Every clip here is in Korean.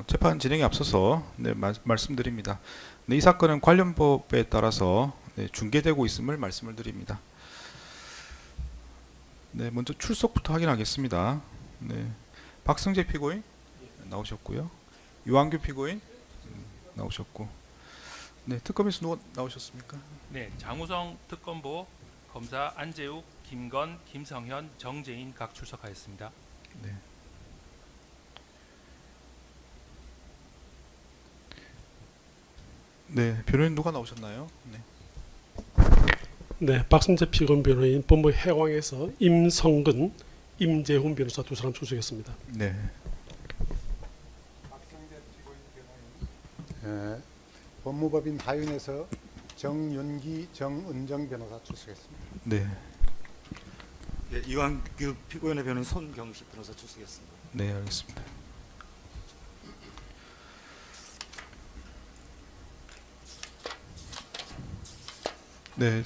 재판 진행에 앞서서 말씀드립니다. 이 사건은 관련 법에 따라서 중계되고 있음을 말씀을 드립니다. 먼저 출석부터 확인하겠습니다. 박성재 피고인 나오셨고요. 유한규 피고인 나오셨고, 특검에서 누가 나오셨습니까? 네, 장우성 특검보 검사 안재욱, 김건, 김성현, 정재인 각 출석하였습니다. 변호인 누가 나오셨나요? 네, 박승재 피고인 변호인, 법무 해왕에서 임성근, 임재훈 변호사 두 사람 출석했습니다. 박성재 피고인 변호인, 법무법인 하윤에서 정윤기, 정은정 변호사 출석했습니다. 이완규 피고인의 변호인 손경식 변호사 출석했습니다. 알겠습니다.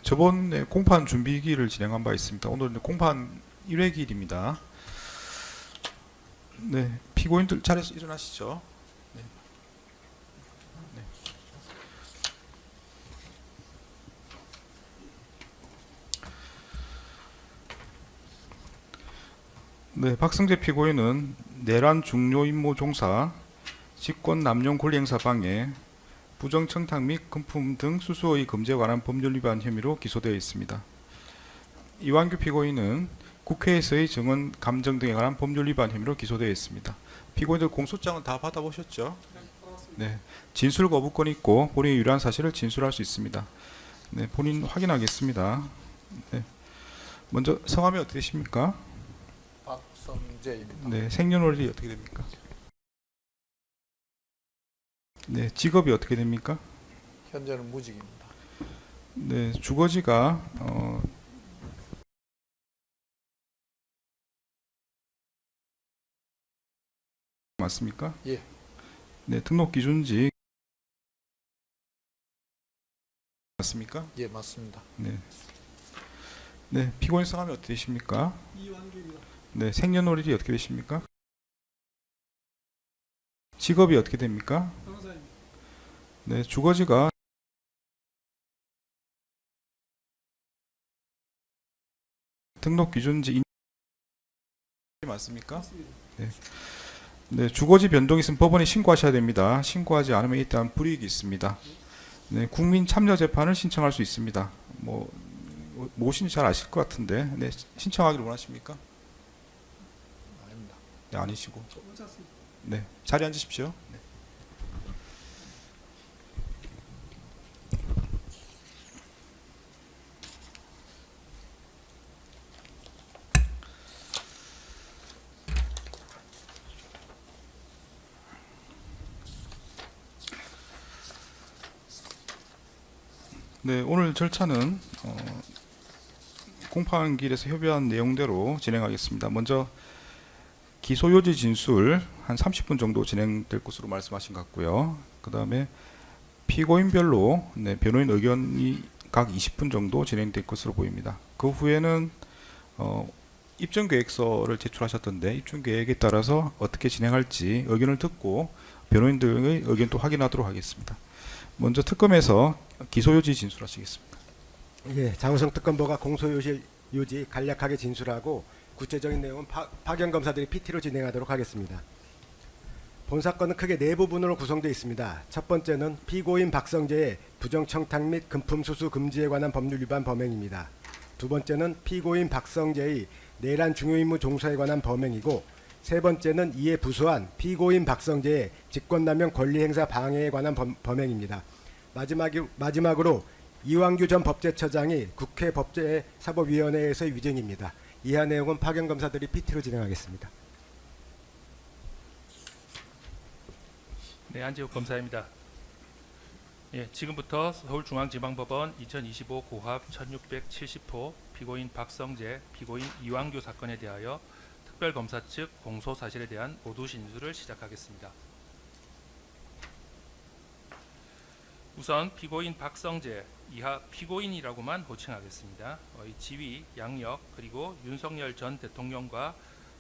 저번에 공판 준비기를 진행한 바 있습니다. 오늘은 공판 1회기일입니다. 피고인들 자리에서 일어나시죠. 박성재 피고인은 내란 중요 임무 종사, 직권 남용 권리행사 방해, 부정청탁 및 금품 등 수수의 금지에 관한 법률 위반 혐의로 기소되어 있습니다. 이완규 피고인은 국회에서의 증언 감정 등에 관한 법률 위반 혐의로 기소되어 있습니다. 피고인들 공소장은 다 받아보셨죠? 진술 거부권이 있고 본인이 유리한 사실을 진술할 수 있습니다. 본인 확인하겠습니다. 먼저 성함이 어떻게 되십니까? 박성재입니다. 생년월일이 어떻게 됩니까? 직업이 어떻게 됩니까? 현재는 무직입니다. 주거지가 맞습니까? 예. 등록 기준지 맞습니까? 예, 맞습니다. 피고인 성함이 어떻게 되십니까? 이완규입니다. 생년월일이 어떻게 되십니까? 직업이 어떻게 됩니까? 변호사입니다. 주거지가 등록 기준지 맞습니까? 주거지 변동이 있으면 법원에 신고하셔야 됩니다. 신고하지 않으면 일단 불이익이 있습니다. 국민 참여 재판을 신청할 수 있습니다. 무엇인지 잘 아실 것 같은데, 신청하기를 원하십니까? 아닙니다. 아니시고. 자리에 앉으십시오. 오늘 절차는 공판기일에서 협의한 내용대로 진행하겠습니다. 먼저 기소 요지 진술 한 30분 정도 진행될 것으로 말씀하신 것 같고요. 그 다음에 피고인별로 변호인 의견이 각 20분 정도 진행될 것으로 보입니다. 그 후에는 입증계획서를 제출하셨던데 입증계획에 따라서 어떻게 진행할지 의견을 듣고 변호인들의 의견도 확인하도록 하겠습니다. 먼저 특검에서 기소요지 진술하시겠습니다. 예, 장우성 특검보가 공소요지 간략하게 진술하고 구체적인 내용은 파견 검사들이 PT로 진행하도록 하겠습니다. 본 사건은 크게 네 부분으로 구성되어 있습니다. 첫 번째는 피고인 박성재의 부정청탁 및 금품 수수 금지에 관한 법률 위반 범행입니다. 두 번째는 피고인 박성재의 내란 중요임무 종사에 관한 범행이고, 세 번째는 이에 부수한 피고인 박성재의 직권남용 권리행사 방해에 관한 범행입니다. 마지막으로 이완규 전 법제처장이 국회 법제사법위원회에서의 위증입니다. 이하 내용은 파견 검사들이 PT로 진행하겠습니다. 안재욱 검사입니다. 지금부터 서울중앙지방법원 2025 고합 1670호 피고인 박성재, 피고인 이완규 사건에 대하여 특별검사 측 공소사실에 대한 모두 진술을 시작하겠습니다. 우선 피고인 박성재, 이하 피고인이라고만 호칭하겠습니다. 지위, 양력, 그리고 윤석열 전 대통령과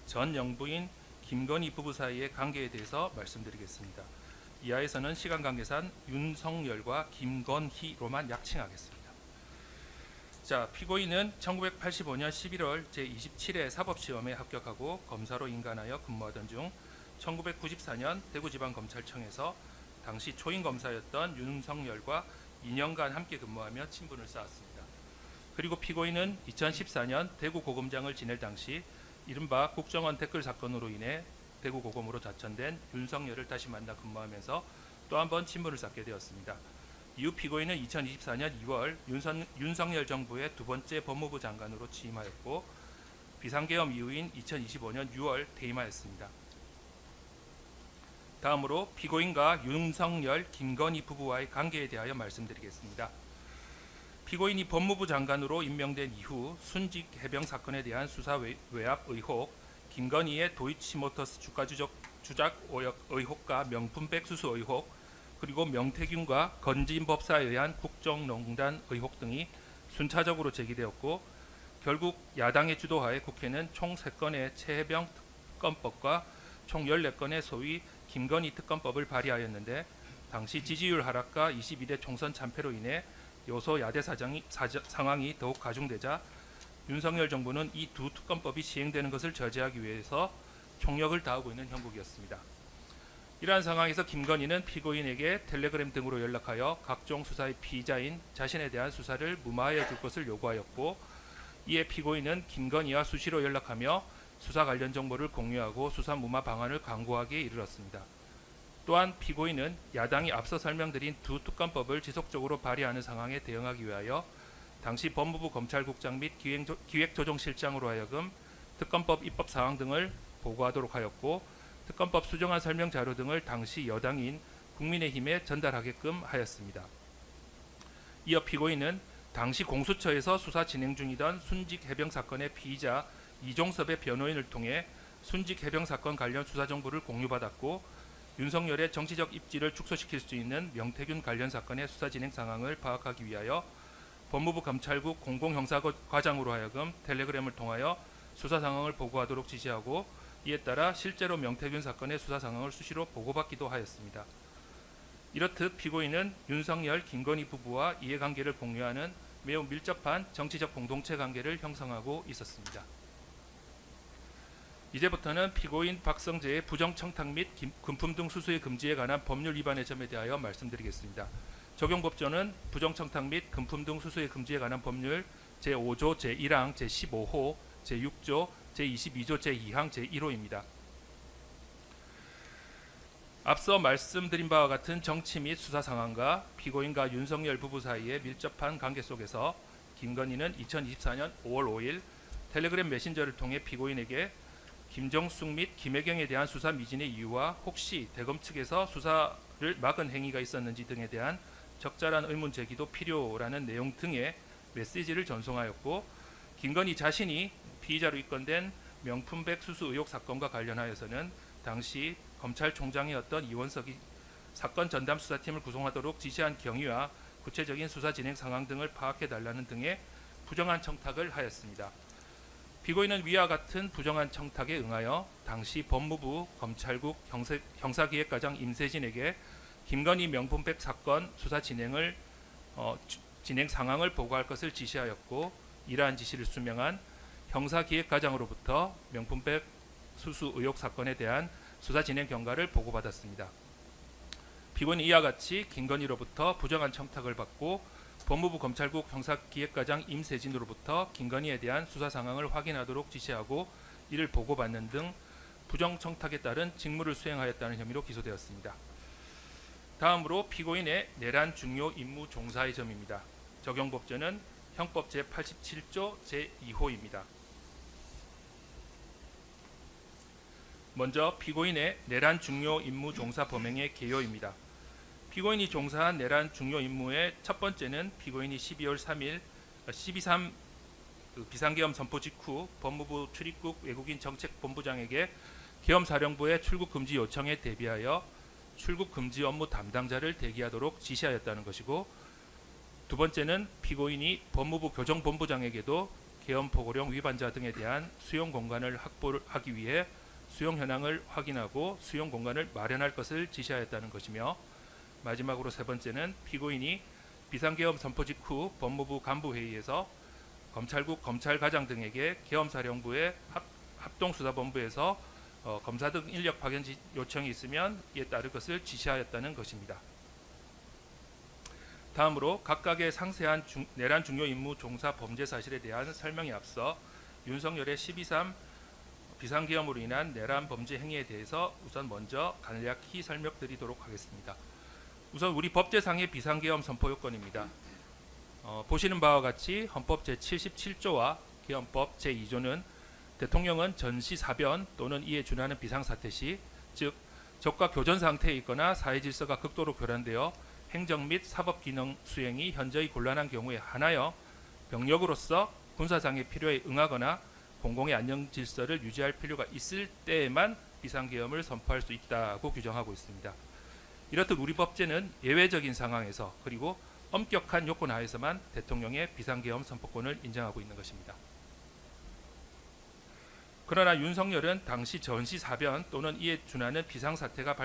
전 영부인 김건희 부부 사이의 관계에 대해서 말씀드리겠습니다. 이하에서는 시간 관계상 윤석열과 김건희로만 약칭하겠습니다. 자, 피고인은 1985년 11월 제27회 사법시험에 합격하고 검사로 인간하여 근무하던 중 1994년 대구지방검찰청에서 당시 초임검사였던 윤석열과 2년간 함께 근무하며 친분을 쌓았습니다. 그리고 피고인은 2014년 대구고검장을 지낼 당시 이른바 국정원 댓글 사건으로 인해 대구고검으로 자천된 윤석열을 다시 만나 근무하면서 또 한 번 친분을 쌓게 되었습니다. 이후 피고인은 2024년 2월 윤석열 정부의 두 번째 법무부 장관으로 취임하였고 비상계엄 이후인 2025년 6월 퇴임하였습니다. 다음으로 피고인과 윤석열, 김건희 부부와의 관계에 대하여 말씀드리겠습니다. 피고인이 법무부 장관으로 임명된 이후 순직 해병 사건에 대한 수사 외압 의혹, 김건희의 도이치모터스 주가 주작 의혹과 명품백 수수 의혹, 그리고 명태균과 건진법사에 의한 국정농단 의혹 등이 순차적으로 제기되었고 결국 야당의 주도하에 국회는 총 3건의 최해병 특검법과 총 14건의 소위 김건희 특검법을 발의하였는데 당시 지지율 하락과 22대 총선 참패로 인해 요소 야대 상황이 더욱 가중되자 윤석열 정부는 이 두 특검법이 시행되는 것을 저지하기 위해서 총력을 다하고 있는 형국이었습니다. 이러한 상황에서 김건희는 피고인에게 텔레그램 등으로 연락하여 각종 수사의 피의자인 자신에 대한 수사를 무마하여 줄 것을 요구하였고 이에 피고인은 김건희와 수시로 연락하며 수사 관련 정보를 공유하고 수사 무마 방안을 강구하기에 이르렀습니다. 또한 피고인은 야당이 앞서 설명드린 두 특검법을 지속적으로 발의하는 상황에 대응하기 위하여 당시 법무부 검찰국장 및 기획조정실장으로 하여금 특검법 입법 사항 등을 보고하도록 하였고 특검법 수정안 설명 자료 등을 당시 여당인 국민의힘에 전달하게끔 하였습니다. 이어 피고인은 당시 공수처에서 수사 진행 중이던 순직 해병 사건의 피의자 이종섭의 변호인을 통해 순직 해병 사건 관련 수사 정보를 공유받았고 윤석열의 정치적 입지를 축소시킬 수 있는 명태균 관련 사건의 수사 진행 상황을 파악하기 위하여 법무부 검찰국 공공형사과장으로 하여금 텔레그램을 통하여 수사 상황을 보고하도록 지시하고 이에 따라 실제로 명태균 사건의 수사 상황을 수시로 보고받기도 하였습니다. 이렇듯 피고인은 윤석열, 김건희 부부와 이해관계를 공유하는 매우 밀접한 정치적 공동체 관계를 형성하고 있었습니다. 이제부터는 피고인 박성재의 부정청탁 및 금품 등 수수의 금지에 관한 법률 위반의 점에 대하여 말씀드리겠습니다. 적용법조는 부정청탁 및 금품 등 수수의 금지에 관한 법률 제5조 제1항 제15호 제6조 제22조 제2항 제1호입니다. 앞서 말씀드린 바와 같은 정치 및 수사 상황과 피고인과 윤석열 부부 사이의 밀접한 관계 속에서 김건희는 2024년 5월 5일 텔레그램 메신저를 통해 피고인에게 김정숙 및 김혜경에 대한 수사 미진의 이유와 혹시 대검 측에서 수사를 막은 행위가 있었는지 등에 대한 적절한 의문 제기도 필요라는 내용 등의 메시지를 전송하였고 김건희 자신이 피의자로 입건된 명품백 수수 의혹 사건과 관련하여서는 당시 검찰총장이었던 이원석이 사건 전담 수사팀을 구성하도록 지시한 경위와 구체적인 수사 진행 상황 등을 파악해달라는 등의 부정한 청탁을 하였습니다. 피고인은 위와 같은 부정한 청탁에 응하여 당시 법무부 검찰국 형사기획과장 임세진에게 김건희 명품백 사건 수사 진행 상황을 보고할 것을 지시하였고 이러한 지시를 수명한 형사기획과장으로부터 명품백 수수 의혹 사건에 대한 수사 진행 경과를 보고받았습니다. 피고인은 이와 같이 김건희로부터 부정한 청탁을 받고 법무부 검찰국 형사기획과장 임세진으로부터 김건희에 대한 수사 상황을 확인하도록 지시하고 이를 보고받는 등 부정청탁에 따른 직무를 수행하였다는 혐의로 기소되었습니다. 다음으로 피고인의 내란 중요 임무 종사의 점입니다. 적용법조는 형법 제87조 제2호입니다. 먼저 피고인의 내란 중요 임무 종사 범행의 개요입니다. 피고인이 종사한 내란 중요 임무의 첫 번째는 피고인이 12월 3일 12.3 비상계엄 선포 직후 법무부 출입국 외국인 정책본부장에게 계엄사령부의 출국 금지 요청에 대비하여 출국 금지 업무 담당자를 대기하도록 지시하였다는 것이고 두 번째는 피고인이 법무부 교정본부장에게도 계엄 포고령 위반자 등에 대한 수용 공간을 확보하기 위해 수용 현황을 확인하고 수용 공간을 마련할 것을 지시하였다는 것이며, 마지막으로 세 번째는 피고인이 비상계엄 선포 직후 법무부 간부회의에서 검찰국 검찰과장 등에게 계엄사령부의 합동수사본부에서 검사 등 인력 파견 요청이 있으면 이에 따를 것을 지시하였다는 것입니다. 다음으로 각각의 상세한 내란 중요 임무 종사 범죄 사실에 대한 설명에 앞서 윤석열의 12.3 비상계엄으로 인한 내란 범죄 행위에 대해서 우선 먼저 간략히 설명드리도록 하겠습니다. 우선 우리 법제상의 비상계엄 선포 요건입니다. 보시는 바와 같이 헌법 제77조와 계엄법 제2조는 대통령은 전시사변 또는 이에 준하는 비상사태 시, 즉 적과 교전 상태에 있거나 사회 질서가 극도로 교란되어 행정 및 사법 기능 수행이 현저히 곤란한 경우에 한하여 병력으로서 군사상의 필요에 응하거나 공공의 안녕 질서를 유지할 필요가 있을 때에만 비상계엄을 선포할 수 있다고 규정하고 있습니다. 이렇듯 우리 법제는 예외적인 상황에서 그리고 엄격한 요건 하에서만 대통령의 비상계엄 선포권을 인정하고 있는 것입니다. 그러나 윤석열은 당시 전시사변 또는 이에 준하는 비상사태가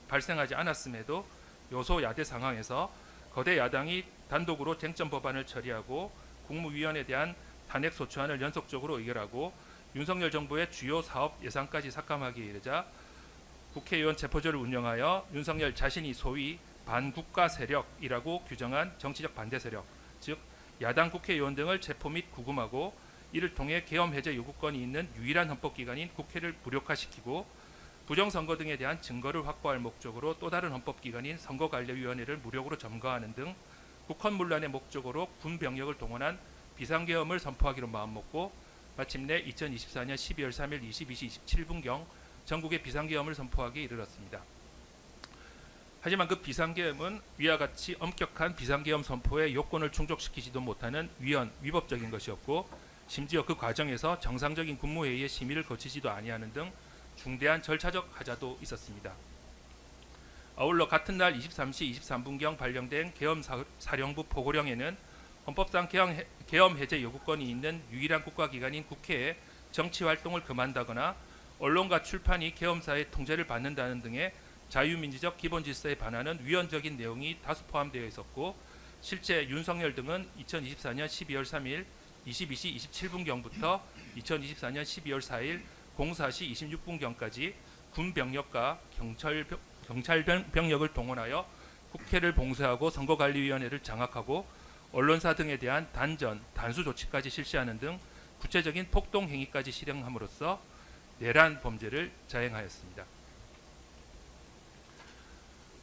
발생하지 않았음에도 여소야대 상황에서 거대 야당이 단독으로 쟁점 법안을 처리하고 국무위원에 대한 탄핵 소추안을 연속적으로 의결하고 윤석열 정부의 주요 사업 예산까지 삭감하기에 이르자 국회의원 체포조를 운영하여 윤석열 자신이 소위 반국가 세력이라고 규정한 정치적 반대 세력, 즉 야당 국회의원 등을 체포 및 구금하고 이를 통해 계엄 해제 요구권이 있는 유일한 헌법기관인 국회를 무력화시키고 부정선거 등에 대한 증거를 확보할 목적으로 또 다른 헌법기관인 선거관리위원회를 무력으로 점거하는 등 국헌문란의 목적으로 군 병력을 동원한 비상계엄을 선포하기로 마음먹고 마침내 2024년 12월 3일 22시 27분경 전국의 비상계엄을 선포하기에 이르렀습니다. 하지만 그 비상계엄은 위와 같이 엄격한 비상계엄 선포의 요건을 충족시키지도 못하는 위법적인 것이었고, 심지어 그 과정에서 정상적인 국무회의의 심의를 거치지도 아니하는 등 중대한 절차적 하자도 있었습니다. 아울러 같은 날 23시 23분경 발령된 계엄사령부 포고령에는 헌법상 계엄 해제 요구권이 있는 유일한 국가기관인 국회에 정치활동을 금한다거나 언론과 출판이 계엄사의 통제를 받는다는 등의 자유민주적 기본질서에 반하는 위헌적인 내용이 다수 포함되어 있었고, 실제 윤석열 등은 2024년 12월 3일 22시 27분경부터 2024년 12월 4일 04시 26분경까지 군 병력과 경찰 병력을 동원하여 국회를 봉쇄하고 선거관리위원회를 장악하고 언론사 등에 대한 단수 조치까지 실시하는 등 구체적인 폭동 행위까지 실행함으로써 내란 범죄를 자행하였습니다.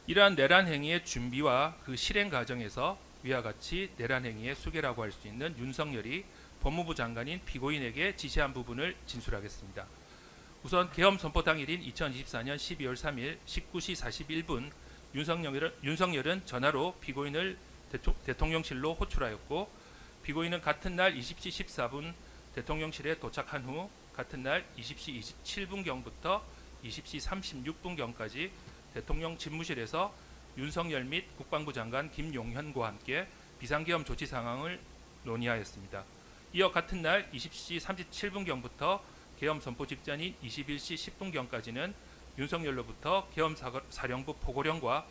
이러한 내란 행위의 준비와 그 실행 과정에서 위와 같이 내란 행위의 수괴라고 할 수 있는 윤석열이 법무부 장관인 피고인에게 지시한 부분을 진술하겠습니다. 우선 계엄 선포 당일인 2024년 12월 3일 19시 41분 윤석열은 전화로 피고인을 대통령실로 호출하였고, 피고인은 같은 날 20시 14분 대통령실에 도착한 후 같은 날 20시 27분경부터 20시 36분경까지 대통령 집무실에서 윤석열 및 국방부 장관 김용현과 함께 비상계엄 조치 상황을 논의하였습니다. 이어 같은 날 20시 37분경부터 계엄 선포 직전인 21시 10분경까지는 윤석열로부터 계엄사령부 포고령과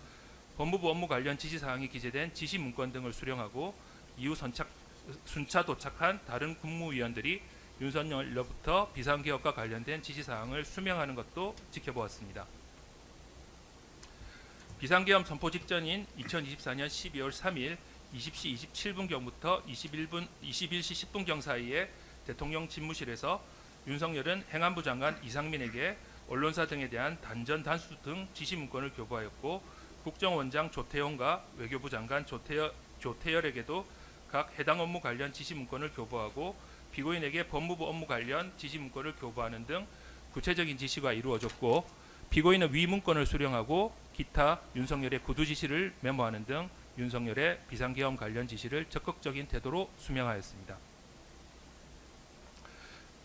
법무부 업무 관련 지시사항이 기재된 지시문건 등을 수령하고 이후 순차 도착한 다른 국무위원들이 윤석열로부터 비상계엄과 관련된 지시사항을 수명하는 것도 지켜보았습니다. 비상계엄 선포 직전인 2024년 12월 3일 20시 27분경부터 21시 10분경 사이에 대통령 집무실에서 윤석열은 행안부 장관 이상민에게 언론사 등에 대한 단전 단수 등 지시문건을 교부하였고, 국정원장 조태용과 외교부 장관 조태열에게도 각 해당 업무 관련 지시문건을 교부하고 피고인에게 법무부 업무 관련 지시문건을 교부하는 등 구체적인 지시가 이루어졌고, 피고인은 위 문건을 수령하고 기타 윤석열의 구두 지시를 메모하는 등 윤석열의 비상계엄 관련 지시를 적극적인 태도로 수명하였습니다.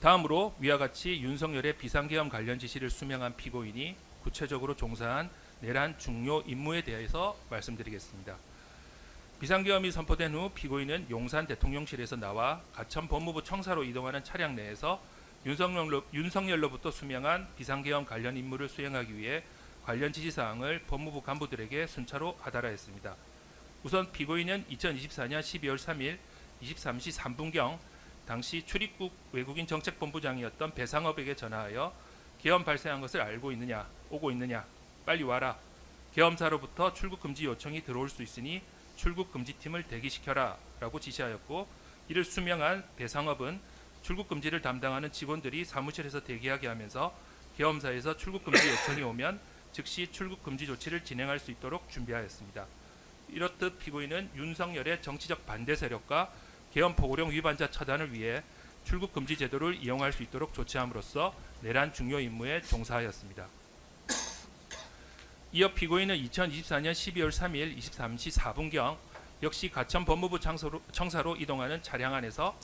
다음으로 위와 같이 윤석열의 비상계엄 관련 지시를 수명한 피고인이 구체적으로 종사한 내란 중요 임무에 대해서 말씀드리겠습니다. 비상계엄이 선포된 후 피고인은 용산 대통령실에서 나와 가천 법무부 청사로 이동하는 차량 내에서 윤석열로부터 수명한 비상계엄 관련 임무를 수행하기 위해 관련 지시사항을 법무부 간부들에게 순차로 하달하였습니다. 우선 피고인은 2024년 12월 3일 23시 3분경 당시 출입국 외국인 정책본부장이었던 배상업에게 전화하여 계엄 발생한 것을 알고 있느냐, 오고 있느냐, 빨리 와라. 계엄사로부터 출국 금지 요청이 들어올 수 있으니 출국 금지팀을 대기시켜라 라고 지시하였고, 이를 수명한 배상업은 출국 금지를 담당하는 직원들이 사무실에서 대기하게 하면서 계엄사에서 출국 금지 요청이 오면 즉시 출국 금지 조치를 진행할 수 있도록 준비하였습니다. 이렇듯 피고인은 윤석열의 정치적 반대 세력과 계엄 포고령 위반자 처단을 위해 출국 금지 제도를 이용할 수 있도록 조치함으로써 내란 중요 임무에 종사하였습니다. 이어 피고인은 2024년 12월 3일 23시 4분경 역시 가천 법무부 청사로 이동하는 차량 안에서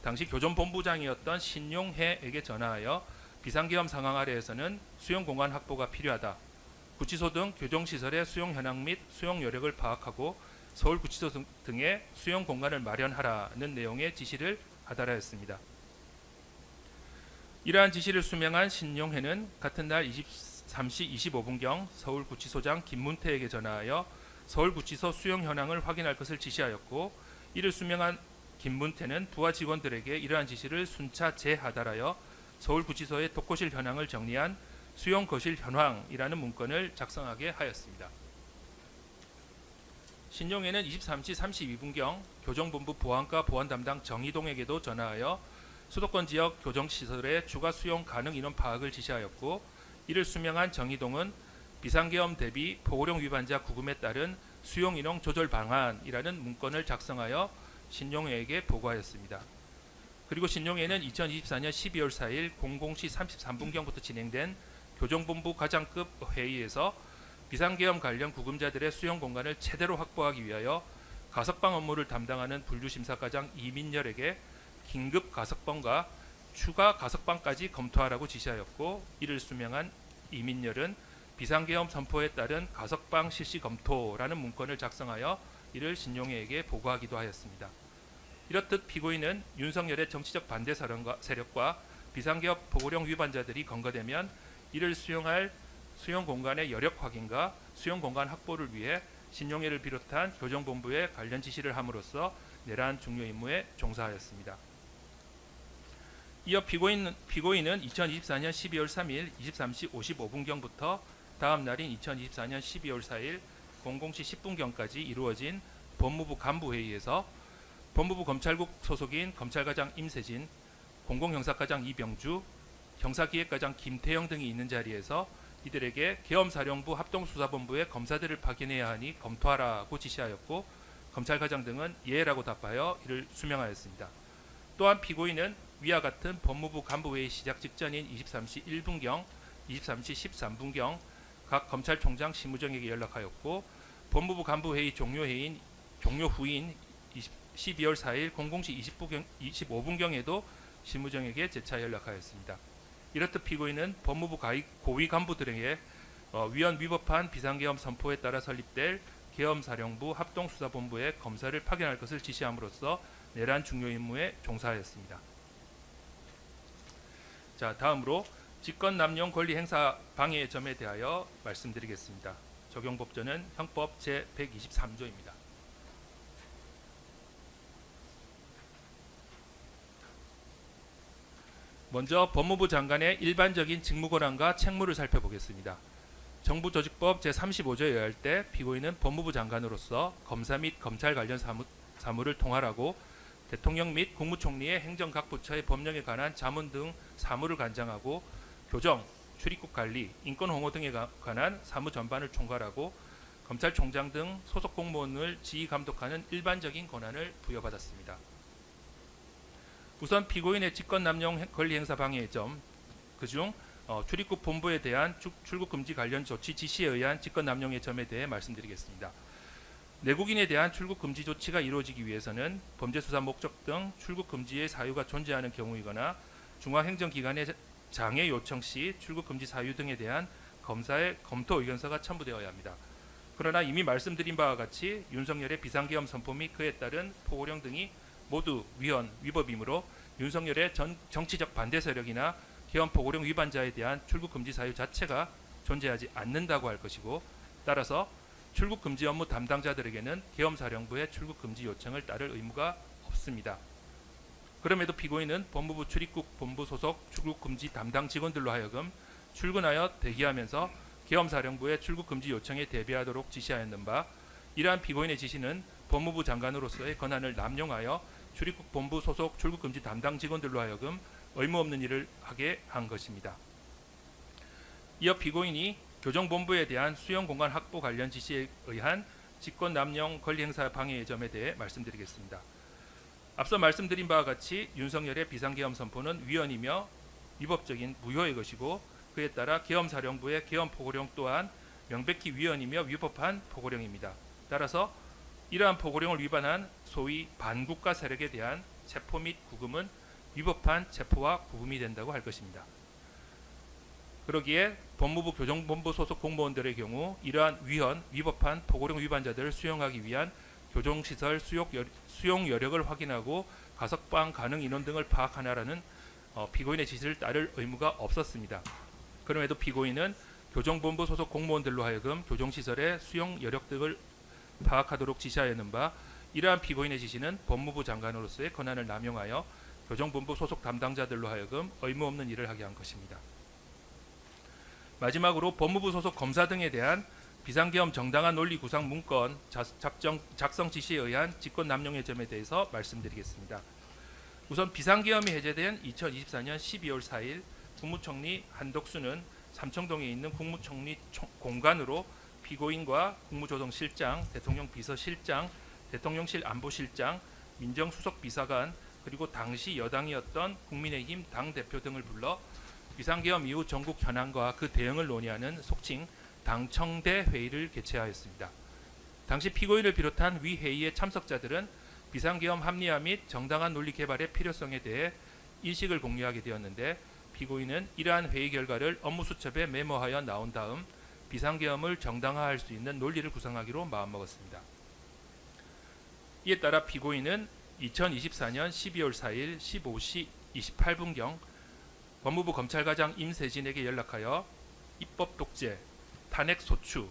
당시 교정본부장이었던 신용해에게 전화하여 비상계엄 상황 아래에서는 수용 공간 확보가 필요하다. 구치소 등 교정시설의 수용 현황 및 수용 여력을 파악하고 서울구치소 등의 수용 공간을 마련하라는 내용의 지시를 하달하였습니다. 이러한 지시를 수명한 신용해는 같은 날 23시 25분경 서울구치소장 김문태에게 전화하여 서울구치소 수용 현황을 확인할 것을 지시하였고, 이를 수명한 김문태는 부하 직원들에게 이러한 지시를 순차 재하달하여 서울구치소의 독거실 현황을 정리한 수용거실 현황이라는 문건을 작성하게 하였습니다. 신용해는 23시 32분경 교정본부 보안과 보안 담당 정희동에게도 전화하여 수도권 지역 교정시설의 추가 수용 가능 인원 파악을 지시하였고, 이를 수명한 정희동은 비상계엄 대비 포고령 위반자 구금에 따른 수용 인원 조절 방안이라는 문건을 작성하여 신용해에게 보고하였습니다. 그리고 신용해는 2024년 12월 4일 00시 33분경부터 진행된 교정본부 과장급 회의에서 비상계엄 관련 구금자들의 수용 공간을 최대로 확보하기 위하여 가석방 업무를 담당하는 분류심사과장 이민열에게 긴급 가석방과 추가 가석방까지 검토하라고 지시하였고, 이를 수명한 이민열은 비상계엄 선포에 따른 가석방 실시 검토라는 문건을 작성하여 이를 신용해에게 보고하기도 하였습니다. 이렇듯 피고인은 윤석열의 정치적 반대 세력과 비상계엄 포고령 위반자들이 검거되면 이를 수용할 수용 공간의 여력 확인과 수용 공간 확보를 위해 신용해를 비롯한 교정본부에 관련 지시를 함으로써 내란 중요 임무에 종사하였습니다. 이어 피고인은 2024년 12월 3일 23시 55분경부터 다음 날인 2024년 12월 4일 00시 10분경까지 이루어진 법무부 간부회의에서 법무부 검찰국 소속인 검찰과장 임세진, 공공형사과장 이병주, 형사기획과장 김태영 등이 있는 자리에서 이들에게 계엄사령부 합동수사본부에 검사들을 파견해야 하니 검토하라고 지시하였고, 검찰과장 등은 예라고 답하여 이를 수명하였습니다. 또한 피고인은 위와 같은 법무부 간부회의 시작 직전인 23시 1분경, 23시 13분경 각 검찰총장 실무정에게 연락하였고, 법무부 간부회의 종료 후인 12월 4일 00시 25분경에도 실무정에게 재차 연락하였습니다. 이렇듯 피고인은 법무부 고위 간부들에게 위헌 위법한 비상계엄 선포에 따라 설립될 계엄사령부 합동수사본부에 검사를 파견할 것을 지시함으로써 내란 중요 임무에 종사하였습니다. 자, 다음으로 직권남용 권리 행사 방해의 점에 대하여 말씀드리겠습니다. 적용법조는 형법 제123조입니다. 먼저 법무부 장관의 일반적인 직무권한과 책무를 살펴보겠습니다. 정부조직법 제35조에 의할 때 피고인은 법무부 장관으로서 검사 및 검찰 관련 사무를 통할하고 대통령 및 국무총리의 행정 각 부처의 법령에 관한 자문 등 사무를 관장하고 교정, 출입국 관리, 인권 옹호 등에 관한 사무 전반을 총괄하고 검찰총장 등 소속 공무원을 지휘 감독하는 일반적인 권한을 부여받았습니다. 우선 피고인의 직권남용 권리행사 방해의 점, 그중 출입국 본부에 대한 출국 금지 관련 조치 지시에 의한 직권남용의 점에 대해 말씀드리겠습니다. 내국인에 대한 출국 금지 조치가 이루어지기 위해서는 범죄수사 목적 등 출국 금지의 사유가 존재하는 경우이거나 중앙행정기관의 장애 요청 시 출국 금지 사유 등에 대한 검사의 검토 의견서가 첨부되어야 합니다. 그러나 이미 말씀드린 바와 같이 윤석열의 비상계엄 선포 및 그에 따른 포고령 등이 모두 위헌, 위법이므로 윤석열의 정치적 반대 세력이나 계엄 포고령 위반자에 대한 출국 금지 사유 자체가 존재하지 않는다고 할 것이고, 따라서 출국 금지 업무 담당자들에게는 계엄사령부의 출국 금지 요청을 따를 의무가 없습니다. 그럼에도 피고인은 법무부 출입국 본부 소속 출국 금지 담당 직원들로 하여금 출근하여 대기하면서 계엄사령부의 출국 금지 요청에 대비하도록 지시하였는 바, 이러한 피고인의 지시는 법무부 장관으로서의 권한을 남용하여 출입국 본부 소속 출국 금지 담당 직원들로 하여금 의무 없는 일을 하게 한 것입니다. 이어 피고인이 교정본부에 대한 수용 공간 확보 관련 지시에 의한 직권 남용 권리 행사 방해의 점에 대해 말씀드리겠습니다. 앞서 말씀드린 바와 같이 윤석열의 비상계엄 선포는 위헌이며 위법적인 무효의 것이고, 그에 따라 계엄사령부의 계엄 포고령 또한 명백히 위헌이며 위법한 포고령입니다. 따라서 이러한 포고령을 위반한 소위 반국가 세력에 대한 체포 및 구금은 위법한 체포와 구금이 된다고 할 것입니다. 그러기에 법무부 교정본부 소속 공무원들의 경우 이러한 위헌, 위법한 포고령 위반자들을 수용하기 위한 교정시설 수용 여력을 확인하고 가석방 가능 인원 등을 파악하라는 피고인의 지시를 따를 의무가 없었습니다. 그럼에도 피고인은 교정본부 소속 공무원들로 하여금 교정시설의 수용 여력 등을 파악하도록 지시하였는 바, 이러한 피고인의 지시는 법무부 장관으로서의 권한을 남용하여 교정본부 소속 담당자들로 하여금 의무 없는 일을 하게 한 것입니다. 마지막으로 법무부 소속 검사 등에 대한 비상계엄 정당한 논리 구상 문건 작성 지시에 의한 직권 남용의 점에 대해서 말씀드리겠습니다. 우선 비상계엄이 해제된 2024년 12월 4일 국무총리 한덕수는 삼청동에 있는 국무총리 공관으로 피고인과 국무조정실장, 대통령 비서실장, 대통령실 안보실장, 민정수석비서관, 그리고 당시 여당이었던 국민의힘 당대표 등을 불러 비상계엄 이후 전국 현안과 그 대응을 논의하는 속칭 당청대 회의를 개최하였습니다. 당시 피고인을 비롯한 위 회의의 참석자들은 비상계엄 합리화 및 정당한 논리 개발의 필요성에 대해 인식을 공유하게 되었는데, 피고인은 이러한 회의 결과를 업무 수첩에 메모하여 나온 다음 비상계엄을 정당화할 수 있는 논리를 구상하기로 마음먹었습니다. 이에 따라 피고인은 2024년 12월 4일 15시 28분경 법무부 검찰과장 임세진에게 연락하여 입법 독재, 탄핵 소추,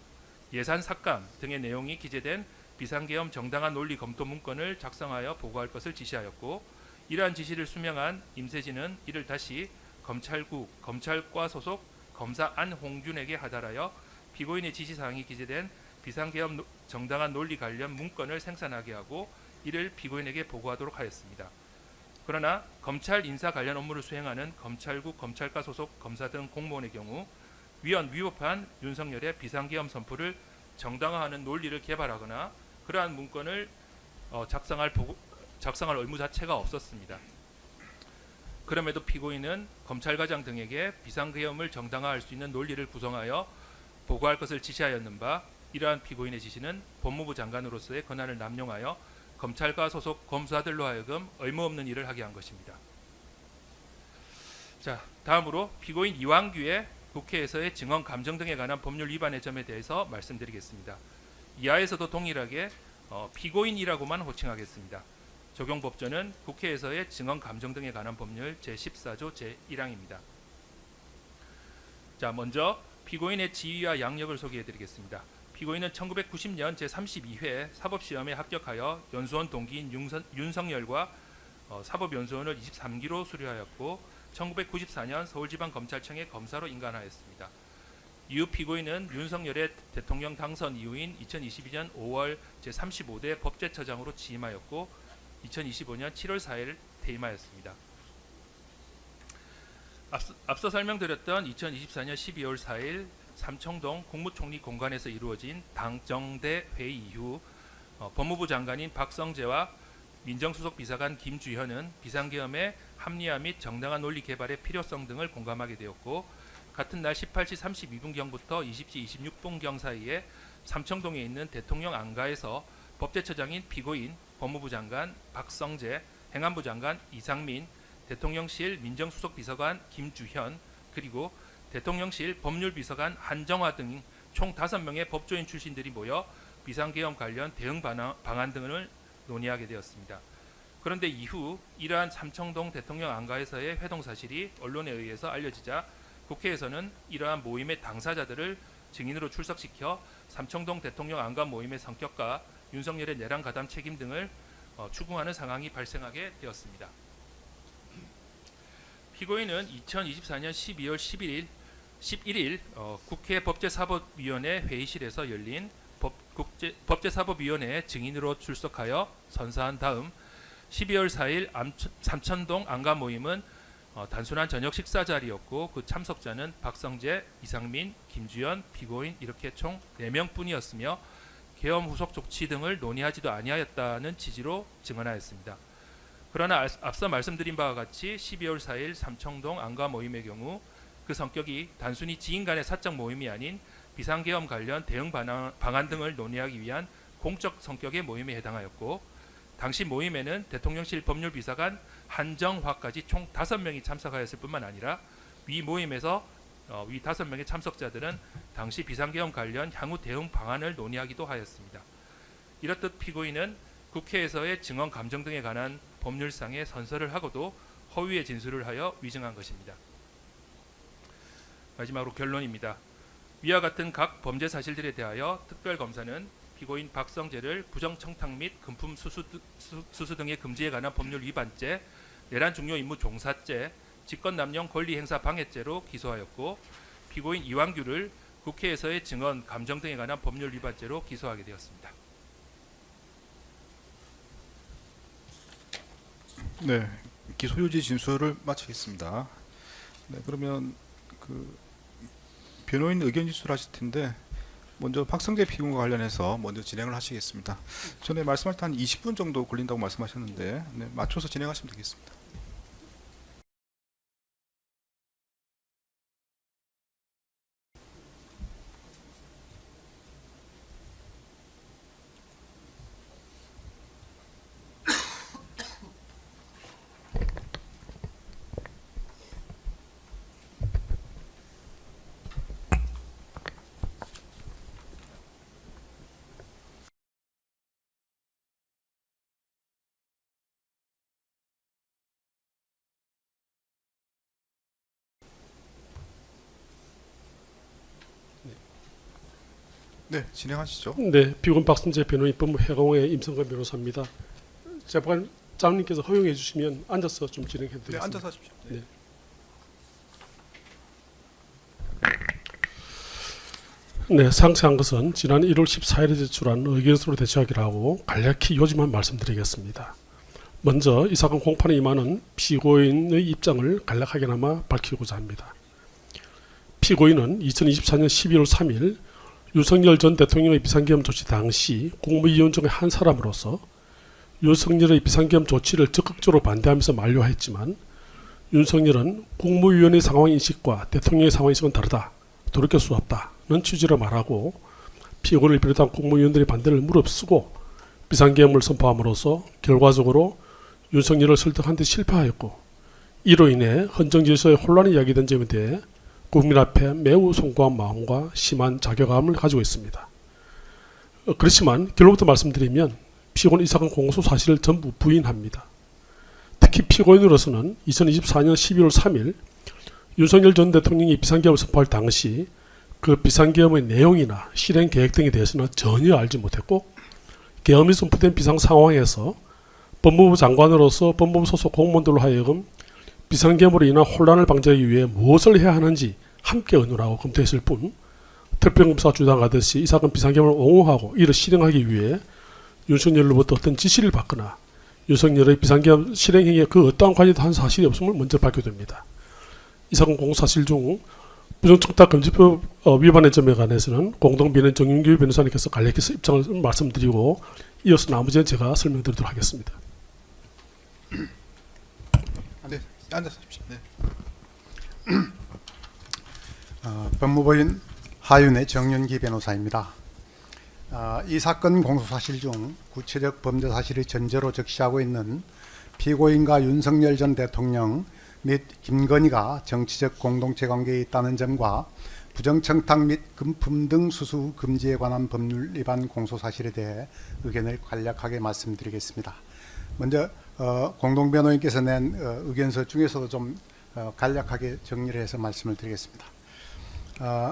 예산 삭감 등의 내용이 기재된 비상계엄 정당한 논리 검토 문건을 작성하여 보고할 것을 지시하였고, 이러한 지시를 수명한 임세진은 이를 다시 검찰국, 검찰과 소속 검사 안홍준에게 하달하여 피고인의 지시사항이 기재된 비상계엄 정당한 논리 관련 문건을 생산하게 하고 이를 피고인에게 보고하도록 하였습니다. 그러나 검찰 인사 관련 업무를 수행하는 검찰국, 검찰과 소속 검사 등 공무원의 경우 위헌, 위법한 윤석열의 비상계엄 선포를 정당화하는 논리를 개발하거나 그러한 문건을 작성할 의무 자체가 없었습니다. 그럼에도 피고인은 검찰과장 등에게 비상계엄을 정당화할 수 있는 논리를 구성하여 보고할 것을 지시하였는 바, 이러한 피고인의 지시는 법무부 장관으로서의 권한을 남용하여 검찰과 소속 검사들로 하여금 의무 없는 일을 하게 한 것입니다. 자, 다음으로 피고인 이완규의 국회에서의 증언 감정 등에 관한 법률 위반의 점에 대해서 말씀드리겠습니다. 이하에서도 동일하게 피고인이라고만 호칭하겠습니다. 적용 법조는 국회에서의 증언 감정 등에 관한 법률 제14조 제1항입니다. 자, 먼저 피고인의 지위와 양력을 소개해드리겠습니다. 피고인은 1990년 제32회 사법시험에 합격하여 연수원 동기인 윤석열과 사법연수원을 23기로 수료하였고 1994년 서울지방검찰청의 검사로 인간하였습니다. 이후 피고인은 윤석열의 대통령 당선 이후인 2022년 5월 제35대 법제처장으로 취임하였고 2025년 7월 4일 퇴임하였습니다. 앞서 설명드렸던 2024년 12월 4일 삼청동 국무총리 공관에서 이루어진 당정대 회의 이후 법무부 장관인 박성재와 민정수석 비서관 김주현은 비상계엄의 합리화 및 정당한 논리 개발의 필요성 등을 공감하게 되었고, 같은 날 18시 32분경부터 20시 26분경 사이에 삼청동에 있는 대통령 안가에서 법제처장인 피고인, 법무부 장관 박성재, 행안부 장관 이상민, 대통령실 민정수석 비서관 김주현, 그리고 대통령실 법률비서관 한정화 등 총 5명의 법조인 출신들이 모여 비상계엄 관련 대응 방안 등을 논의하게 되었습니다. 그런데 이후 이러한 삼청동 대통령 안가에서의 회동 사실이 언론에 의해서 알려지자 국회에서는 이러한 모임의 당사자들을 증인으로 출석시켜 삼청동 대통령 안가 모임의 성격과 윤석열의 내란 가담 책임 등을 추궁하는 상황이 발생하게 되었습니다. 피고인은 2024년 12월 11일 국회 법제사법위원회 회의실에서 열린 법제사법위원회에 증인으로 출석하여 선사한 다음 12월 4일 삼천동 안가 모임은 단순한 저녁 식사 자리였고 그 참석자는 박성재, 이상민, 김주연, 피고인 이렇게 총 4명뿐이었으며 계엄 후속 조치 등을 논의하지도 아니하였다는 취지로 증언하였습니다. 그러나 앞서 말씀드린 바와 같이 12월 4일 삼청동 안가 모임의 경우 그 성격이 단순히 지인 간의 사적 모임이 아닌 비상계엄 관련 대응 방안 등을 논의하기 위한 공적 성격의 모임에 해당하였고 당시 모임에는 대통령실 법률비서관 한정화까지 총 5명이 참석하였을 뿐만 아니라 위 모임에서 위 5명의 참석자들은 당시 비상계엄 관련 향후 대응 방안을 논의하기도 하였습니다. 이렇듯 피고인은 국회에서의 증언 감정 등에 관한 법률상의 선서를 하고도 허위의 진술을 하여 위증한 것입니다. 마지막으로 결론입니다. 위와 같은 각 범죄 사실들에 대하여 특별검사는 피고인 박성재를 부정청탁 및 금품 수수 등의 금지에 관한 법률 위반죄, 내란 중요 임무 종사죄, 직권남용 권리행사 방해죄로 기소하였고 피고인 이완규를 국회에서의 증언 감정 등에 관한 법률 위반죄로 기소하게 되었습니다. 네, 기소유지 진술을 마치겠습니다. 네, 그러면 변호인 의견 진술하실 텐데 먼저 박성재 피고인과 관련해서 먼저 진행을 하시겠습니다. 전에 말씀할 때 한 20분 정도 걸린다고 말씀하셨는데 네, 맞춰서 진행하시면 되겠습니다. 네, 진행하시죠. 네, 피고인 박성재 변호인 법무해공의 임성근 변호사입니다. 재판장님께서 허용해 주시면 앉아서 좀 진행해 네, 드리겠습니다. 앉아서 하십시오. 네. 네, 상세한 것은 지난 1월 14일에 제출한 의견서로 대처하기로 하고 간략히 요지만 말씀드리겠습니다. 먼저 이 사건 공판에 임하는 피고인의 입장을 간략하게나마 밝히고자 합니다. 피고인은 2024년 12월 3일 윤석열 전 대통령의 비상계엄 조치 당시 국무위원 중의 한 사람으로서 윤석열의 비상계엄 조치를 적극적으로 반대하면서 만료했지만 윤석열은 국무위원의 상황인식과 대통령의 상황인식은 다르다, 돌이킬 수 없다는 취지로 말하고 피고인을 비롯한 국무위원들의 반대를 무릅쓰고 비상계엄을 선포함으로써 결과적으로 윤석열을 설득하는 데 실패하였고 이로 인해 헌정질서에 혼란이 야기된 점에 대해 국민 앞에 매우 송구한 마음과 심한 자괴감을 가지고 있습니다. 그렇지만 결론부터 말씀드리면 피고는 이 사건 공소 사실을 전부 부인합니다. 특히 피고인으로서는 2024년 12월 3일 윤석열 전 대통령이 비상계엄을 선포할 당시 그 비상계엄의 내용이나 실행 계획 등에 대해서는 전혀 알지 못했고 계엄이 선포된 비상 상황에서 법무부 장관으로서 법무부 소속 공무원들로 하여금 비상계엄으로 인한 혼란을 방지하기 위해 무엇을 해야 하는지 함께 의논하고 검토했을 뿐 특별검사가 주장하듯이 이 사건 비상계엄을 옹호하고 이를 실행하기 위해 윤석열로부터 어떤 지시를 받거나 윤석열의 비상계엄 실행 행위에 그 어떠한 관여도 한 사실이 없음을 먼저 밝혀둡니다. 이 사건 공소사실 중 부정청탁 금지법 위반의 점에 관해서는 공동비는 정윤규 변호사님께서 간략히 입장을 말씀드리고 이어서 나머지는 제가 설명드리도록 하겠습니다. 네, 앉아서 하십시오. 네. 법무부인 하윤의 정윤기 변호사입니다. 이 사건 공소사실 중 구체적 범죄 사실을 전제로 적시하고 있는 피고인과 윤석열 전 대통령 및 김건희가 정치적 공동체 관계에 있다는 점과 부정청탁 및 금품 등 수수 금지에 관한 법률 위반 공소 사실에 대해 의견을 간략하게 말씀드리겠습니다. 먼저 공동변호인께서 낸 의견서 중에서도 좀 간략하게 정리를 해서 말씀을 드리겠습니다.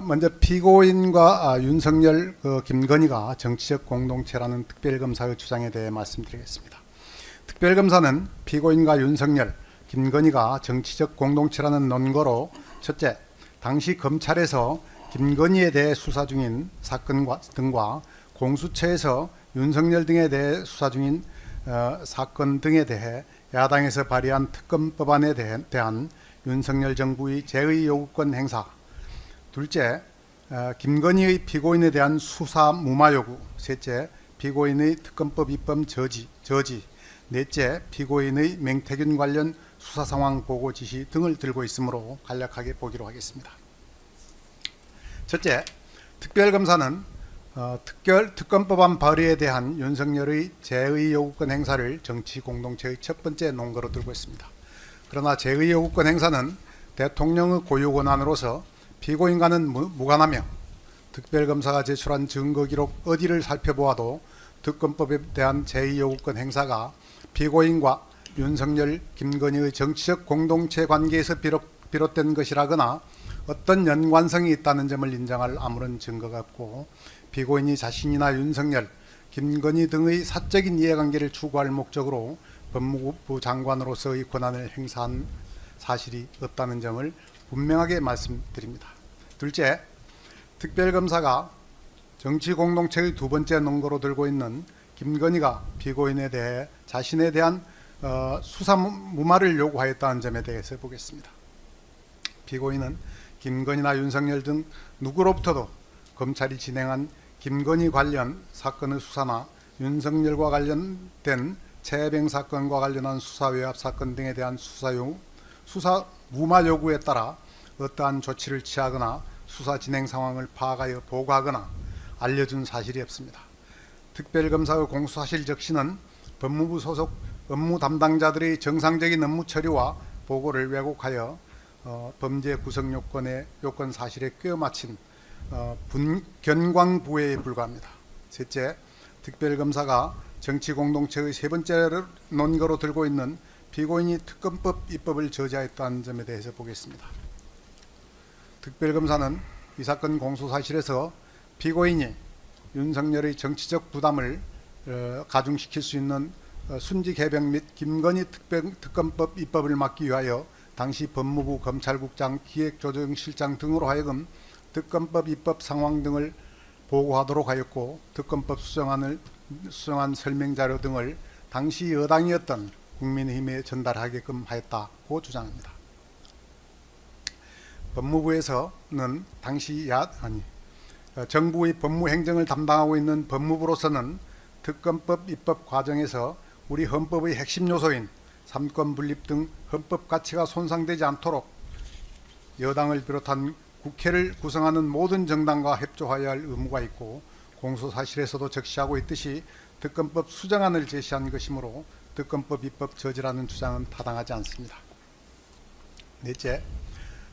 먼저 피고인과 윤석열, 김건희가 정치적 공동체라는 특별검사의 주장에 대해 말씀드리겠습니다. 특별검사는 피고인과 윤석열, 김건희가 정치적 공동체라는 논거로 첫째, 당시 검찰에서 김건희에 대해 수사 중인 사건과 등과 공수처에서 윤석열 등에 대해 수사 중인 사건 등에 대해 야당에서 발의한 특검법안에 대한 윤석열 정부의 제의 요구권 행사, 둘째, 김건희의 피고인에 대한 수사 무마 요구, 셋째, 피고인의 특검법 입법 저지, 넷째, 피고인의 맹태균 관련 수사 상황 보고 지시 등을 들고 있으므로 간략하게 보기로 하겠습니다. 첫째, 특별검사는 특검법안 발의에 대한 윤석열의 제의 요구권 행사를 정치 공동체의 첫 번째 논거로 들고 있습니다. 그러나 제의 요구권 행사는 대통령의 고유 권한으로서 피고인과는 무관하며 특별검사가 제출한 증거 기록 어디를 살펴보아도 특검법에 대한 제의 요구권 행사가 피고인과 윤석열, 김건희의 정치적 공동체 관계에서 비롯된 것이라거나 어떤 연관성이 있다는 점을 인정할 아무런 증거가 없고 피고인이 자신이나 윤석열, 김건희 등의 사적인 이해관계를 추구할 목적으로 법무부 장관으로서의 권한을 행사한 사실이 없다는 점을 분명하게 말씀드립니다. 둘째, 특별검사가 정치공동체의 두 번째 논거로 들고 있는 김건희가 피고인에 대해 자신에 대한 수사 무마를 요구하였다는 점에 대해서 보겠습니다. 피고인은 김건희나 윤석열 등 누구로부터도 검찰이 진행한 김건희 관련 사건의 수사나 윤석열과 관련된 최혜병 사건과 관련한 수사 외압 사건 등에 대한 수사 무마 요구에 따라 어떠한 조치를 취하거나 수사 진행 상황을 파악하여 보고하거나 알려준 사실이 없습니다. 특별검사의 공소사실 적시는 법무부 소속 업무 담당자들의 정상적인 업무 처리와 보고를 왜곡하여 범죄 구성 요건 사실에 꿰어맞힌 견광부회에 불과합니다. 셋째, 특별검사가 정치공동체의 세 번째 논거로 들고 있는 피고인이 특검법 입법을 저지하였다는 점에 대해서 보겠습니다. 특별검사는 이 사건 공소사실에서 피고인이 윤석열의 정치적 부담을 가중시킬 수 있는 순직 해병 및 김건희 특검법 입법을 막기 위하여 당시 법무부 검찰국장 기획조정실장 등으로 하여금 특검법 입법 상황 등을 보고하도록 하였고 특검법 수정안 설명자료 등을 당시 여당이었던 국민의힘에 전달하게끔 하였다고 주장합니다. 법무부에서는 당시 정부의 법무행정을 담당하고 있는 법무부로서는 특검법 입법 과정에서 우리 헌법의 핵심 요소인 삼권 분립 등 헌법 가치가 손상되지 않도록 여당을 비롯한 국회를 구성하는 모든 정당과 협조하여야 할 의무가 있고 공소사실에서도 적시하고 있듯이 특검법 수정안을 제시한 것이므로 특검법 입법 저지라는 주장은 타당하지 않습니다. 넷째,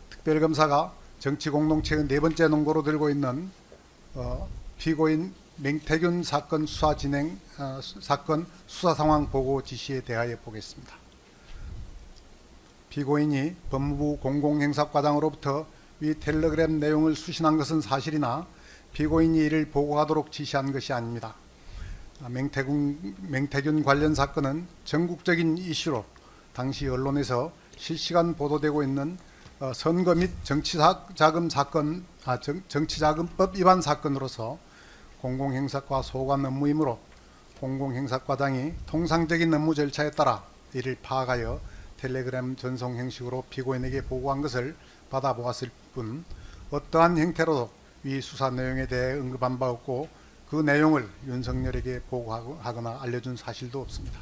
특별검사가 정치공동체의 네 번째 논거로 들고 있는 피고인 맹태균 사건 사건 수사 상황 보고 지시에 대하여 보겠습니다. 피고인이 법무부 공공행사과장으로부터 위 텔레그램 내용을 수신한 것은 사실이나 피고인이 이를 보고하도록 지시한 것이 아닙니다. 맹태균 관련 사건은 전국적인 이슈로 당시 언론에서 실시간 보도되고 있는 선거 및 정치자금법 위반 사건으로서 공공행사과 소관 업무이므로 공공행사과장이 통상적인 업무 절차에 따라 이를 파악하여 텔레그램 전송 형식으로 피고인에게 보고한 것을 받아보았을 뿐 어떠한 형태로도 위 수사 내용에 대해 언급한 바 없고 그 내용을 윤석열에게 보고하거나 알려준 사실도 없습니다.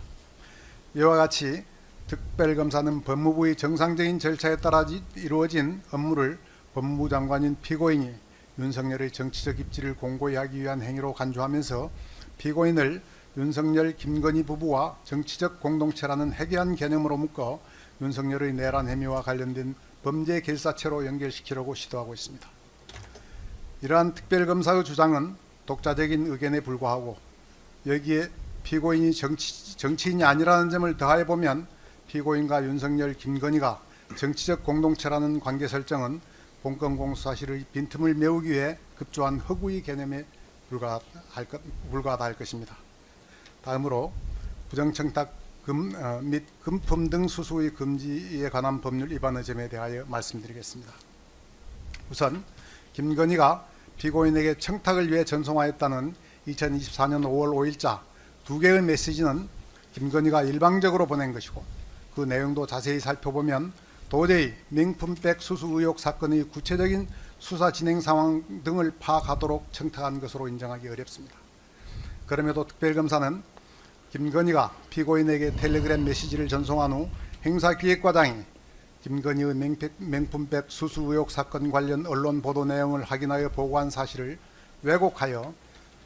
이와 같이 특별검사는 법무부의 정상적인 절차에 따라 이루어진 업무를 법무부 장관인 피고인이 윤석열의 정치적 입지를 공고히 하기 위한 행위로 간주하면서 피고인을 윤석열, 김건희 부부와 정치적 공동체라는 해괴한 개념으로 묶어 윤석열의 내란 혐의와 관련된 범죄 결사체로 연결시키려고 시도하고 있습니다. 이러한 특별검사의 주장은 독자적인 의견에 불과하고 여기에 피고인이 정치인이 아니라는 점을 더해 보면 피고인과 윤석열, 김건희가 정치적 공동체라는 관계 설정은 본건 공수사실의 빈틈을 메우기 위해 급조한 허구의 개념에 불과하다 할 것입니다. 다음으로 부정청탁 및 금품 등 수수의 금지에 관한 법률 위반의 점에 대하여 말씀드리겠습니다. 우선 김건희가 피고인에게 청탁을 위해 전송하였다는 2024년 5월 5일자 2개의 메시지는 김건희가 일방적으로 보낸 것이고 그 내용도 자세히 살펴보면 도저히 명품백 수수 의혹 사건의 구체적인 수사 진행 상황 등을 파악하도록 청탁한 것으로 인정하기 어렵습니다. 그럼에도 특별검사는 김건희가 피고인에게 텔레그램 메시지를 전송한 후 행사기획과장이 김건희의 명품백 수수 의혹 사건 관련 언론 보도 내용을 확인하여 보고한 사실을 왜곡하여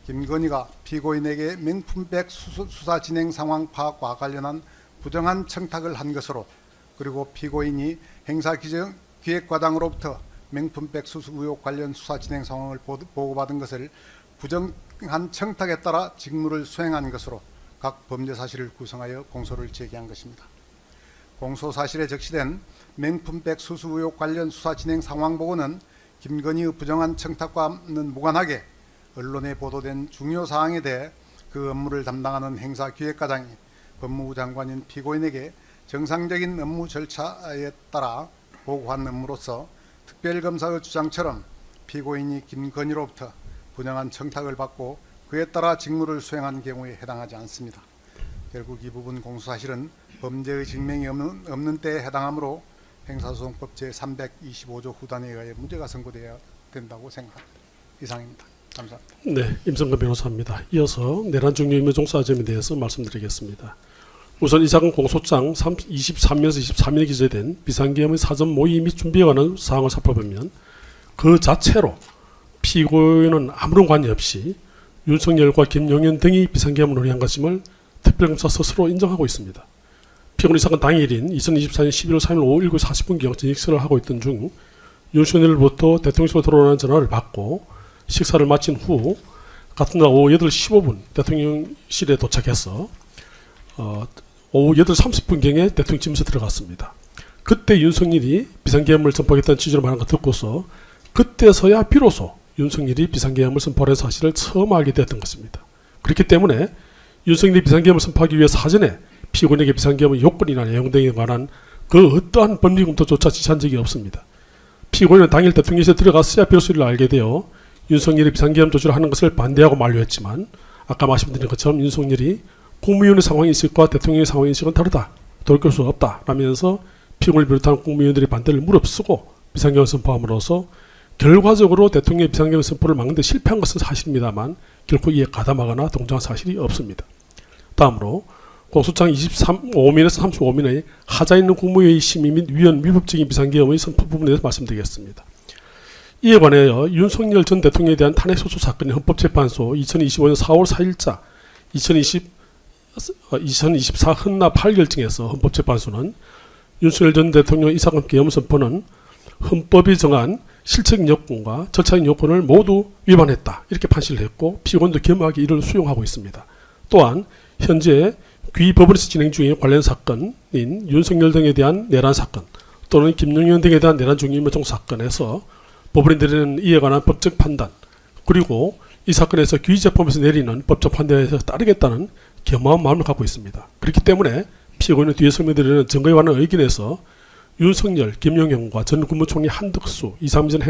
김건희가 피고인에게 명품백 수사 진행 상황 파악과 관련한 부정한 청탁을 한 것으로, 그리고 피고인이 행사기획과장으로부터 명품백 수수 의혹 관련 수사 진행 상황을 보고받은 것을 부정한 청탁에 따라 직무를 수행한 것으로 각 범죄 사실을 구성하여 공소를 제기한 것입니다. 공소 사실에 적시된 명품백 수수 의혹 관련 수사 진행 상황 보고는 김건희의 부정한 청탁과는 무관하게 언론에 보도된 중요 사항에 대해 그 업무를 담당하는 행사기획과장이 법무부 장관인 피고인에게 정상적인 업무 절차에 따라 보고한 업무로서 특별검사의 주장처럼 피고인이 김건희로부터 부정한 청탁을 받고 그에 따라 직무를 수행한 경우에 해당하지 않습니다. 결국 이 부분 공소사실은 범죄의 증명이 없는 때에 해당하므로 형사소송법 제325조 후단에 의하여 무죄가 선고되어야 된다고 생각합니다. 이상입니다. 감사합니다. 네, 임성근 변호사입니다. 이어서 내란 중요 임무 종사 점에 대해서 말씀드리겠습니다. 우선 이 사건 공소장 23면에서 23면에 기재된 비상계엄의 사전 모의 및 준비에 관한 사항을 살펴보면 그 자체로 피고인은 아무런 관여없이 윤석열과 김용현 등이 비상계엄을 논의한 것임을 특별검사 스스로 인정하고 있습니다. 피고인 이 사건 당일인 2024년 11월 3일 오후 7시 40분경 저녁식사를 하고 있던 중 윤석열로부터 대통령실로 들어오는 전화를 받고 식사를 마친 후 같은 날 오후 8시 15분 대통령실에 도착해서 오후 8시 30분경에 대통령 집무실에 들어갔습니다. 그때 윤석열이 비상계엄을 선포하겠다는 취지로 말한 걸 듣고서 그때서야 비로소 윤석열이 비상계엄을 선포하는 사실을 처음 알게 되었던 것입니다. 그렇기 때문에 윤석열이 비상계엄을 선포하기 위해 사전에 피고인에게 비상계엄의 요건이나 내용 등에 관한 그 어떠한 법리 검토조차 지시한 적이 없습니다. 피고인은 당일 대통령실에 들어갔어야 비로소 이를 알게 되어 윤석열이 비상계엄 조치를 하는 것을 반대하고 만류했지만 아까 말씀드린 것처럼 윤석열이 국무위원의 상황인식과 대통령의 상황인식은 다르다, 돌이킬 수 없다 라면서 피고인을 비롯한 국무위원들의 반대를 무릅쓰고 비상계엄을 선포함으로써 결과적으로 대통령의 비상계엄 선포를 막는 데 실패한 것은 사실입니다만 결코 이에 가담하거나 동정한 사실이 없습니다. 다음으로 공소장 25면에서 35면의 하자 있는 국무회의 심의 및 위원 위법적인 비상계엄의 선포 부분에 대해서 말씀드리겠습니다. 이에 관하여 윤석열 전 대통령에 대한 탄핵소추 사건의 헌법재판소 2025년 4월 4일자 2024 헌납 8결정에서 헌법재판소는 윤석열 전 대통령 이 사건 계엄 선포는 헌법이 정한 실체적 요건과 절차적 요건을 모두 위반했다 이렇게 판시를 했고 피고인도 겸허하게 이를 수용하고 있습니다. 또한 현재 귀법원에서 진행 중인 관련 사건인 윤석열 등에 대한 내란 사건 또는 김용현 등에 대한 내란 중임모종 사건에서 법원이 내리는 이에 관한 법적 판단 그리고 이 사건에서 귀재판에서 내리는 법적 판단에 따르겠다는 겸허한 마음을 갖고 있습니다. 그렇기 때문에 피고인은 뒤에 설명드리는 증거에 관한 의견에서 윤석열, 김용현과 전 국무총리 한덕수, 이상민 전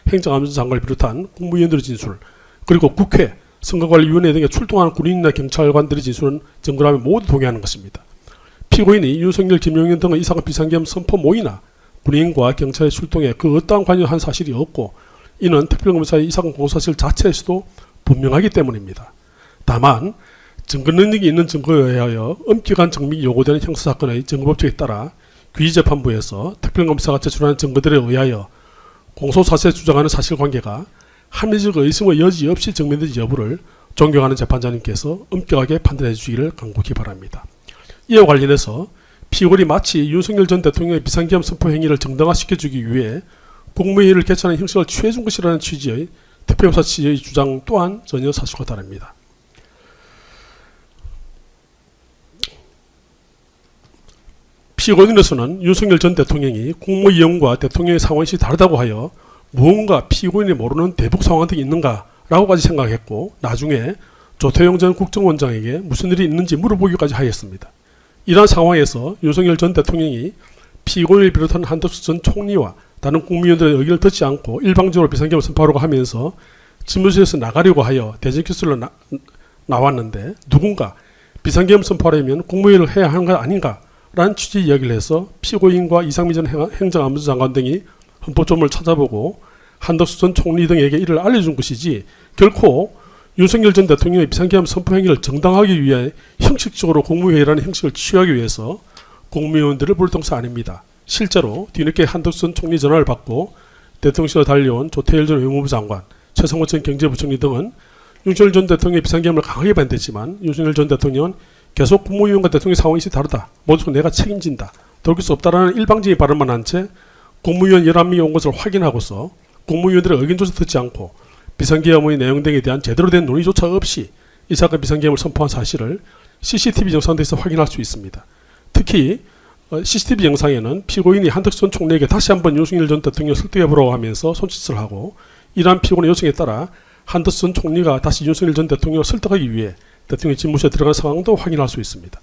행정안전부 장관을 비롯한 국무위원들의 진술 그리고 국회, 선거관리위원회 등에 출동하는 군인이나 경찰관들의 진술은 증거라면 모두 동의하는 것입니다. 피고인이 윤석열, 김용현 등의 이 사건 비상계엄 선포 모의나 군인과 경찰의 출동에 그 어떠한 관여한 사실이 없고 이는 특별검사의 이 사건 공소사실 자체에서도 분명하기 때문입니다. 다만 증거 능력이 있는 증거에 의하여 엄격한 증명이 요구되는 형사사건의 증거법칙에 따라 귀재판부에서 특별검사가 제출하는 증거들에 의하여 공소사실에 주장하는 사실관계가 합리적 의심의 여지 없이 증명되지 여부를 존경하는 재판장님께서 엄격하게 판단해 주시기를 간곡히 바랍니다. 이와 관련해서 피고인이 마치 윤석열 전 대통령의 비상계엄 선포 행위를 정당화시켜주기 위해 국무회의를 개최하는 형식을 취해준 것이라는 취지의 특별검사 측의 주장 또한 전혀 사실과 다릅니다. 피고인으로서는 윤석열 전 대통령이 국무위원과 대통령의 상황이 다르다고 하여 무언가 피고인이 모르는 대북 상황 등이 있는가라고까지 생각했고 나중에 조태용 전 국정원장에게 무슨 일이 있는지 물어보기까지 하였습니다. 이러한 상황에서 윤석열 전 대통령이 피고인을 비롯한 한덕수 전 총리와 다른 국무위원들의 의견을 듣지 않고 일방적으로 비상계엄을 선포하려고 하면서 집무실에서 나가려고 하여 대전기술로 나왔는데 누군가 비상계엄 선포하려면 국무회의를 해야 하는 것 아닌가라는 취지의 이야기를 해서 피고인과 이상민 전 행정안전부 장관 등이 헌법조문을 찾아보고 한덕수 전 총리 등에게 이를 알려준 것이지 결코 윤석열 전 대통령의 비상계엄 선포 행위를 정당하기 위해 형식적으로 국무회의라는 형식을 취하기 위해서 국무위원들을 부를 동사 아닙니다. 실제로 뒤늦게 한덕수 전 총리 전화를 받고 대통령실로 달려온 조태열 전 외무부 장관, 최성호 전 경제부총리 등은 윤석열 전 대통령의 비상계엄을 강하게 반대했지만 윤석열 전 대통령은 계속 국무위원과 대통령 상황이 다르다. 모두 내가 책임진다. 돌릴 수 없다라는 일방적인 발언만 한 채 국무위원 11명이 온 것을 확인하고서 국무위원들의 의견조차 듣지 않고 비상계엄의 내용 등에 대한 제대로 된 논의조차 없이 이 사건 비상계엄을 선포한 사실을 CCTV 영상에서 확인할 수 있습니다. 특히 CCTV 영상에는 피고인이 한덕수 전 총리에게 다시 한번 윤석열 전 대통령을 설득해보라고 하면서 손짓을 하고 이러한 피고인의 요청에 따라 한덕수 전 총리가 다시 윤석열 전 대통령을 설득하기 위해 대통령 집무실에 들어간 상황도 확인할 수 있습니다.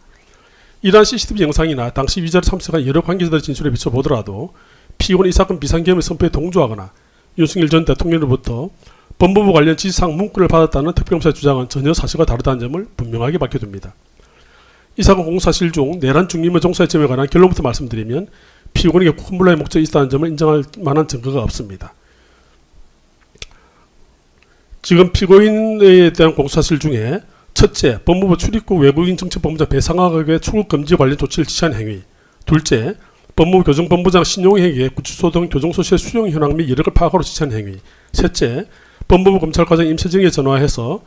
이러한 CCTV 영상이나 당시 위자료 참석한 여러 관계자들의 진술에 비춰보더라도 피고인이 이 사건 비상계엄의 선포에 동조하거나 윤석열 전 대통령으로부터 법무부 관련 지시사항 문구를 받았다는 특별검사의 주장은 전혀 사실과 다르다는 점을 분명하게 밝혀둡니다. 이 사건 공사실 중 내란 중임의 종사의 점에 관한 결론부터 말씀드리면 피고인에게 국문란의 목적이 있다는 점을 인정할 만한 증거가 없습니다. 지금 피고인에 대한 공사실 중에 첫째, 법무부 출입국 외국인 정책본부장 배상학의 출국 금지 관련 조치를 지시한 행위. 둘째, 법무부 교정본부장 신용희에게 구치소 등 교정소시의 수용 현황 및 이력을 파악하러 지시한 행위. 셋째, 법무부 검찰과장 임세정에 전화해서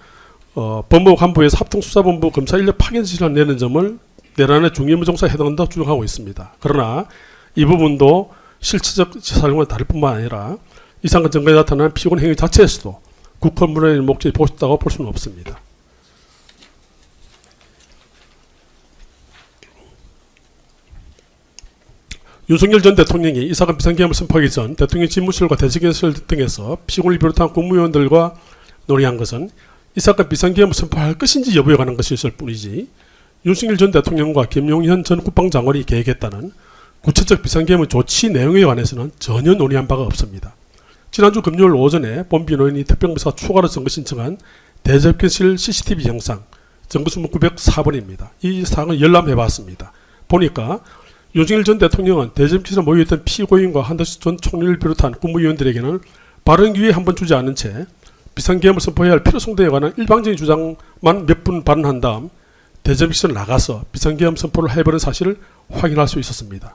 법무부 간부에서 합동수사본부 검사 인력 파견 지시를 내는 점을 내란의 중임의 종사에 해당한다고 주장하고 있습니다. 그러나 이 부분도 실체적 사실과 다를 뿐만 아니라 이 사건 증거에 나타나는 피고인 행위 자체에서도 국헌문란의 목적이 보였다고 볼 수는 없습니다. 윤석열 전 대통령이 이 사건 비상계엄을 선포하기 전 대통령 집무실과 대책위원실 등에서 피고인을 비롯한 국무위원들과 논의한 것은 이 사건 비상계엄을 선포할 것인지 여부에 관한 것이었을 뿐이지 윤석열 전 대통령과 김용현 전 국방장관이 계획했다는 구체적 비상계엄의 조치 내용에 관해서는 전혀 논의한 바가 없습니다. 지난주 금요일 오전에 본비노인이 특별검사가 추가로 증거 신청한 대접견실 CCTV 영상 정부수문 904번입니다. 이 사항을 열람해봤습니다. 보니까 윤석열 전 대통령은 대접기실에 모여있던 피고인과 한덕수 전 총리를 비롯한 국무위원들에게는 발언 기회 한 번 주지 않은 채 비상계엄을 선포해야 할 필요성 등에 관한 일방적인 주장만 몇 분 발언한 다음 대접기실을 나가서 비상계엄 선포를 해버린 사실을 확인할 수 있었습니다.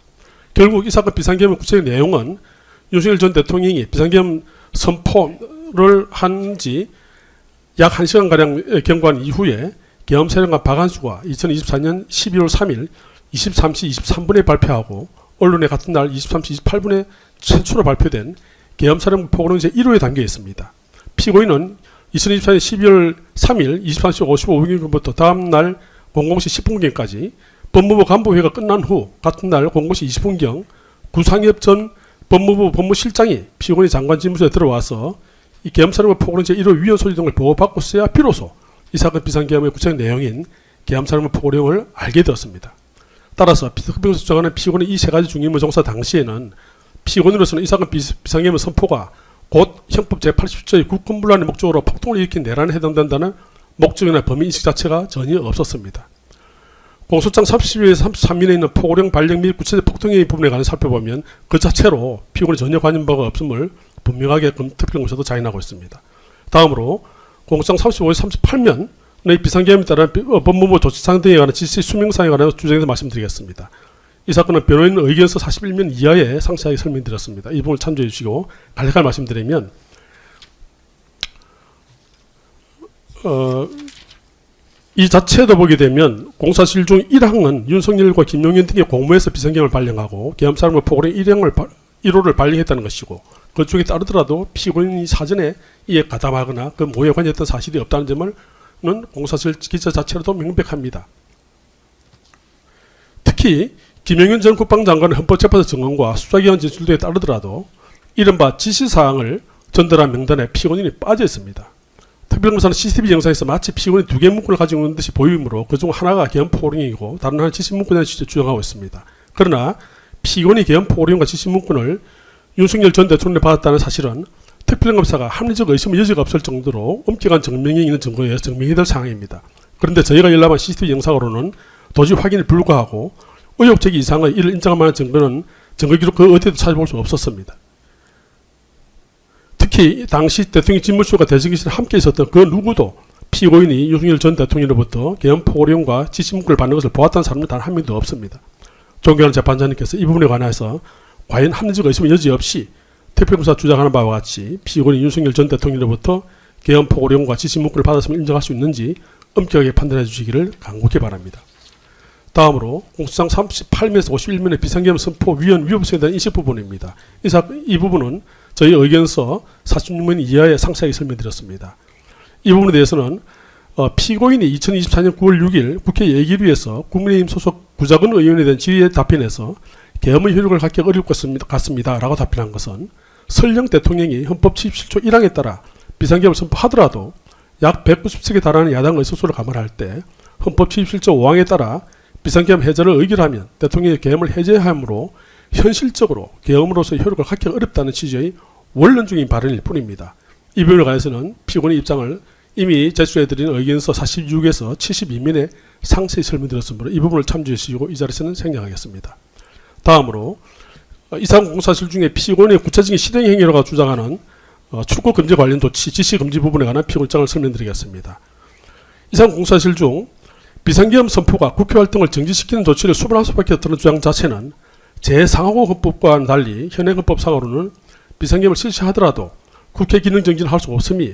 결국 이 사건 비상계엄의 구체적 내용은 윤석열 전 대통령이 비상계엄 선포를 한 지 약 1시간가량 경과한 이후에 계엄사령관 박한수가 2024년 12월 3일 23시 23분에 발표하고 언론에 같은 날 23시 28분에 최초로 발표된 계엄사령부 포고는 제1호에 담겨 있습니다. 피고인은 2024년 12월 3일 23시 55분부터 다음 날 00시 10분경까지 법무부 간부회의가 끝난 후 같은 날 00시 20분경 구상엽 전 법무부 법무실장이 피고인의 장관 집무실에 들어와서 이 계엄사령부 포고는 제1호 위헌 소지 등을 보고받고서야 비로소 이 사건 비상계엄의 구체적 내용인 계엄사령부 포고 내용을 알게 되었습니다. 따라서 특별검사 주장하는 피고인의 이 세 가지 중임의 종사 당시에는 피고인으로서는 이 사건 비상계엄 선포가 곧 형법 제87조의 국권분란의 목적으로 폭동을 일으킨 내란에 해당된다는 목적이나 범위인식 자체가 전혀 없었습니다. 공소장 30일에서 33일에 있는 포고령 발령 및 구체적 폭동의 부분에 관해 살펴보면 그 자체로 피고인이 전혀 관여 바가 없음을 분명하게 특별검사도 자인하고 있습니다. 다음으로 공소장 35에서 38면의 비상계엄에 따른 법무부 조치사항 등에 관한 지시 수명사항에 관해 주장해서 말씀드리겠습니다. 이 사건은 변호인 의견서 41면 이하에 상세하게 설명드렸습니다. 이 부분을 참조해 주시고 간략하게 말씀드리면 이 자체도 보게 되면 공사실 중 1항은 윤석열과 김용현 등의 공모해서 비상계엄을 발령하고 계엄사령부 포고령 1호를 발령했다는 것이고 그쪽에 따르더라도 피고인이 사전에 이에 가담하거나 그 모에 관여했던 사실이 없다는 점은 공사실 기자 자체로도 명백합니다. 특히 김영현 전 국방장관의 헌법재판소 증언과 수사기관 진술도에 따르더라도 이른바 지시사항을 전달한 명단에 피고인이 빠져 있습니다. 특별검사는 CCTV 영상에서 마치 피고인이 두 개의 문건을 가지고 있는 듯이 보이므로 그중 하나가 계엄포고령이고 다른 하나는 지시문건이라는 취지로 주장하고 있습니다. 그러나 피고인이 계엄포고령과 지시문건을 윤석열 전 대통령이 받았다는 사실은 특별검사가 합리적 의심의 여지가 없을 정도로 엄격한 증명이 있는 증거에 증명이 될 상황입니다. 그런데 저희가 열람한 CCTV 영상으로는 도저히 확인이 불가하고 의혹제기 이상의 이를 인정할 만한 증거는 증거기록 그 어디에도 찾아볼 수 없었습니다. 특히 당시 대통령 집무실과 대정기실에 함께 있었던 그 누구도 피고인이 윤석열 전 대통령으로부터 계엄포고령과 지시문건을 받는 것을 보았다는 사람은 단 한 명도 없습니다. 존경하는 재판장님께서 이 부분에 관해서 과연 합리적 의심의 여지 없이 특별검사 주장하는 바와 같이 피고인이 윤석열 전 대통령으로부터 계엄포고령과 지시문건을 받았음을 인정할 수 있는지 엄격하게 판단해 주시기를 간곡히 바랍니다. 다음으로 공소장 38면에서 51면의 비상계엄 선포 위헌 위법성에 대한 인식 부분입니다. 이 부분은 저희 의견서 46면 이하에 상세하게 설명드렸습니다. 이 부분에 대해서는 피고인이 2024년 9월 6일 국회 예결위에서 국민의힘 소속 구자근 의원에 대한 질의에 답변해서 계엄의 효력을 갖기가 어려울 것 같습니다. 라고 답변한 것은 설령 대통령이 헌법 77조 1항에 따라 비상계엄을 선포하더라도 약 190석에 달하는 야당 의석수를 감안할 때 헌법 77조 5항에 따라 비상계엄 해제를 의결하면 대통령의 계엄을 해제하므로 현실적으로 계엄으로서의 효력을 갖기가 어렵다는 취지의 원론적인 발언일 뿐입니다. 이 부분에 관해서는 피고인의 입장을 이미 제출해드린 의견서 46에서 72면에 상세히 설명드렸으므로 이 부분을 참조해 주시고 이 자리에서는 생략하겠습니다. 다음으로 이상 공사실 중에 피고인의 구체적인 실행행위라고 주장하는 출국 금지 관련 조치, 지시 금지 부분에 관한 피고 입장을 설명드리겠습니다. 이상 공사실 중 비상계엄 선포가 국회 활동을 정지시키는 조치를 수반할 수밖에 없다는 주장 자체는 제4호 헌법과는 달리 현행 헌법상으로는 비상계엄을 실시하더라도 국회 기능 정지는 할 수 없음이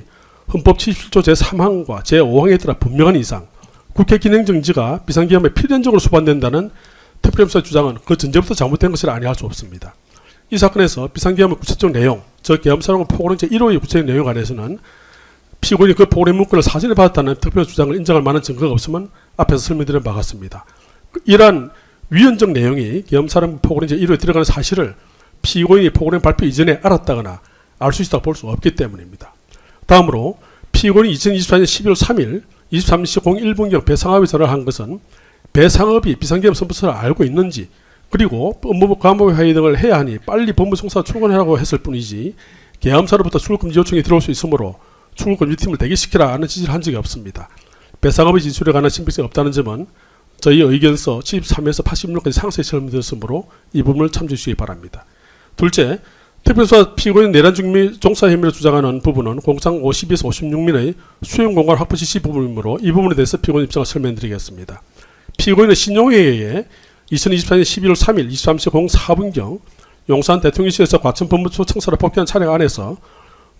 헌법 77조 제3항과 제5항에 따라 분명한 이상 국회 기능 정지가 비상계엄에 필연적으로 수반된다는 특별검사의 주장은 그 전제부터 잘못된 것을 아니할 수 없습니다. 이 사건에서 비상계엄의 구체적 내용, 즉 계엄사령과 포고령 제1호의 구체적 내용에 관해서는 피고인이 그 포고령 문건을 사전에 받았다는 특별 주장을 인정할 만한 증거가 없으면 앞에서 설명드린 바 같습니다. 이러한 위헌적 내용이 계엄사령 포고령 제1호에 들어가는 사실을 피고인이 포고령 발표 이전에 알았다거나 알 수 있다고 볼 수 없기 때문입니다. 다음으로 피고인이 2024년 12월 3일 23시 01분경 배상업에 전화를 한 것은 배상업이 비상계엄 선포서를 알고 있는지 그리고 업무부 간부 회의 등을 해야 하니 빨리 법무총사 출근하라고 했을 뿐이지 계엄사로부터 출국금지 요청이 들어올 수 있으므로 출국금지팀을 대기시키라 하는 지시를 한 적이 없습니다. 배상업의 진술에 관한 신빙성이 없다는 점은 저희 의견서 73에서 86까지 상세히 설명드렸으므로 이 부분을 참조해 주시기 바랍니다. 둘째, 특별수사 피고인 내란 중미 종사 혐의로 주장하는 부분은 공상 52에서 56면의 수용 공간 확보 지시 부분이므로 이 부분에 대해서 피고인 입장을 설명드리겠습니다. 피고인은 신용회에 의해 2024년 11월 3일 23시 04분경 용산 대통령실에서 과천 법무처 청사를 폭행한 차량 안에서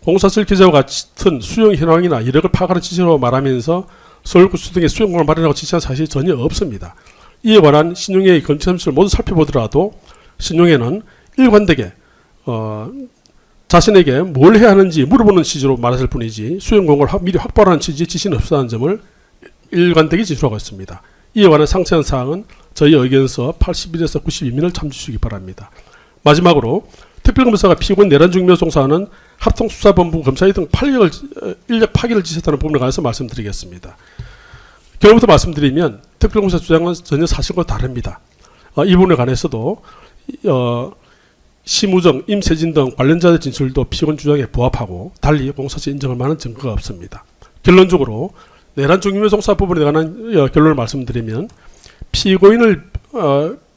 공사실 기자와 같은 수용 현황이나 이력을 파악하는 지시로 말하면서 서울구치 등의 수용공을 마련하고 지시한 사실이 전혀 없습니다. 이에 관한 신용회의 검찰 점수를 모두 살펴보더라도 신용회는 일관되게 자신에게 뭘 해야 하는지 물어보는 취지로 말했을 뿐이지 수용공을 미리 확보하는 취지의 지시는 없었다는 점을 일관되게 지수하고 있습니다. 이에 관한 상세한 사항은 저희 의견서 81에서 92면을 참조하시기 바랍니다. 마지막으로 특별검사가 피고인 내란 중미로 종사하는 합동수사본부 검사회 등 인력 파기를 지시했다는 부분에 관해서 말씀드리겠습니다. 결론부터 말씀드리면 특별검사 주장은 전혀 사실과 다릅니다. 이 부분에 관해서도 심우정, 임세진 등 관련자의 진술도 피고인 주장에 부합하고 달리 공사시 인정할 만한 증거가 없습니다. 결론적으로 내란 중미로 종사 부분에 관한 결론을 말씀드리면 피고인을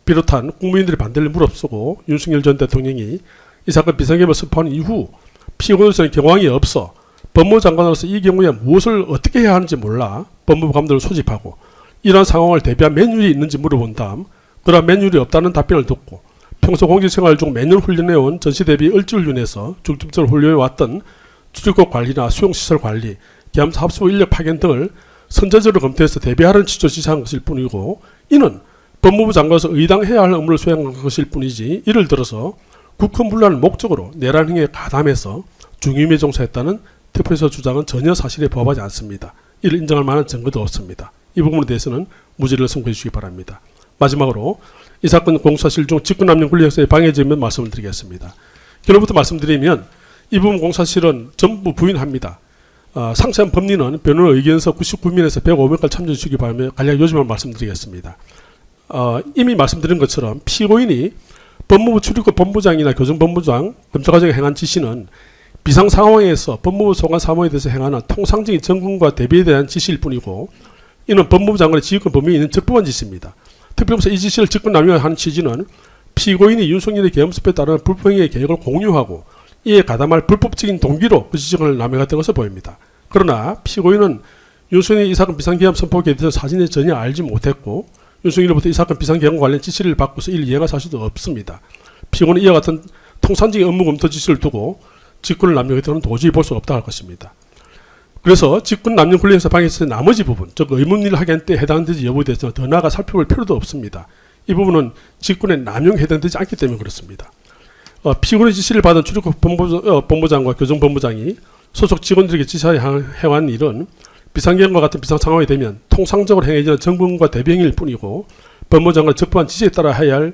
비롯한 국민들의 반대를 무릅쓰고 윤석열 전 대통령이 이 사건 비상계엄을 선포한 이후 피고인으로서는 경황이 없어 법무장관으로서 이 경우에 무엇을 어떻게 해야 하는지 몰라 법무부 감독을 소집하고 이러한 상황을 대비한 매뉴얼이 있는지 물어본 다음 그러한 매뉴얼이 없다는 답변을 듣고 평소 공직생활 중 매년 훈련해온 전시대비 을지훈련에서 중점적으로 훈련해왔던 출입국 관리나 수용시설 관리, 계엄사 합수부 인력 파견 등을 선제적으로 검토해서 대비하라는 취지로 지시한 것일 뿐이고 이는 법무부 장관으로서 의당해야 할 업무를 수행한 것일 뿐이지 이를 들어서 국헌문란을 목적으로 내란 행위에 가담해서 중임에 종사했다는 특별서 주장은 전혀 사실에 부합하지 않습니다. 이를 인정할 만한 증거도 없습니다. 이 부분에 대해서는 무죄를 선고해 주시기 바랍니다. 마지막으로 이 사건 공사실 중 직권남용 권리행사에 방해점은 말씀을 드리겠습니다. 결론부터 말씀드리면 이 부분 공사실은 전부 부인합니다. 상세한 법리는 변호인 의견서 99면에서 105면까지 참조해 주시기 바라며 간략히 요지만 말씀드리겠습니다. 이미 말씀드린 것처럼 피고인이 법무부 출입국 본부장이나 교정본부장 검찰과정에 행한 지시는 비상 상황에서 법무부 소관 사무에 대해서 행하는 통상적인 점검과 대비에 대한 지시일 뿐이고 이는 법무부 장관의 지휘권 범위에 있는 적법한 지시입니다. 특별검사 이 지시를 직권 남용하는 취지는 피고인이 윤석열의 계엄습에 따른 불법행위의 계획을 공유하고 이에 가담할 불법적인 동기로 그 지시권을 남용했던 것으로 보입니다. 그러나 피고인은 윤석열이 이 사건 비상계엄 선포에 대해서 사진에 전혀 알지 못했고 윤석열로부터 이 사건 비상계엄과 관련 지시를 받고서 이를 이행할 사실도 없습니다. 피고는 이와 같은 통상적인 업무 검토 지시를 두고 직권을 남용했다는 도저히 볼 수 없다 할 것입니다. 그래서 직권 남용 권리행사 방해에서의 나머지 부분, 즉 의문일을 하게 한 때 해당되지 여부에 대해서는 더 나아가 살펴볼 필요도 없습니다. 이 부분은 직권의 남용에 해당되지 않기 때문에 그렇습니다. 피고인의 지시를 받은 출입국 본부장과 교정본부장이 소속 직원들에게 지시해온 일은 비상계엄과 같은 비상 상황이 되면 통상적으로 행해지는 정범과 대비행위일 뿐이고 법무장관의 적법한 지시에 따라 해야 할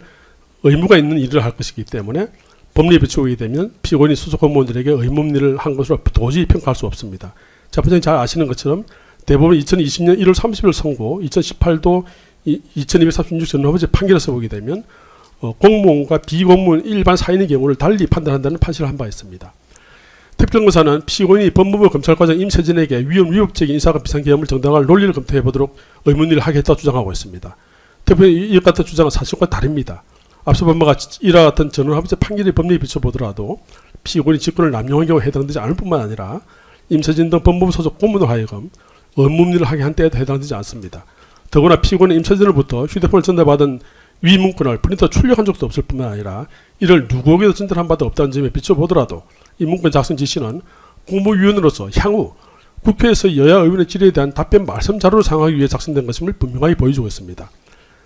의무가 있는 일을 할 것이기 때문에 법리에 비추게 되면 피고인이 소속 공무원들에게 의문일을 한 것으로 도저히 평가할 수 없습니다. 자부장님 잘 아시는 것처럼 대법원 2020년 1월 30일 선고 2018도 2236 전후아버지 판결에서 보게 되면 공무원과 비공무원 일반 사인의 경우를 달리 판단한다는 판시를 한 바 있습니다. 특별검사는 피고인이 법무부 검찰과장 임세진에게 위험적인 이사건 비상계엄을 정당화할 논리를 검토해보도록 의문일을 하겠다고 주장하고 있습니다. 특별히 이 같은 주장은 사실과 다릅니다. 앞서 법무가 이와 같은 전후아버지 판결의 법리에 비춰보더라도 피고인이 직권을 남용한 경우에 해당되지 않을 뿐만 아니라 임세진 등 법무부 소속 공무원을 하여금 의문일을 하게 한 때에도 해당되지 않습니다. 더구나 피고인은 임세진으로부터 휴대폰을 전달받은 위 문건을 프린터 출력한 적도 없을 뿐만 아니라 이를 누구에게도 전달한 바도 없다는 점에 비춰보더라도 이 문건 작성 지시는 국무위원으로서 향후 국회에서 여야 의원의 질의에 대한 답변 말씀 자료를 사용하기 위해 작성된 것임을 분명하게 보여주고 있습니다.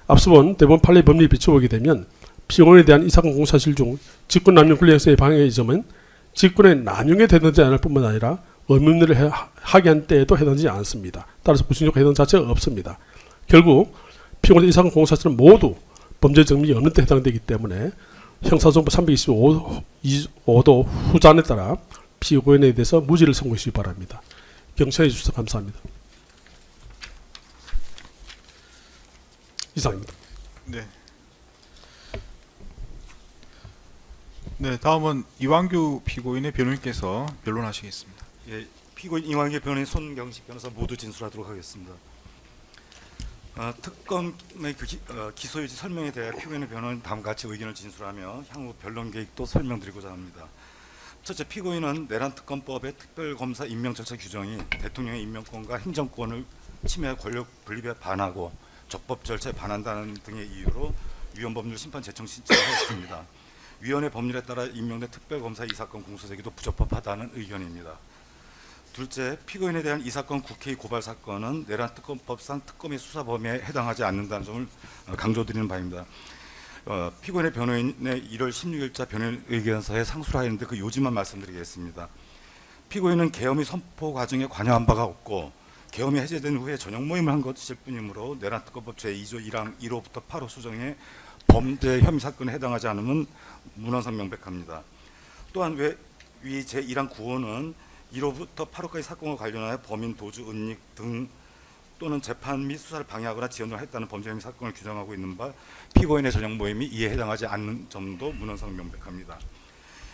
앞서 본 대법원 판례 법리에 비춰보게 되면 피고인에 대한 이 사건 공사실 중 직권 남용 권리행사의 방해의 점은 직권의 남용에 해당되지 않을 뿐만 아니라 의문일을 하게 한 때에도 해당되지 않습니다. 따라서 구성적 해당 자체가 없습니다. 결국 피고인의 이 사건 공사실은 모두 범죄 정밀이 없는 때 해당되기 때문에 형사소송법 325도 후잔에 따라 피고인에 대해서 무죄를 선고해 주시기 바랍니다. 경청해 주셔서 감사합니다. 이상입니다. 네. 네, 다음은 이완규 피고인의 변호인께서 변론하시겠습니다. 예, 피고인 이완규 변호인 손경식 변호사 모두 진술하도록 하겠습니다. 특검의 기소 유지 설명에 대해 피고인의 변호인 다음과 같이 의견을 진술하며 향후 변론 계획도 설명드리고자 합니다. 첫째, 피고인은 내란 특검법의 특별검사 임명 절차 규정이 대통령의 임명권과 행정권을 침해할 권력 분립에 반하고 적법 절차에 반한다는 등의 이유로 위헌법률 심판 제청 신청을 했습니다. 위원회 법률에 따라 임명된 특별검사 이 사건 공소 제기도 부적법하다는 의견입니다. 둘째, 피고인에 대한 이 사건 국회의 고발 사건은 내란 특검법상 특검의 수사 범위에 해당하지 않는다는 점을 강조드리는 바입니다. 피고인의 변호인의 1월 16일자 변호인 의견서에 상수를 하였는데 그 요지만 말씀드리겠습니다. 피고인은 계엄의 선포 과정에 관여한 바가 없고 계엄이 해제된 후에 저녁 모임을 한 것일 뿐이므로 내란 특검법 제2조 1항 1호부터 8호 수정에 범죄 혐의 사건에 해당하지 않음은 문헌상 명백합니다. 또한 위 제1항 9호는 1호부터 8호까지 사건과 관련하여 범인 도주, 은닉 등 또는 재판 및 수사를 방해하거나 지연을 했다는 범죄 혐의 사건을 규정하고 있는 바 피고인의 저녁 모임이 이에 해당하지 않는 점도 문헌상 명백합니다.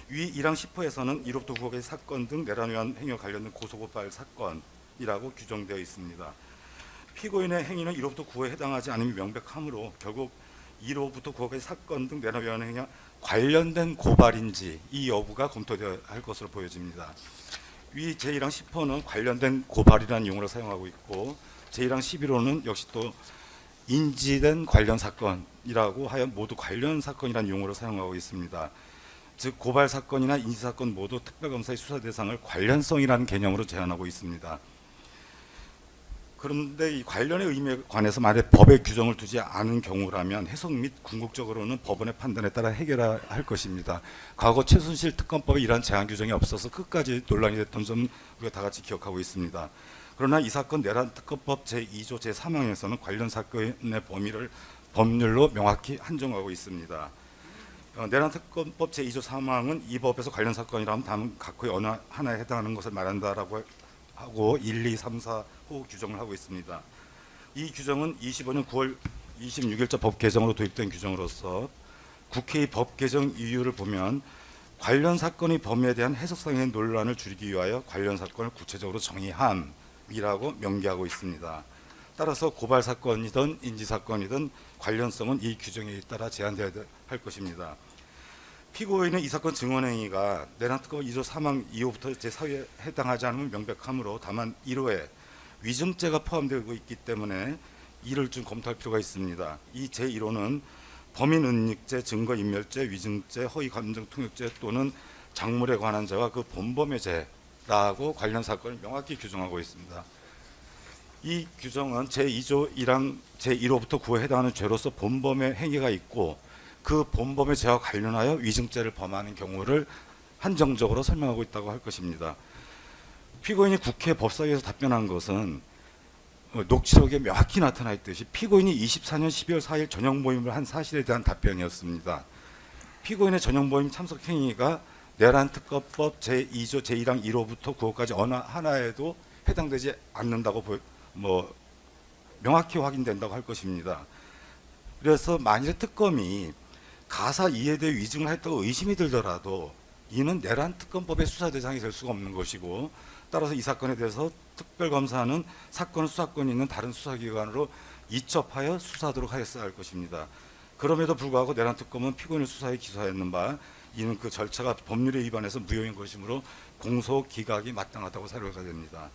위 1항 10호에서는 1호부터 9호까지 사건 등 내란 위한 행위와 관련된 고소고발 사건이라고 규정되어 있습니다. 피고인의 행위는 1호부터 9호에 해당하지 않음이 명백하므로 결국 1호부터 9호까지 사건 등 내란 위한 행위와 관련된 고발인지 이 여부가 검토되어야 할 것으로 보여집니다. 위 제1항 10호는 관련된 고발이라는 용어를 사용하고 있고 제1항 11호는 역시 또 인지된 관련 사건이라고 하여 모두 관련 사건이라는 용어를 사용하고 있습니다. 즉 고발 사건이나 인지 사건 모두 특별검사의 수사 대상을 관련성이라는 개념으로 제한하고 있습니다. 그런데 이 관련의 의미에 관해서 만약 법에 규정을 두지 않은 경우라면 해석 및 궁극적으로는 법원의 판단에 따라 해결할 것입니다. 과거 최순실 특검법에 이러한 제한 규정이 없어서 끝까지 논란이 됐던 점 우리가 다 같이 기억하고 있습니다. 그러나 이 사건 내란 특검법 제2조 제3항에서는 관련 사건의 범위를 법률로 명확히 한정하고 있습니다. 내란 특검법 제2조 3항은 이 법에서 관련 사건이라면 다음 각호의 어느 하나에 해당하는 것을 말한다라고 하고 1, 2, 3, 4 호 규정을 하고 있습니다. 이 규정은 25년 9월 26일자 법 개정으로 도입된 규정으로서 국회의 법 개정 이유를 보면 관련 사건의 범위에 대한 해석상의 논란을 줄이기 위하여 관련 사건을 구체적으로 정의함이라고 명기하고 있습니다. 따라서 고발 사건이든 인지 사건이든 관련성은 이 규정에 따라 제한되어야 할 것입니다. 피고인은 이 사건 증언행위가 내란 특검 2조 3항 2호부터 제4호에 해당하지 않으면 명백하므로 다만 1호에 위증죄가 포함되고 있기 때문에 이를 좀 검토할 필요가 있습니다. 이 제1호는 범인은닉죄, 증거인멸죄, 위증죄, 허위감정통역죄 또는 작물에 관한 죄와 그 본범의 죄라고 관련 사건을 명확히 규정하고 있습니다. 이 규정은 제2조 1항 제1호부터 9호에 해당하는 죄로서 본범의 행위가 있고 그 본범의 죄와 관련하여 위증죄를 범하는 경우를 한정적으로 설명하고 있다고 할 것입니다. 피고인이 국회 법사위에서 답변한 것은 녹취록에 명확히 나타나 있듯이 피고인이 24년 12월 4일 저녁 모임을 한 사실에 대한 답변이었습니다. 피고인의 저녁 모임 참석 행위가 내란 특검법 제2조 제1항 1호부터 9호까지 어느 하나에도 해당되지 않는다고 명확히 확인된다고 할 것입니다. 그래서 만일에 특검이 가사 이해에 대해 위증을 했다고 의심이 들더라도 이는 내란 특검법의 수사 대상이 될 수가 없는 것이고 따라서 이 사건에 대해서 특별검사는 사건은 수사권이 있는 다른 수사기관으로 이첩하여 수사하도록 하였어야 할 것입니다. 그럼에도 불구하고 내란 특검은 피고인을 수사에 기소하였는 바 이는 그 절차가 법률에 위반해서 무효인 것이므로 공소 기각이 마땅하다고 사료가 됩니다.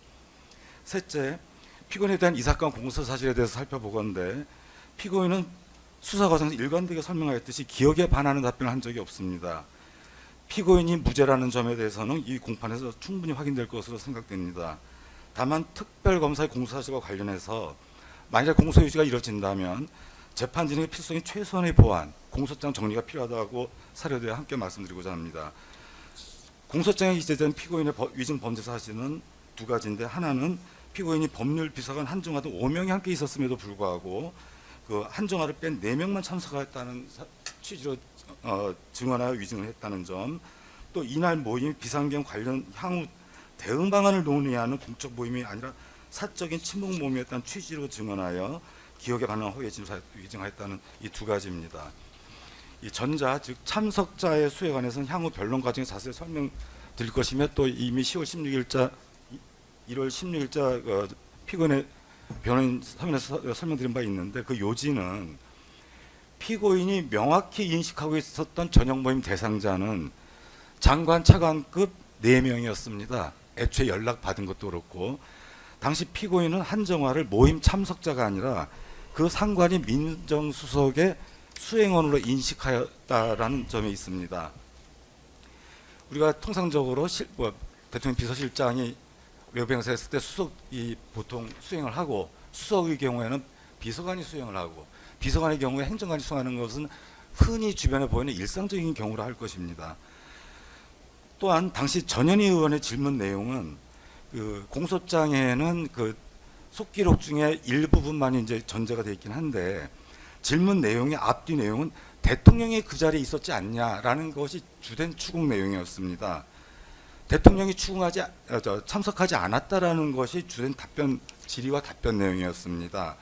셋째, 피고인에 대한 이 사건 공소 사실에 대해서 살펴보건대 피고인은 수사 과정에서 일관되게 설명하였듯이 기억에 반하는 답변을 한 적이 없습니다. 피고인이 무죄라는 점에 대해서는 이 공판에서 충분히 확인될 것으로 생각됩니다. 다만 특별검사의 공소사실과 관련해서 만약 공소유지가 이뤄진다면 재판 진행의 필수적인 최소한의 보완, 공소장 정리가 필요하다고 사료되어 함께 말씀드리고자 합니다. 공소장에 기재된 피고인의 위증 범죄 사실은 두 가지인데 하나는 피고인이 법률 비서관 한정화 등 5명이 함께 있었음에도 불구하고 그 한정화를 뺀 4명만 참석하였다는 취지로 증언하여 위증을 했다는 점, 또 이날 모임이 비상경 관련 향후 대응 방안을 논의하는 공적 모임이 아니라 사적인 친목 모임이었다는 취지로 증언하여 기억에 반하는 허위에 위증하였다는 이 두 가지입니다. 이 전자 즉 참석자의 수에 관해서는 향후 변론 과정에 자세히 설명드릴 것이며 또 이미 1월 16일자 피고인의 변호인 서면에서 설명드린 바 있는데 그 요지는 피고인이 명확히 인식하고 있었던 저녁 모임 대상자는 장관 차관급 4명이었습니다. 애초에 연락받은 것도 그렇고 당시 피고인은 한정화를 모임 참석자가 아니라 그 상관이 민정수석의 수행원으로 인식하였다라는 점이 있습니다. 우리가 통상적으로 대통령 비서실장이 외부 행사했을 때 수석이 보통 수행을 하고 수석의 경우에는 비서관이 수행을 하고 비서관의 경우에 행정관이 수행하는 것은 흔히 주변에 보이는 일상적인 경우라 할 것입니다. 또한 당시 전현희 의원의 질문 내용은 그 공소장에는 그 속기록 중에 일부분만 이제 전제가 되어 있긴 한데 질문 내용의 앞뒤 내용은 대통령이 그 자리에 있었지 않냐라는 것이 주된 추궁 내용이었습니다. 대통령이 참석하지 않았다라는 것이 주된 답변 질의와 답변 내용이었습니다.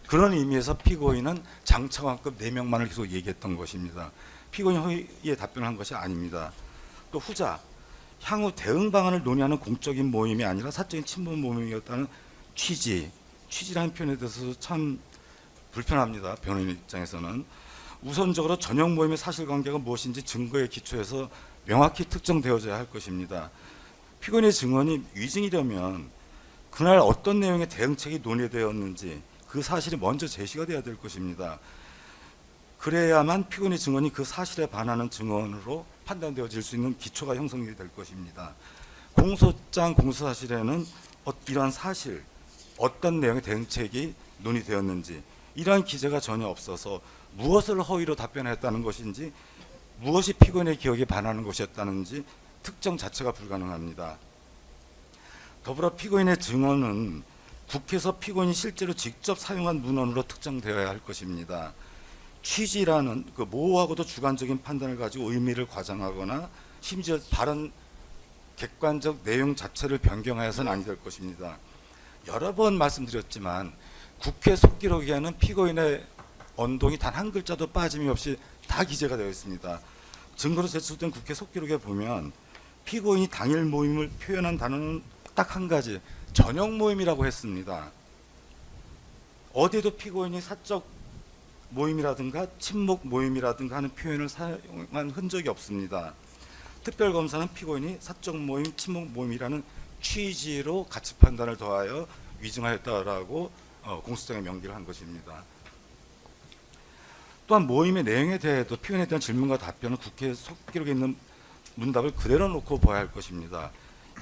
그런 의미에서 피고인은 장차관급 4명만을 계속 얘기했던 것입니다. 피고인 허위에 답변한 것이 아닙니다. 또 후자 향후 대응 방안을 논의하는 공적인 모임이 아니라 사적인 친분 모임이었다는 취지라는 표현에 대해서 참 불편합니다. 변호인 입장에서는 우선적으로 저녁 모임의 사실관계가 무엇인지 증거에 기초해서 명확히 특정되어져야 할 것입니다. 피고인의 증언이 위증이려면 그날 어떤 내용의 대응책이 논의되었는지 그 사실이 먼저 제시가 돼야 될 것입니다. 그래야만 피고인의 증언이 그 사실에 반하는 증언으로 판단되어질 수 있는 기초가 형성이 될 것입니다. 공소장 공소사실에는 이러한 사실, 어떤 내용의 대응책이 논의되었는지 이러한 기재가 전혀 없어서 무엇을 허위로 답변했다는 것인지 무엇이 피고인의 기억에 반하는 것이었다는지 특정 자체가 불가능합니다. 더불어 피고인의 증언은 국회에서 피고인이 실제로 직접 사용한 문헌으로 특정되어야 할 것입니다. 취지라는 그 모호하고도 주관적인 판단을 가지고 의미를 과장하거나 심지어 발언 객관적 내용 자체를 변경하여서는 아니 될 것입니다. 여러 번 말씀드렸지만 국회 속기록에는 피고인의 언동이 단 한 글자도 빠짐이 없이 다 기재가 되어 있습니다. 증거로 제출된 국회 속기록에 보면 피고인이 당일 모임을 표현한 단어는 딱 한 가지, 저녁 모임이라고 했습니다. 어디에도 피고인이 사적 모임이라든가 친목 모임이라든가 하는 표현을 사용한 흔적이 없습니다. 특별검사는 피고인이 사적 모임, 친목 모임이라는 취지로 가치 판단을 더하여 위증하였다라고 공소장에 명기를 한 것입니다. 또한 모임의 내용에 대해도 피고인에 대한 질문과 답변은 국회 속기록에 있는 문답을 그대로 놓고 봐야 할 것입니다.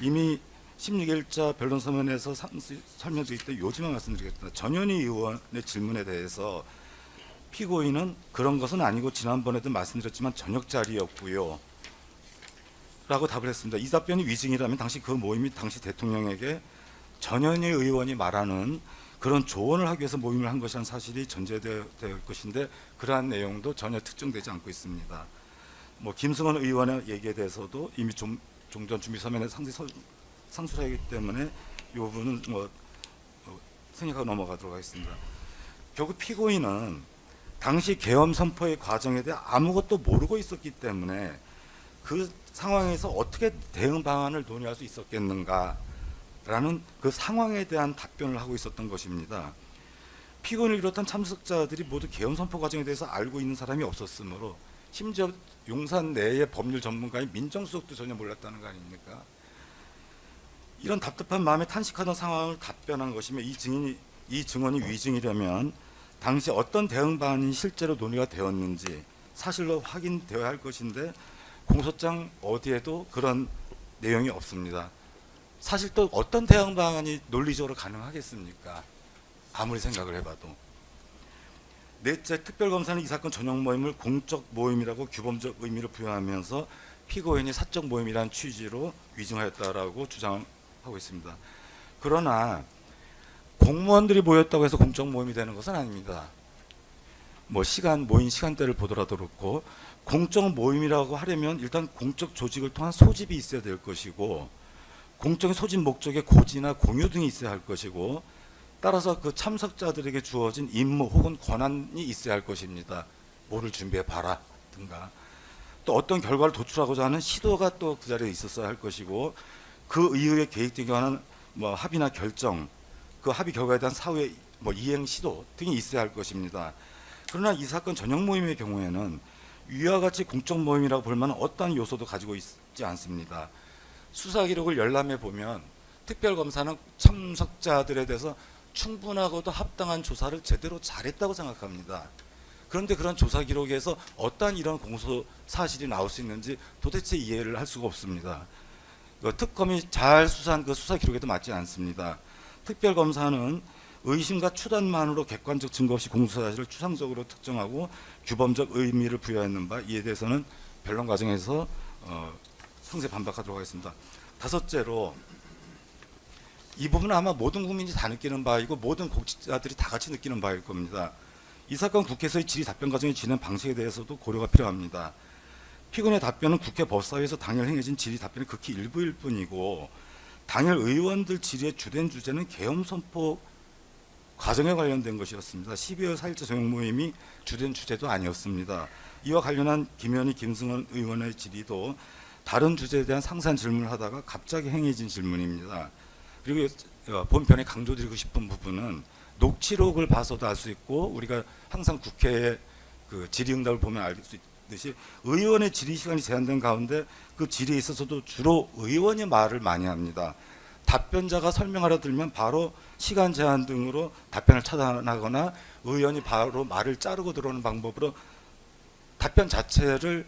이미 16일자 변론 서면에서 설명드릴 때 요지만 말씀드리겠습니다. 전현희 의원의 질문에 대해서 피고인은 그런 것은 아니고 지난번에도 말씀드렸지만 저녁 자리였고요 라고 답을 했습니다. 이 답변이 위증이라면 당시 그 모임이 당시 대통령에게 전현희 의원이 말하는 그런 조언을 하기 위해서 모임을 한 것이라는 사실이 전제될 것인데 그러한 내용도 전혀 특정되지 않고 있습니다. 뭐 김승원 의원의 얘기에 대해서도 이미 종전 준비 서면에 상세히 상술하기 때문에 이 부분은 생략하고 넘어가도록 하겠습니다. 결국 피고인은 당시 계엄 선포의 과정에 대해 아무것도 모르고 있었기 때문에 그 상황에서 어떻게 대응 방안을 논의할 수 있었겠는가라는 그 상황에 대한 답변을 하고 있었던 것입니다. 피고인을 비롯한 참석자들이 모두 계엄 선포 과정에 대해서 알고 있는 사람이 없었으므로 심지어 용산 내의 법률 전문가인 민정수석도 전혀 몰랐다는 거 아닙니까? 이런 답답한 마음에 탄식하던 상황을 답변한 것이며 이 증언이 위증이려면 당시 어떤 대응 방안이 실제로 논의가 되었는지 사실로 확인되어야 할 것인데 공소장 어디에도 그런 내용이 없습니다. 사실 또 어떤 대응 방안이 논리적으로 가능하겠습니까? 아무리 생각을 해봐도. 넷째, 특별검사는 이 사건 저녁 모임을 공적 모임이라고 규범적 의미를 부여하면서 피고인이 사적 모임이라는 취지로 위증하였다라고 주장하고 있습니다. 그러나 공무원들이 모였다고 해서 공적 모임이 되는 것은 아닙니다. 뭐 모임 시간대를 보더라도 그렇고 공적 모임이라고 하려면 일단 공적 조직을 통한 소집이 있어야 될 것이고 공적인 소집 목적의 고지나 공유 등이 있어야 할 것이고 따라서 그 참석자들에게 주어진 임무 혹은 권한이 있어야 할 것입니다. 뭐를 준비해 봐라 든가 또 어떤 결과를 도출하고자 하는 시도가 또 그 자리에 있었어야 할 것이고 그 이후에 계획되기 관한 뭐 합의나 결정 그 합의 결과에 대한 사후의 뭐 이행 시도 등이 있어야 할 것입니다. 그러나 이 사건 전형 모임의 경우에는 위와 같이 공적 모임이라고 볼 만한 어떠한 요소도 가지고 있지 않습니다. 수사 기록을 열람해 보면 특별검사는 참석자들에 대해서 충분하고도 합당한 조사를 제대로 잘했다고 생각합니다. 그런데 그런 조사 기록에서 어떠한 이런 공소 사실이 나올 수 있는지 도대체 이해를 할 수가 없습니다. 특검이 잘 수사한 그 수사 기록에도 맞지 않습니다. 특별검사는 의심과 추단만으로 객관적 증거 없이 공소 사실을 추상적으로 특정하고 규범적 의미를 부여하는 바 이에 대해서는 변론 과정에서 상세 반박하도록 하겠습니다. 다섯째로 이 부분은 아마 모든 국민이 다 느끼는 바이고 모든 공직자들이 다 같이 느끼는 바일 겁니다. 이 사건 국회에서의 질의 답변 과정의 진행 방식에 대해서도 고려가 필요합니다. 피고인의 답변은 국회 법사위에서 당일 행해진 질의 답변이 극히 일부일 뿐이고 당일 의원들 질의의 주된 주제는 계엄 선포 과정에 관련된 것이었습니다. 12월 4일자 저녁 모임이 주된 주제도 아니었습니다. 이와 관련한 김현희, 김승원 의원의 질의도 다른 주제에 대한 상세한 질문을 하다가 갑자기 행해진 질문입니다. 그리고 본편에 강조드리고 싶은 부분은 녹취록을 봐서도 알 수 있고 우리가 항상 국회의 그 질의응답을 보면 알 수 있듯이 의원의 질의 시간이 제한된 가운데 그 질의에 있어서도 주로 의원이 말을 많이 합니다. 답변자가 설명하려 들면 바로 시간 제한 등으로 답변을 차단하거나 의원이 바로 말을 자르고 들어오는 방법으로 답변 자체를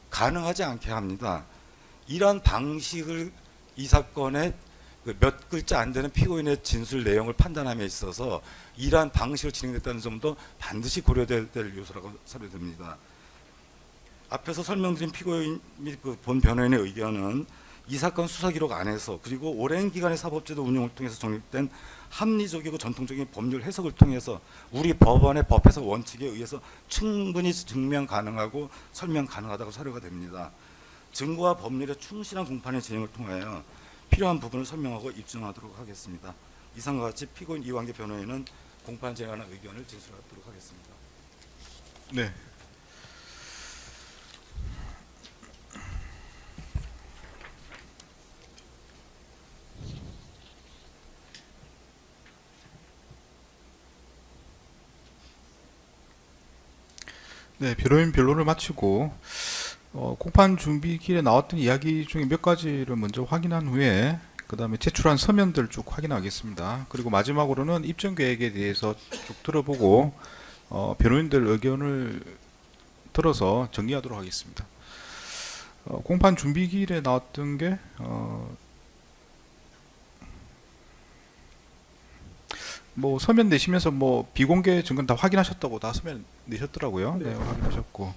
가능하지 않게 합니다. 이런 방식을 이 사건의 그 몇 글자 안 되는 피고인의 진술 내용을 판단함에 있어서 이러한 방식으로 진행됐다는 점도 반드시 고려될 요소라고 사료됩니다. 앞에서 설명드린 피고인 및 그 본 변호인의 의견은 이 사건 수사 기록 안에서 그리고 오랜 기간의 사법제도 운용을 통해서 정립된 합리적이고 전통적인 법률 해석을 통해서 우리 법원의 법해석 원칙에 의해서 충분히 증명 가능하고 설명 가능하다고 사료가 됩니다. 증거와 법률의 충실한 공판의 진행을 통하여 필요한 부분을 설명하고 입증하도록 하겠습니다. 이상과 같이 피고인 이완계 변호인은 공판 진행에 관한 의견을 진술하도록 하겠습니다. 네. 네, 변호인 변론을 마치고 공판 준비길에 나왔던 이야기 중에 몇 가지를 먼저 확인한 후에 그 다음에 제출한 서면들 쭉 확인하겠습니다. 그리고 마지막으로는 입증 계획에 대해서 쭉 들어보고 변호인들 의견을 들어서 정리하도록 하겠습니다. 공판 준비길에 나왔던 게 뭐 서면 내시면서 뭐 비공개 증거는 다 확인하셨다고 다 서면 내셨더라고요. 네, 확인하셨고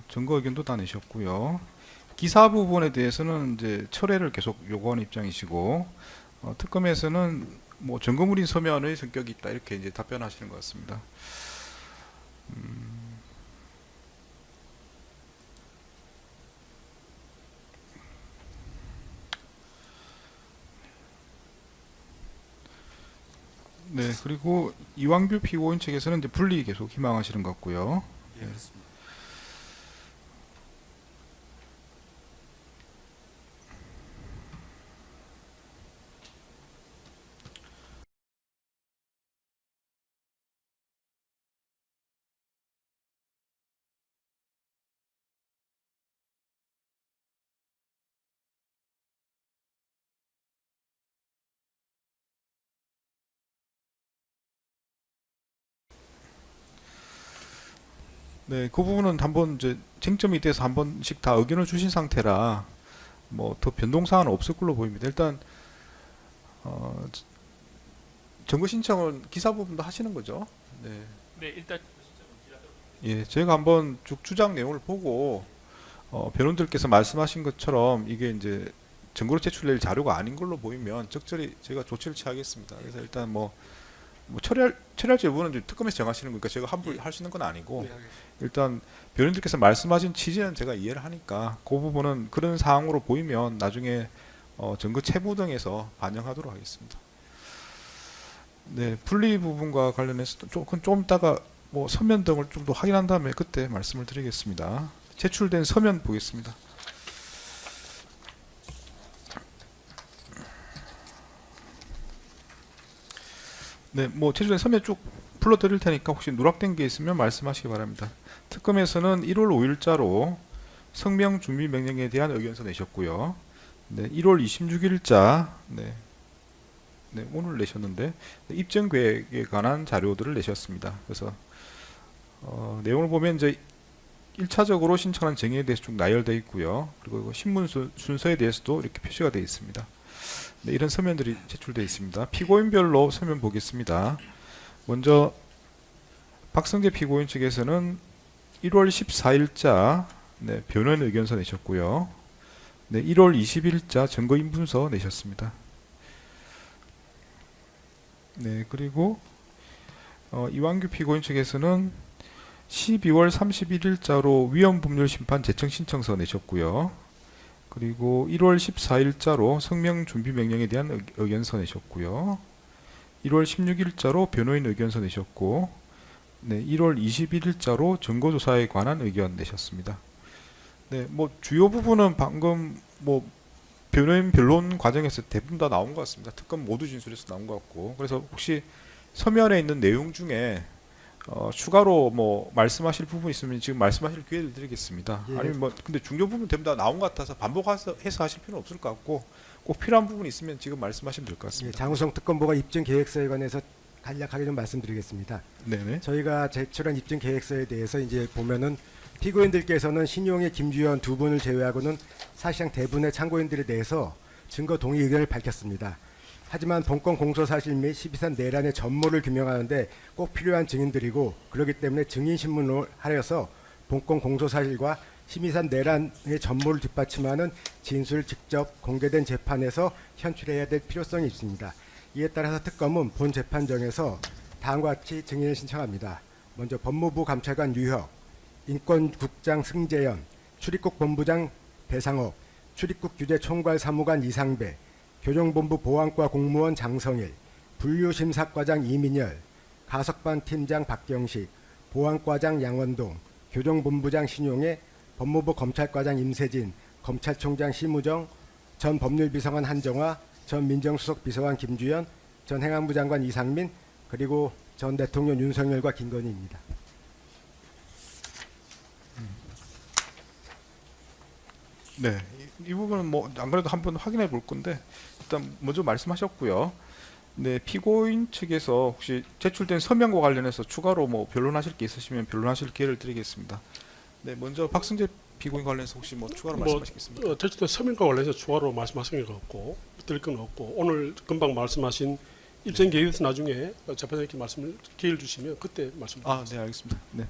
증거 의견도 다 내셨고요. 기사 부분에 대해서는 이제 철회를 계속 요구하는 입장이시고 특검에서는 뭐 증거물인 서면의 성격이 있다 이렇게 이제 답변하시는 것 같습니다. 네, 그리고 이완규 피고인 측에서는 이제 분리 계속 희망하시는 것 같고요. 예, 그렇습니다. 네, 그 부분은 한번 이제 쟁점이 돼서 한 번씩 다 의견을 주신 상태라 뭐 더 변동 사항은 없을 걸로 보입니다. 일단 증거 신청은 기사 부분도 하시는 거죠? 네. 네, 일단 예, 제가 한번 쭉 주장 내용을 보고 변호인들께서 말씀하신 것처럼 이게 이제 증거로 제출될 자료가 아닌 걸로 보이면 적절히 제가 조치를 취하겠습니다. 그래서 일단 뭐 처리할지 여부는 이제 특검에서 정하시는 거니까 제가 함부로 할 수 있는 건 아니고 일단 변호인들께서 말씀하신 취지는 제가 이해를 하니까 그 부분은 그런 사항으로 보이면 나중에 증거 채부 등에서 반영하도록 하겠습니다. 네, 분리 부분과 관련해서 좀 이따가 뭐 서면 등을 좀 더 확인한 다음에 그때 말씀을 드리겠습니다. 제출된 서면 보겠습니다. 네, 뭐 제출된 서면 쭉 불러드릴 테니까 혹시 누락된 게 있으면 말씀하시기 바랍니다. 특검에서는 1월 5일자로 성명 준비 명령에 대한 의견서 내셨고요. 네, 1월 26일자 네, 오늘 내셨는데 입증 계획에 관한 자료들을 내셨습니다. 그래서 내용을 보면 이제 1차적으로 신청한 정의에 대해서 쭉 나열되어 있고요. 그리고 신문 순서에 대해서도 이렇게 표시가 되어 있습니다. 네, 이런 서면들이 제출되어 있습니다. 피고인별로 서면 보겠습니다. 먼저 박성재 피고인 측에서는 1월 14일자 네, 변호인 의견서 내셨고요. 네, 1월 20일자 증거인분서 내셨습니다. 네, 그리고 이완규 피고인 측에서는 12월 31일자로 위헌법률심판 제청 신청서 내셨고요. 그리고 1월 14일자로 성명 준비 명령에 대한 의견서 내셨고요. 1월 16일자로 변호인 의견서 내셨고, 네, 1월 21일자로 증거조사에 관한 의견 내셨습니다. 네, 뭐 주요 부분은 방금 뭐 변호인 변론 과정에서 대부분 다 나온 것 같습니다. 특검 모두 진술에서 나온 것 같고, 그래서 혹시 서면에 있는 내용 중에 추가로 뭐 말씀하실 부분 있으면 지금 말씀하실 기회를 드리겠습니다. 예. 아니면 뭐 근데 중요 부분 대부분 다 나온 것 같아서 반복해서 하실 필요는 없을 것 같고 꼭 필요한 부분 있으면 지금 말씀하시면 될 것 예, 같습니다. 장우성 특검보가 입증 계획서에 관해서 간략하게 좀 말씀드리겠습니다. 네네. 저희가 제출한 입증 계획서에 대해서 이제 보면은 피고인들께서는 신용의 김주현 두 분을 제외하고는 사실상 대부분의 참고인들에 대해서 증거 동의 의견을 밝혔습니다. 하지만 본건 공소 사실 및 12산 내란의 전모를 규명하는데 꼭 필요한 증인들이고 그렇기 때문에 증인 신문을 하여서 본건 공소 사실과 12산 내란의 전모를 뒷받침하는 진술을 직접 공개된 재판에서 현출해야 될 필요성이 있습니다. 이에 따라서 특검은 본 재판정에서 다음과 같이 증인을 신청합니다. 먼저 법무부 감찰관 유혁, 인권국장 승재현, 출입국 본부장 배상업, 출입국 규제 총괄 사무관 이상배, 교정본부 보안과 공무원 장성일, 분류심사과장 이민열, 가석방 팀장 박경식, 보안과장 양원동, 교정본부장 신용해, 법무부 검찰과장 임세진, 검찰총장 심우정, 전 법률비서관 한정화, 전 민정수석 비서관 김주연, 전 행안부 장관 이상민, 그리고 전 대통령 윤석열과 김건희입니다. 네, 이 부분은 뭐 안 그래도 한번 확인해 볼 건데 일단 먼저 말씀하셨고요. 네, 피고인 측에서 혹시 제출된 서면과 관련해서 추가로 뭐 변론하실 게 있으시면 변론하실 기회를 드리겠습니다. 네, 먼저 박승재 피고인 관련해서 혹시 뭐 추가로 말씀하시겠습니까? 제출된 서면과 관련해서 추가로 말씀하신 게 없고 드릴 건 없고 오늘 금방 말씀하신 입증 계획에 대해서 나중에 재판장님께 말씀을 기회를 주시면 그때 말씀드리겠습니다. 네, 알겠습니다. 네.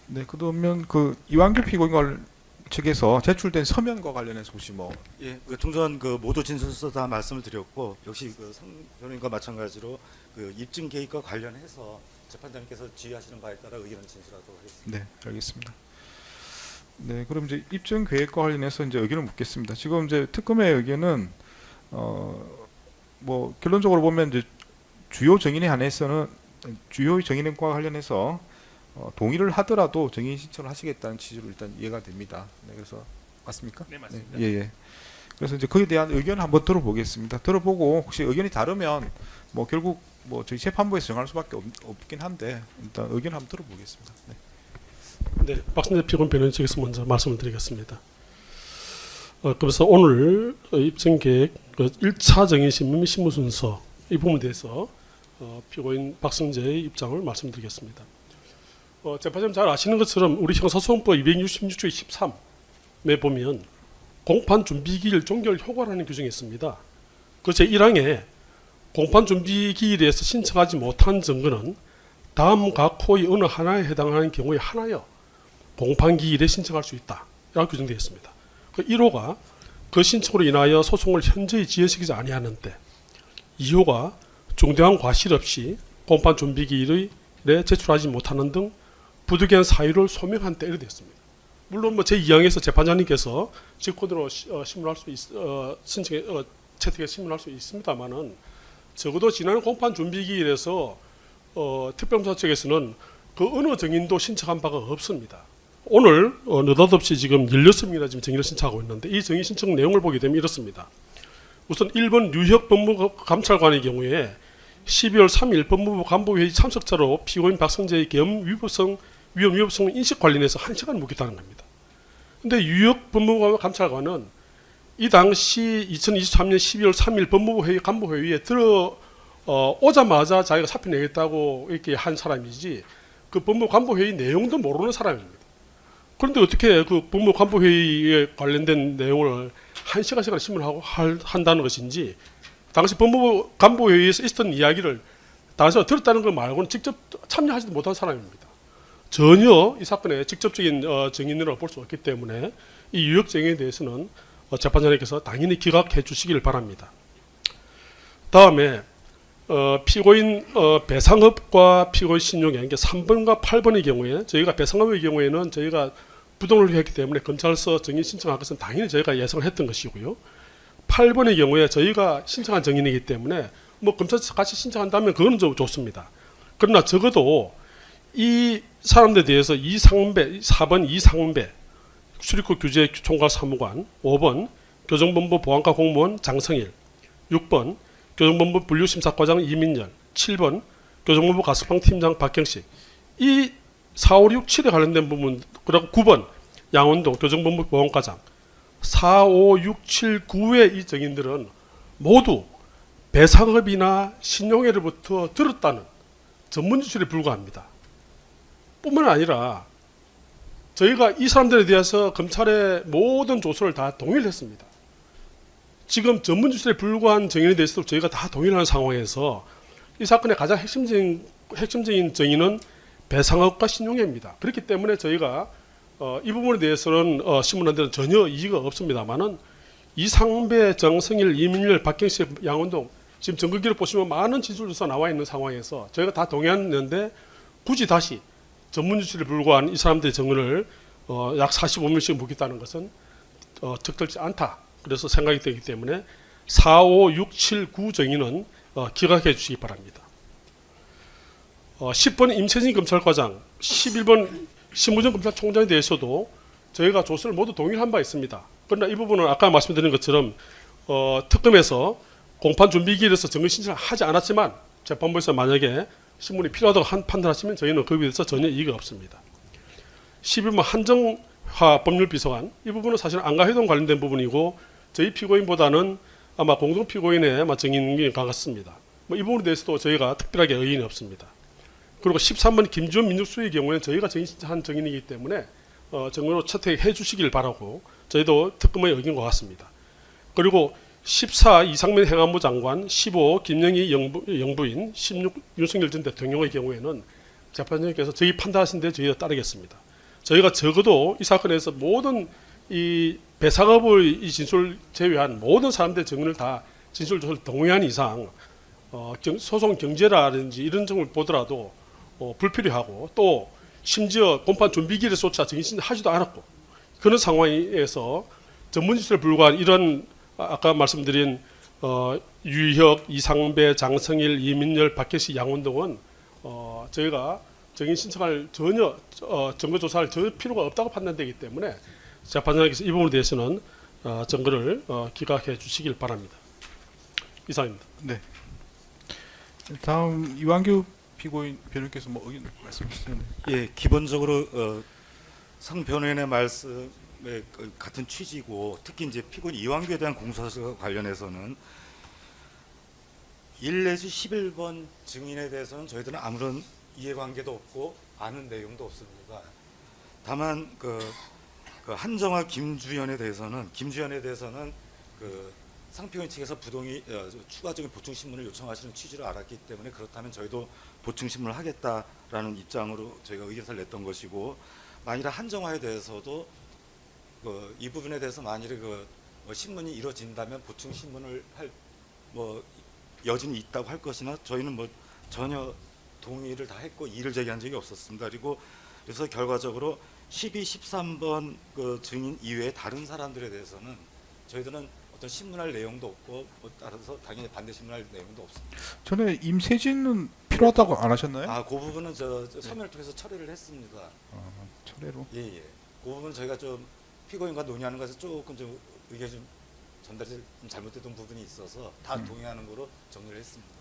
네, 그러면 그 이완규 피고인 측에서 제출된 서면과 관련해서 혹시 뭐 예, 좀 전 그 모두 진술서 다 말씀을 드렸고 역시 그 성 변호인과 마찬가지로 그 입증 계획과 관련해서 재판장님께서 지휘하시는 바에 따라 의견을 진술하도록 하겠습니다. 네, 알겠습니다. 네, 그럼 이제 입증 계획과 관련해서 이제 의견을 묻겠습니다. 지금 이제 특검의 의견은 뭐 결론적으로 보면 이제 주요 정인에 한해서는 주요 정인과 관련해서 동의를 하더라도 정인 신청을 하시겠다는 취지로 일단 이해가 됩니다. 네, 그래서 맞습니까? 네, 맞습니다. 네, 예. 그래서 이제 그에 대한 의견 한번 들어보겠습니다. 들어보고 혹시 의견이 다르면 뭐 결국 뭐 저희 재판부에서 정할 수밖에 없긴 한데 일단 의견 한번 들어보겠습니다. 네. 네, 박승재 피고인 변호인 측에서 먼저 말씀을 드리겠습니다. 그래서 오늘 입증 계획 1차 정인 신문 및 신문 순서 이 부분에 대해서 피고인 박승재의 입장을 말씀드리겠습니다. 재판장님 잘 아시는 것처럼 우리 형사소송법 266조 13에 보면 공판 준비기일 종결 효과라는 규정이 있습니다. 그 제1항에 공판 준비기일에서 신청하지 못한 증거는 다음 각 호의 어느 하나에 해당하는 경우에 하나여 공판기일에 신청할 수 있다. 라고 규정되어 있습니다. 그 1호가 그 신청으로 인하여 소송을 현저히 지연시키지 아니하는데 2호가 중대한 과실 없이 공판 준비기일에 제출하지 못하는 등 부득이한 사유를 소명한 때 이렇게 됐습니다. 물론 뭐 제2항에서 재판장님께서 직권으로 신문할 수 신청에 채택에 신문할 수 있습니다만은 적어도 지난 공판 준비기일에서 특별검사 측에서는 그 어느 정인도 신청한 바가 없습니다. 오늘 느닷없이 지금 16명이나 지금 정인을 신청하고 있는데 이 정인 신청 내용을 보게 되면 이렇습니다. 우선 1번 유혁 법무감찰관의 경우에 12월 3일 법무부 간부회의 참석자로 피고인 박승재의 계엄 위험 인식 관련해서 1시간 묵겠다는 겁니다. 그런데 유혁 법무부 감찰관은 이 당시 2023년 12월 3일 법무부 간부회의에 오자마자 자기가 사표 내겠다고 이렇게 한 사람이지 그 법무부 간부회의 내용도 모르는 사람입니다. 그런데 어떻게 그 법무부 간부회의에 관련된 내용을 1시간씩이나 신문하고 한다는 것인지 당시 법무부 간부회의에서 있었던 이야기를 당시에 들었다는 것 말고는 직접 참여하지도 못한 사람입니다. 전혀 이 사건의 직접적인 정인으로 볼 수 없기 때문에 이 유역 정인에 대해서는 재판장님께서 당연히 기각해 주시기를 바랍니다. 다음에 피고인 배상업과 피고인 신용의 그러니까 3번과 8번의 경우에 저희가 배상업의 경우에는 저희가 부동을 했기 때문에 검찰서 정인 신청할 것은 당연히 저희가 예상했던 것이고요. 8번의 경우에 저희가 신청한 정인이기 때문에 뭐 검찰서 같이 신청한다면 그거는 좀 좋습니다. 그러나 적어도 이 사람들에 대해서 이상배, 4번 이상배 출입국 규제 총괄 사무관, 5번 교정본부 보안과 공무원 장성일, 6번 교정본부 분류심사과장 이민열, 7번 교정본부 가석방 팀장 박경식, 이 4, 5, 6, 7에 관련된 부분, 그리고 9번 양원동 교정본부 보안과장, 4, 5, 6, 7, 9의 이 정인들은 모두 배상업이나 신용회로부터 들었다는 전문 지출에 불과합니다. 뿐만 아니라 저희가 이 사람들에 대해서 검찰의 모든 조서를 다 동의를 했습니다. 지금 전문 주술에 불과한 증인에 대해서도 저희가 다 동의하는 상황에서 이 사건의 가장 핵심적인 증인은 배상업과 신용회입니다. 그렇기 때문에 저희가 이 부분에 대해서는 신문한테는 전혀 이의가 없습니다만은 이상배, 정성일, 이민열, 박경식, 양원동 지금 증거기록 보시면 많은 진술조사 나와 있는 상황에서 저희가 다 동의하는데 굳이 다시 전문주술에 불과한 이 사람들의 증언을 약 45명씩 묻겠다는 것은 적절치 않다. 그래서 생각이 되기 때문에 4, 5, 6, 7, 9 정의는 기각해 주시기 바랍니다. 10번 임채진 검찰과장, 11번 신무정 검찰총장에 대해서도 저희가 조사를 모두 동의한 바 있습니다. 그러나 이 부분은 아까 말씀드린 것처럼 특검에서 공판 준비기일에서 증거 신청을 하지 않았지만 재판부에서 만약에 신문이 필요하다고 판단하시면 저희는 거기에 대해서 전혀 이의가 없습니다. 11번 한정화 법률비서관, 이 부분은 사실 안가회동 관련된 부분이고 저희 피고인보다는 아마 공동 피고인의 증인이 강했습니다. 이 부분에 대해서도 저희가 특별하게 의견이 없습니다. 그리고 13번 김주원 민족수의 경우에는 저희가 한 증인이기 때문에 증거로 채택해 주시길 바라고 저희도 특검의 의견과 같습니다. 그리고 14 이상민 행안부 장관, 15 김영희 영부인, 16 윤석열 전 대통령의 경우에는 재판장님께서 저희 판단하신 데 저희가 따르겠습니다. 저희가 적어도 이 사건에서 모든 이 배상업의 이 진술 제외한 모든 사람들의 증언을 다 진술 조사를 동의한 이상 소송 경제라든지 이런 점을 보더라도 불필요하고 또 심지어 공판 준비기일에조차 증인 신청하지도 않았고 그런 상황에서 전문지술에 불과한 이런 아까 말씀드린 유혁, 이상배, 장성일, 이민열, 박혜시, 양원동은 저희가 증인 신청할 전혀 증거 조사할 전혀 필요가 없다고 판단되기 때문에 재판장님께서 이 부분에 대해서는 증거를 기각해 주시길 바랍니다. 이상입니다. 네. 다음 이완규 피고인 변호인께서 뭐 의견 말씀하시죠. 예, 기본적으로 상 변호인의 말씀에 같은 취지고 특히 이제 피고인 이완규에 대한 공소사실과 관련해서는 1 내지 11번 증인에 대해서는 저희들은 아무런 이해관계도 없고 아는 내용도 없습니다. 다만 그 한정화 김주현에 대해서는 그 상피고인 측에서 추가적인 보충 신문을 요청하시는 취지로 알았기 때문에 그렇다면 저희도 보충 신문을 하겠다라는 입장으로 저희가 의견서를 냈던 것이고 만일에 한정화에 대해서도 이 부분에 대해서 만일에 신문이 이루어진다면 보충 신문을 할 여진이 있다고 할 것이나 저희는 전혀 동의를 다 했고 이의를 제기한 적이 없었습니다. 그래서 결과적으로 12, 13번 증인 이외에 다른 사람들에 대해서는 저희들은 어떤 신문할 내용도 없고 따라서 당연히 반대 신문할 내용도 없습니다. 전에 임세진은 필요하다고 안 하셨나요? 그 부분은 서면을 통해서 처리를 했습니다. 철회로. 예. 그 부분은 저희가 좀 피고인과 논의하는 것에서 조금 좀 의견이 좀 전달이 좀 잘못됐던 부분이 있어서 다 동의하는 거로 정리를 했습니다.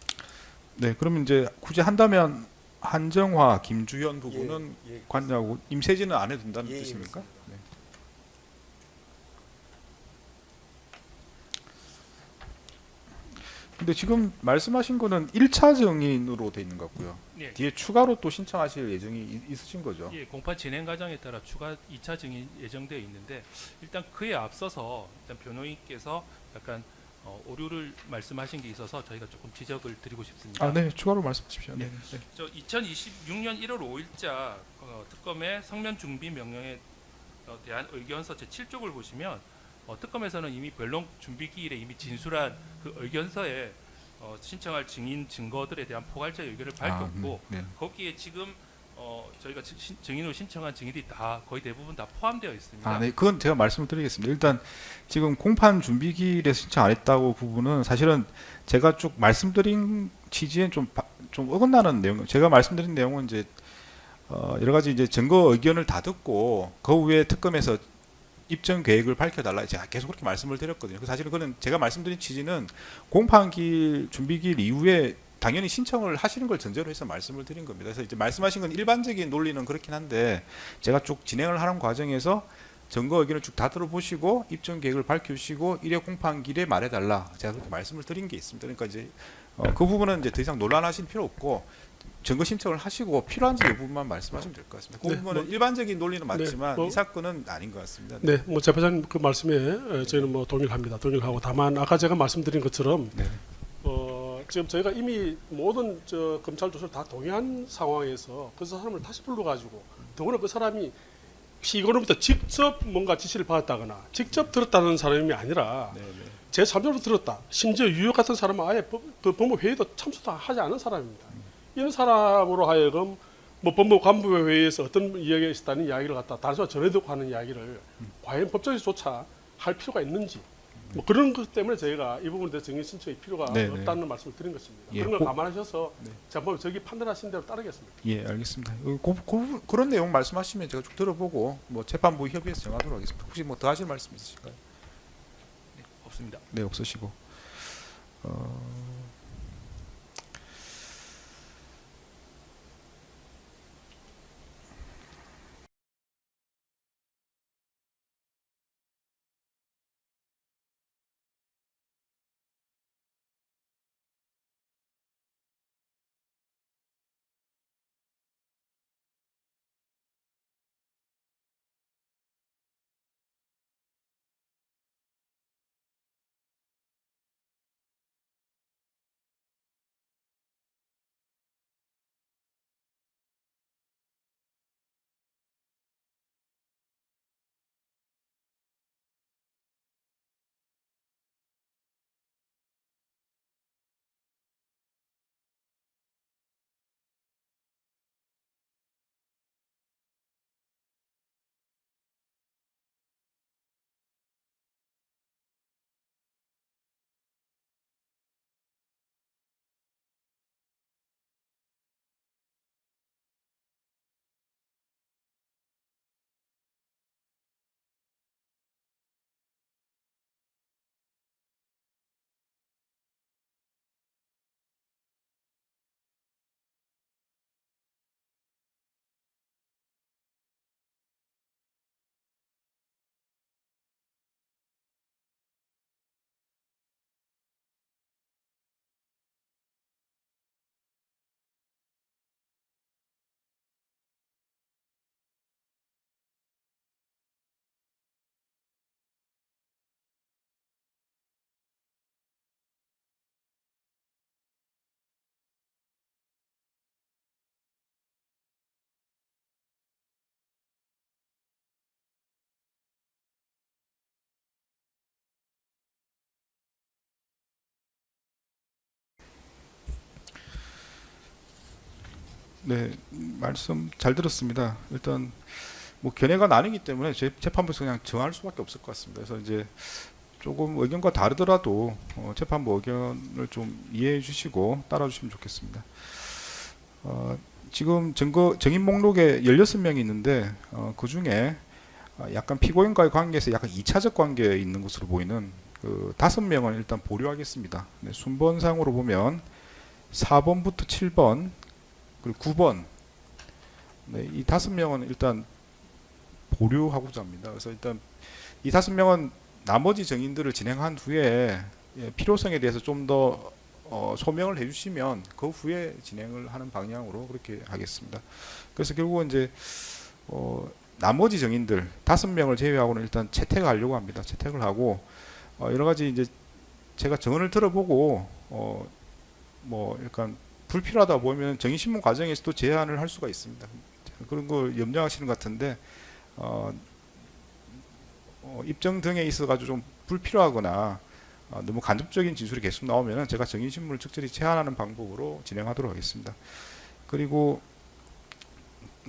네, 그러면 이제 굳이 한다면 한정화, 김주현 부분은 관여하고 임세진은 안 해도 된다는 뜻입니까? 네. 근데 지금 말씀하신 거는 1차 증인으로 돼 있는 것 같고요. 예. 뒤에 추가로 또 신청하실 예정이 있으신 거죠? 예, 공판 진행 과정에 따라 추가 2차 증인 예정되어 있는데 일단 그에 앞서서 일단 변호인께서 약간 오류를 말씀하신 게 있어서 저희가 조금 지적을 드리고 싶습니다. 네, 추가로 말씀하십시오. 네. 네. 저 2026년 1월 5일자 특검의 성면 준비 명령에 대한 의견서 제 7쪽을 보시면 특검에서는 이미 변론 준비 기일에 이미 진술한 그 의견서에 신청할 증인 증거들에 대한 포괄적 의견을 밝혔고 네. 거기에 지금 저희가 증인으로 신청한 증인이 다 거의 대부분 다 포함되어 있습니다. 네, 그건 제가 말씀을 드리겠습니다. 일단 지금 공판 준비기일에 신청 안 했다고 부분은 사실은 제가 쭉 말씀드린 취지에 좀 어긋나는 내용. 제가 말씀드린 내용은 이제 여러 가지 이제 증거 의견을 다 듣고 그 후에 특검에서 입증 계획을 밝혀달라 제가 계속 그렇게 말씀을 드렸거든요. 사실은 그는 제가 말씀드린 취지는 공판기일 준비기일 이후에 당연히 신청을 하시는 걸 전제로 해서 말씀을 드린 겁니다. 그래서 이제 말씀하신 건 일반적인 논리는 그렇긴 한데 제가 쭉 진행을 하는 과정에서 증거 의견을 쭉 다 들어보시고 입증 계획을 밝혀주시고 1회 공판기일에 말해달라 제가 그렇게 말씀을 드린 게 있습니다. 그러니까 이제 그 부분은 이제 더 이상 논란하실 필요 없고 증거 신청을 하시고 필요한지 여부만 말씀하시면 될 것 같습니다. 그 네, 부분은 뭐, 일반적인 논리는 맞지만 뭐, 이 사건은 아닌 것 같습니다. 네, 뭐 재판장님 그 말씀에 저희는 뭐 동의를 합니다. 동의를 하고 다만 아까 제가 말씀드린 것처럼 네. 지금 저희가 이미 모든 검찰 조사를 다 동의한 상황에서 그 사람을 다시 불러가지고 더구나 그 사람이 피고로부터 직접 뭔가 지시를 받았다거나 직접 들었다는 사람이 아니라 네, 네. 제3자로 들었다. 심지어 유효 같은 사람은 아예 그 법무 회의도 참석도 하지 않은 사람입니다. 이런 사람으로 하여금 뭐 법무 간부 회의에서 어떤 이야기가 있었다는 이야기를 갖다 단순히 전해듣고 하는 이야기를 과연 법적에서조차 할 필요가 있는지 뭐 그런 것 때문에 저희가 이 부분에 대해서 증인 신청의 필요가 네, 네. 없다는 말씀을 드린 것입니다. 예, 그런 걸 감안하셔서 네. 재판부 저기 판단하신 대로 따르겠습니다. 예, 알겠습니다. 그런 내용 말씀하시면 제가 쭉 들어보고 뭐 재판부 협의해서 정하도록 하겠습니다. 혹시 뭐 더 하실 말씀 있으실까요? 네, 없습니다. 네, 없으시고. 네, 말씀 잘 들었습니다. 일단 뭐 견해가 나뉘기 때문에 재판부에서 그냥 정할 수밖에 없을 것 같습니다. 그래서 이제 조금 의견과 다르더라도 재판부 의견을 좀 이해해 주시고 따라 주시면 좋겠습니다. 지금 증인 목록에 16명이 있는데 그 중에 약간 피고인과의 관계에서 약간 2차적 관계에 있는 것으로 보이는 그 5명은 일단 보류하겠습니다. 네, 순번상으로 보면 4번부터 7번 그리고 9번 네, 이 5명은 일단 보류하고자 합니다. 그래서 일단 이 5명은 나머지 증인들을 진행한 후에 필요성에 대해서 좀 더 소명을 해주시면 그 후에 진행을 하는 방향으로 그렇게 하겠습니다. 그래서 결국은 이제 나머지 증인들 5명을 제외하고는 일단 채택하려고 합니다. 채택을 하고 여러 가지 이제 제가 증언을 들어보고 뭐 약간 불필요하다 보면 정인신문 과정에서도 제한을 할 수가 있습니다. 그런 걸 염려하시는 것 같은데 입증 등에 있어 가지고 좀 불필요하거나 너무 간접적인 진술이 계속 나오면 제가 정인신문을 적절히 제한하는 방법으로 진행하도록 하겠습니다. 그리고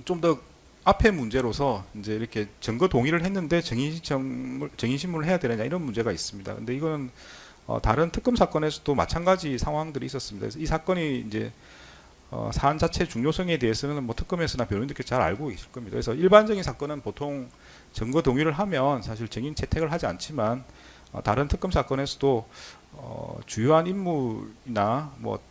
좀 더 앞의 문제로서 이제 이렇게 증거 동의를 했는데 정인신문을 해야 되느냐 이런 문제가 있습니다. 근데 이거는 다른 특검 사건에서도 마찬가지 상황들이 있었습니다. 그래서 이 사건이 이제 사안 자체 중요성에 대해서는 뭐 특검에서나 변호인들께서 잘 알고 계실 겁니다. 그래서 일반적인 사건은 보통 증거 동의를 하면 사실 증인 채택을 하지 않지만 다른 특검 사건에서도 주요한 인물이나 뭐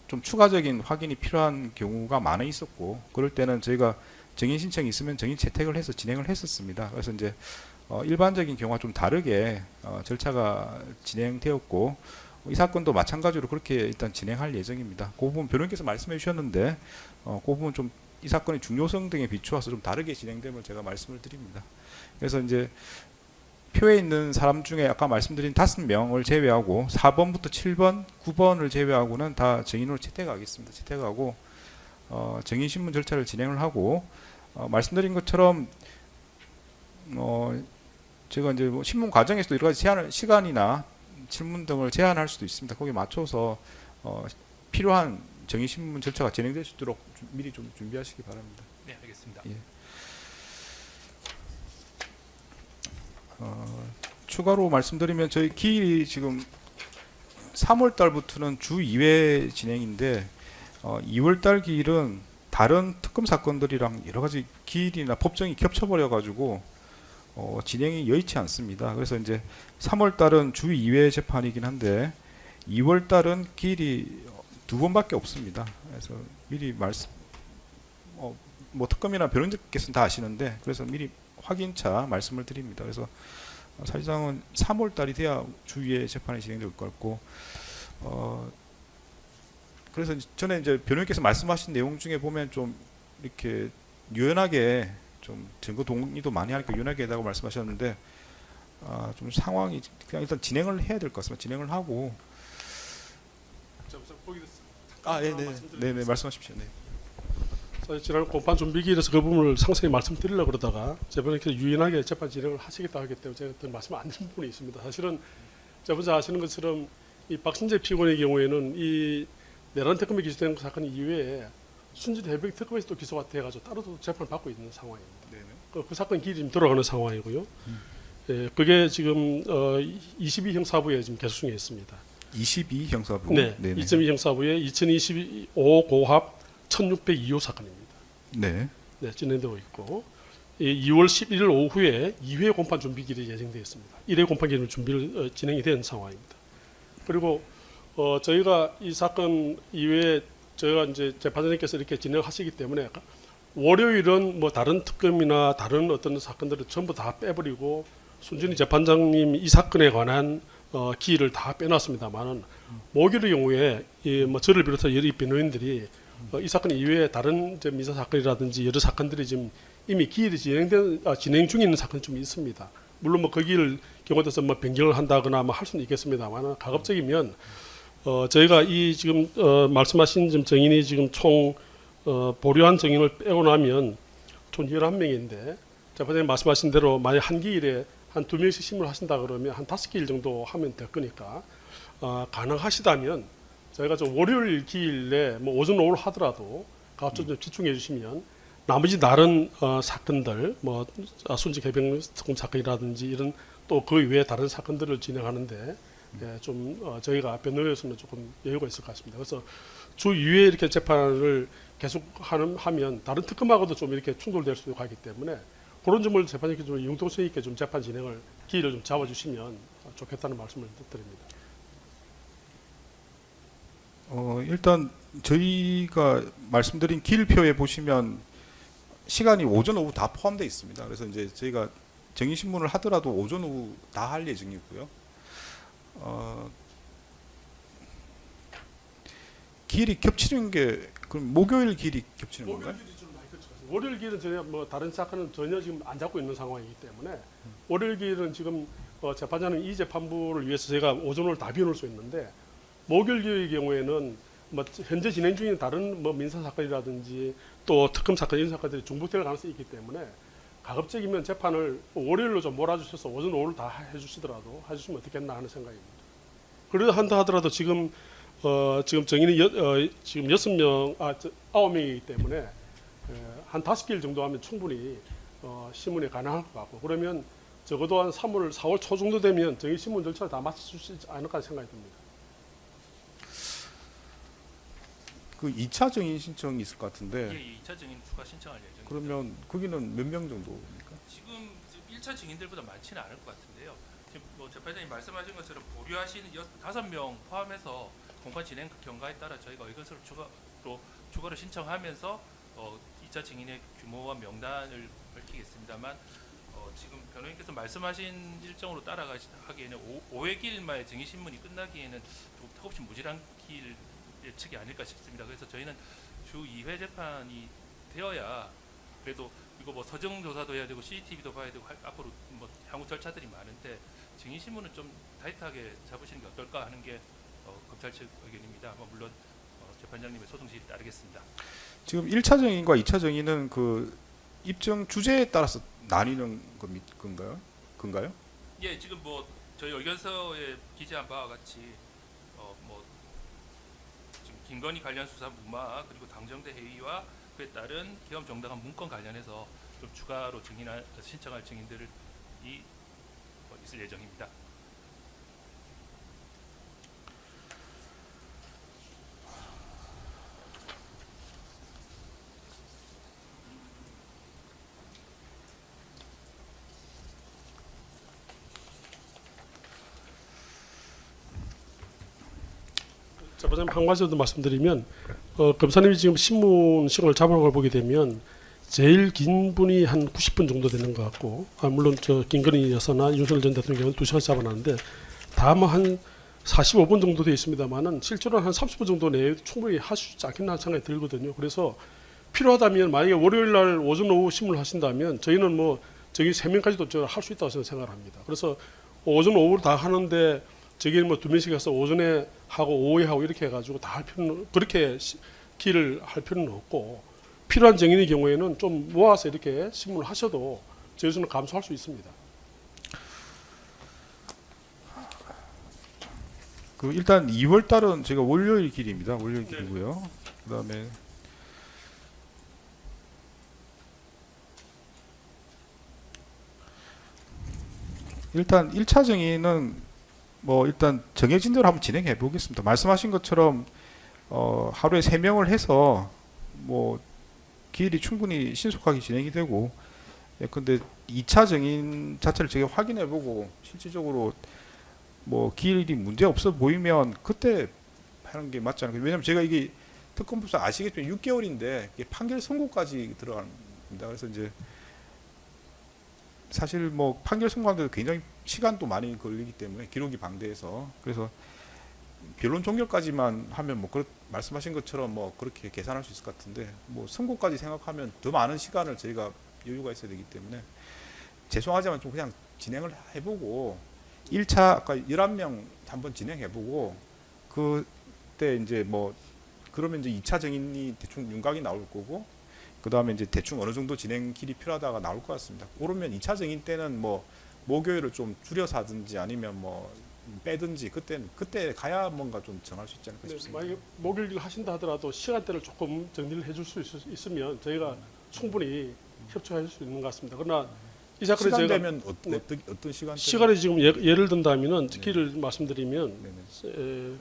좀 추가적인 확인이 필요한 경우가 많이 있었고 그럴 때는 저희가 증인 신청이 있으면 증인 채택을 해서 진행을 했었습니다. 그래서 이제 일반적인 경우와 좀 다르게 절차가 진행되었고 이 사건도 마찬가지로 그렇게 일단 진행할 예정입니다. 그 부분 변호인께서 말씀해 주셨는데 그 부분 좀 이 사건의 중요성 등에 비추어서 좀 다르게 진행됨을 제가 말씀을 드립니다. 그래서 이제 표에 있는 사람 중에 아까 말씀드린 5명을 제외하고 4번부터 7번, 9번을 제외하고는 다 증인으로 채택하겠습니다. 채택하고 증인 신문 절차를 진행을 하고 말씀드린 것처럼 제가 이제 뭐 신문 과정에서도 여러 가지 제한을 시간이나 질문 등을 제한할 수도 있습니다. 거기에 맞춰서 필요한 증인 신문 절차가 진행될 수 있도록 미리 좀 준비하시기 바랍니다. 네, 알겠습니다. 예. 추가로 말씀드리면 저희 기일이 지금 3월 달부터는 주 2회 진행인데 2월 달 기일은 다른 특검 사건들이랑 여러 가지 기일이나 법정이 겹쳐버려 가지고 진행이 여의치 않습니다. 그래서 이제 3월 달은 주 2회 재판이긴 한데 2월 달은 기일이 2번밖에 없습니다. 그래서 미리 뭐 특검이나 변호인께서는 다 아시는데 그래서 미리 확인차 말씀을 드립니다. 그래서 사실상은 3월 달이 돼야 주 2회 재판이 진행될 것 같고 그래서 전에 이제 변호인께서 말씀하신 내용 중에 보면 좀 이렇게 유연하게 좀 증거 동의도 많이 하니까 유연하게 해달라고 말씀하셨는데 좀 상황이 그냥 일단 진행을 해야 될 것 같습니다. 진행을 하고 네네 말씀하십시오. 네. 사실 지난 공판 준비기일에서 그 부분을 상세히 말씀드리려고 그러다가 재판장께서 유연하게 재판 진행을 하시겠다 하기 때문에 제가 더 말씀 안 드린 부분이 있습니다. 사실은 재판장 아시는 것처럼 이 박신재 피고인의 경우에는 이 내란 특검에 기소된 사건 이외에 순진 해병 특검에서도 기소가 돼가지고 따로 재판을 받고 있는 상황입니다. 그 사건 기일이 지금 돌아가는 상황이고요. 예, 그게 지금 22 형사부에 지금 계속 중에 있습니다. 22 형사부. 네, 2.2 형사부의 2025 고합 1602호 사건입니다. 네. 네, 진행되고 있고 2월 11일 오후에 2회 공판 준비기일이 예정되어 있습니다. 1회 공판 기일 준비를 진행이 된 상황입니다. 그리고 저희가 이 사건 이외에 저희가 이제 재판장님께서 이렇게 진행하시기 때문에 월요일은 뭐 다른 특검이나 다른 어떤 사건들을 전부 다 빼버리고 순전히 재판장님 이 사건에 관한 기일을 다 빼놨습니다만은 목요일의 경우에 뭐 저를 비롯해서 여러 변호인들이 이 사건 이외에 다른 이제 민사 사건이라든지 여러 사건들이 지금 이미 기일이 진행 중에 있는 사건이 좀 있습니다. 물론 뭐 거기를 경우에서 뭐 변경을 한다거나 뭐 할 수는 있겠습니다만 가급적이면 저희가 이 지금 말씀하신 지금 증인이 지금 총 보류한 증인을 빼고 나면 총 11명인데 재판장님 말씀하신 대로 만약 한 기일에 한 2명씩 심을 하신다 그러면 한 5기일 정도 하면 될 거니까 가능하시다면 저희가 좀 월요일 기일에 뭐 오전 오후 하더라도 가급적 좀 집중해 주시면 나머지 다른 사건들 뭐 순직 해병 특검 사건이라든지 이런 또 그 이외에 다른 사건들을 진행하는데 좀 저희가 변호에서는 조금 여유가 있을 것 같습니다. 그래서 주 2회 이렇게 재판을 계속 하면 다른 특검하고도 좀 이렇게 충돌될 수도 있기 때문에 그런 점을 재판장님께 좀 융통성 있게 좀 재판 진행을 기일을 좀 잡아주시면 좋겠다는 말씀을 드립니다. 일단 저희가 말씀드린 기일표에 보시면 시간이 오전 오후 다 포함되어 있습니다. 그래서 이제 저희가 증인 신문을 하더라도 오전 오후 다 할 예정이고요. 기일이 겹치는 게 그럼 목요일 기일이 겹치는 건가요? 월요일 기일은 전혀 뭐 다른 사건은 전혀 지금 안 잡고 있는 상황이기 때문에 월요일 기일은 지금 재판장은 이 재판부를 위해서 제가 오전을 다 비워놓을 수 있는데 목요일 기일의 경우에는 뭐 현재 진행 중인 다른 뭐 민사 사건이라든지 또 특검 사건 이런 사건들이 중복될 가능성이 있기 때문에 가급적이면 재판을 월요일로 좀 몰아주셔서 오전 오후를 다 해주시더라도 해주시면 어떻겠나 하는 생각입니다. 그래도 한다 하더라도 지금 지금 정인이 지금 9명이기 때문에 한 5기일 정도 하면 충분히 신문이 가능할 것 같고 그러면 적어도 한 3월, 4월 초 정도 되면 정인 신문 절차를 다 마칠 수 있지 않을까 생각이 듭니다. 그 2차 증인 신청이 있을 것 같은데 예, 2차 증인 추가 신청할 예정입니다. 그러면 거기는 몇 명 정도입니까? 지금 1차 증인들보다 많지는 않을 것 같은데요. 지금 뭐 재판장님 말씀하신 것처럼 보류하시는 5명 포함해서 공판 진행 경과에 따라 저희가 이것을 추가로 신청하면서 2차 증인의 규모와 명단을 밝히겠습니다만 지금 변호인께서 말씀하신 일정으로 따라가기에는 5회 기일 만에 증인 신문이 끝나기에는 좀 턱없이 무질한 길 예측이 아닐까 싶습니다. 그래서 저희는 주 2회 재판이 되어야 그래도 이거 뭐 서정 조사도 해야 되고 CCTV도 봐야 되고 앞으로 뭐 향후 절차들이 많은데 증인 신문은 좀 타이트하게 잡으시는 게 어떨까 하는 게 검찰 측 의견입니다. 물론 재판장님의 소송실이 따르겠습니다. 지금 1차 정인과 2차 정인은 그 입증 주제에 따라서 나뉘는 건가요? 건가요? 예, 지금 뭐 저희 의견서에 기재한 바와 같이 뭐 지금 김건희 관련 수사 무마 그리고 당정대 회의와 그에 따른 계엄 정당한 문건 관련해서 좀 추가로 신청할 증인들이 있을 예정입니다. 재판장님 한 가지 더 말씀드리면 검사님이 지금 신문 시간을 잡아놓은 걸 보게 되면 제일 긴 분이 한 90분 정도 되는 것 같고 물론 저 김건희 여사나 윤석열 전 대통령은 2시간 잡아놨는데 다만 한 45분 정도 되어 있습니다만은 실제로는 한 30분 정도 내에 충분히 하실 수 있지 않겠나 생각이 들거든요. 그래서 필요하다면 만약에 월요일 날 오전 오후 신문을 하신다면 저희는 뭐 저기 3명까지도 할 수 있다고 저는 생각을 합니다. 그래서 오전 오후를 다 하는데 저기는 뭐 2명씩 해서 오전에 하고 오후에 하고 이렇게 해가지고 다 할 필요는 그렇게 길을 할 필요는 없고 필요한 증인의 경우에는 좀 모아서 이렇게 신문을 하셔도 저희는 감수할 수 있습니다. 그 일단 2월 달은 제가 월요일 길입니다. 월요일 길이고요. 그다음에 일단 1차 정의는 뭐 일단 정해진 대로 한번 진행해 보겠습니다. 말씀하신 것처럼 하루에 3명을 해서 뭐 기일이 충분히 신속하게 진행이 되고 근데 2차 정인 자체를 제가 확인해 보고 실질적으로 뭐 기일이 문제 없어 보이면 그때 하는 게 맞지 않을까. 왜냐면 제가 이게 특검법상 아시겠지만 6개월인데 이게 판결 선고까지 들어갑니다. 그래서 이제 사실 뭐 판결 선고하는데도 굉장히 시간도 많이 걸리기 때문에 기록이 방대해서 그래서 변론 종결까지만 하면 뭐 말씀하신 것처럼 뭐 그렇게 계산할 수 있을 것 같은데 뭐 선고까지 생각하면 더 많은 시간을 저희가 여유가 있어야 되기 때문에 죄송하지만 좀 그냥 진행을 해보고 1차 아까 11명 한번 진행해보고 그때 이제 뭐 그러면 이제 2차 정인이 대충 윤곽이 나올 거고 그 다음에 이제 대충 어느 정도 진행 길이 필요하다가 나올 것 같습니다. 그러면 2차 정인 때는 뭐 목요일을 좀 줄여서 하든지 아니면 뭐 빼든지 그때 가야 뭔가 좀 정할 수 있지 않을까 싶습니다. 만약에 목요일 하신다 하더라도 시간대를 조금 정리를 해줄 수 있으면 저희가 충분히 협조할 수 있는 것 같습니다. 그러나 이 사건에 시간 제가 되면 어떤 시간 시간에 지금 예를 든다면은 길을 말씀드리면 네네.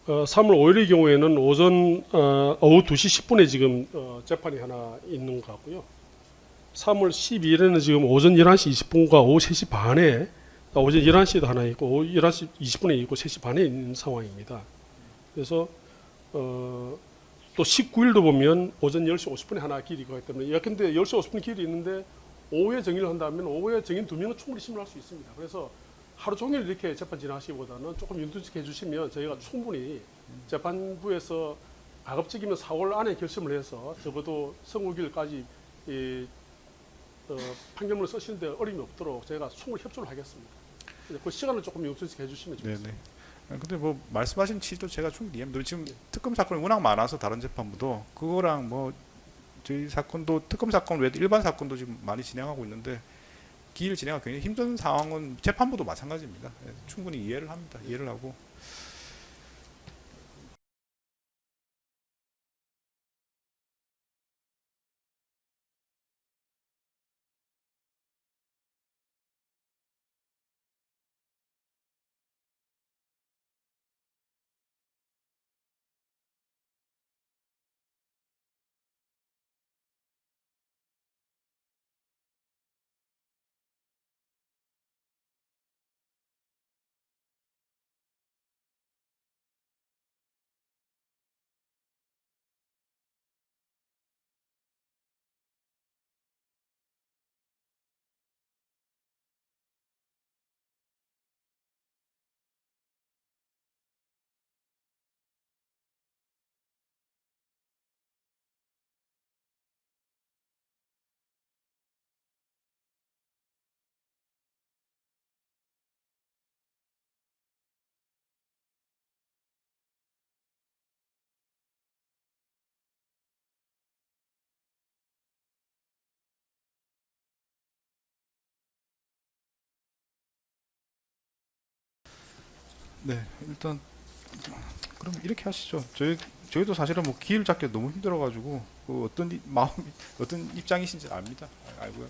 3월 5일의 경우에는 오전 오후 2시 10분에 지금 재판이 하나 있는 것 같고요. 3월 12일에는 지금 오전 11시 20분과 오후 3시 반에 오전 11시에도 하나 있고 오후 11시 20분에 있고 3시 반에 있는 상황입니다. 그래서 또 19일도 보면 오전 10시 50분에 하나 길이 있기 때문에 예컨대 10시 50분 길이 있는데 오후에 정인을 한다면 오후에 정인 2명은 충분히 신문할 수 있습니다. 그래서 하루 종일 이렇게 재판 진행하시기보다는 조금 윤두식 해주시면 저희가 충분히 재판부에서 가급적이면 4월 안에 결심을 해서 적어도 선고일까지 판결문을 쓰시는데 어려움이 없도록 저희가 충분히 협조를 하겠습니다. 그 시간을 조금 윤두식 해주시면 좋겠습니다. 네네. 근데 뭐 말씀하신 취지도 제가 충분히 이해합니다. 지금 특검 사건이 워낙 많아서 다른 재판부도 그거랑 뭐 저희 사건도 특검 사건 외에도 일반 사건도 지금 많이 진행하고 있는데 기일 진행하기 굉장히 힘든 상황은 재판부도 마찬가지입니다. 충분히 이해를 합니다. 이해를 하고 네, 일단 그럼 이렇게 하시죠. 저희도 사실은 뭐 기일 잡기 너무 힘들어가지고 그 어떤 입장이신지 압니다. 알고요.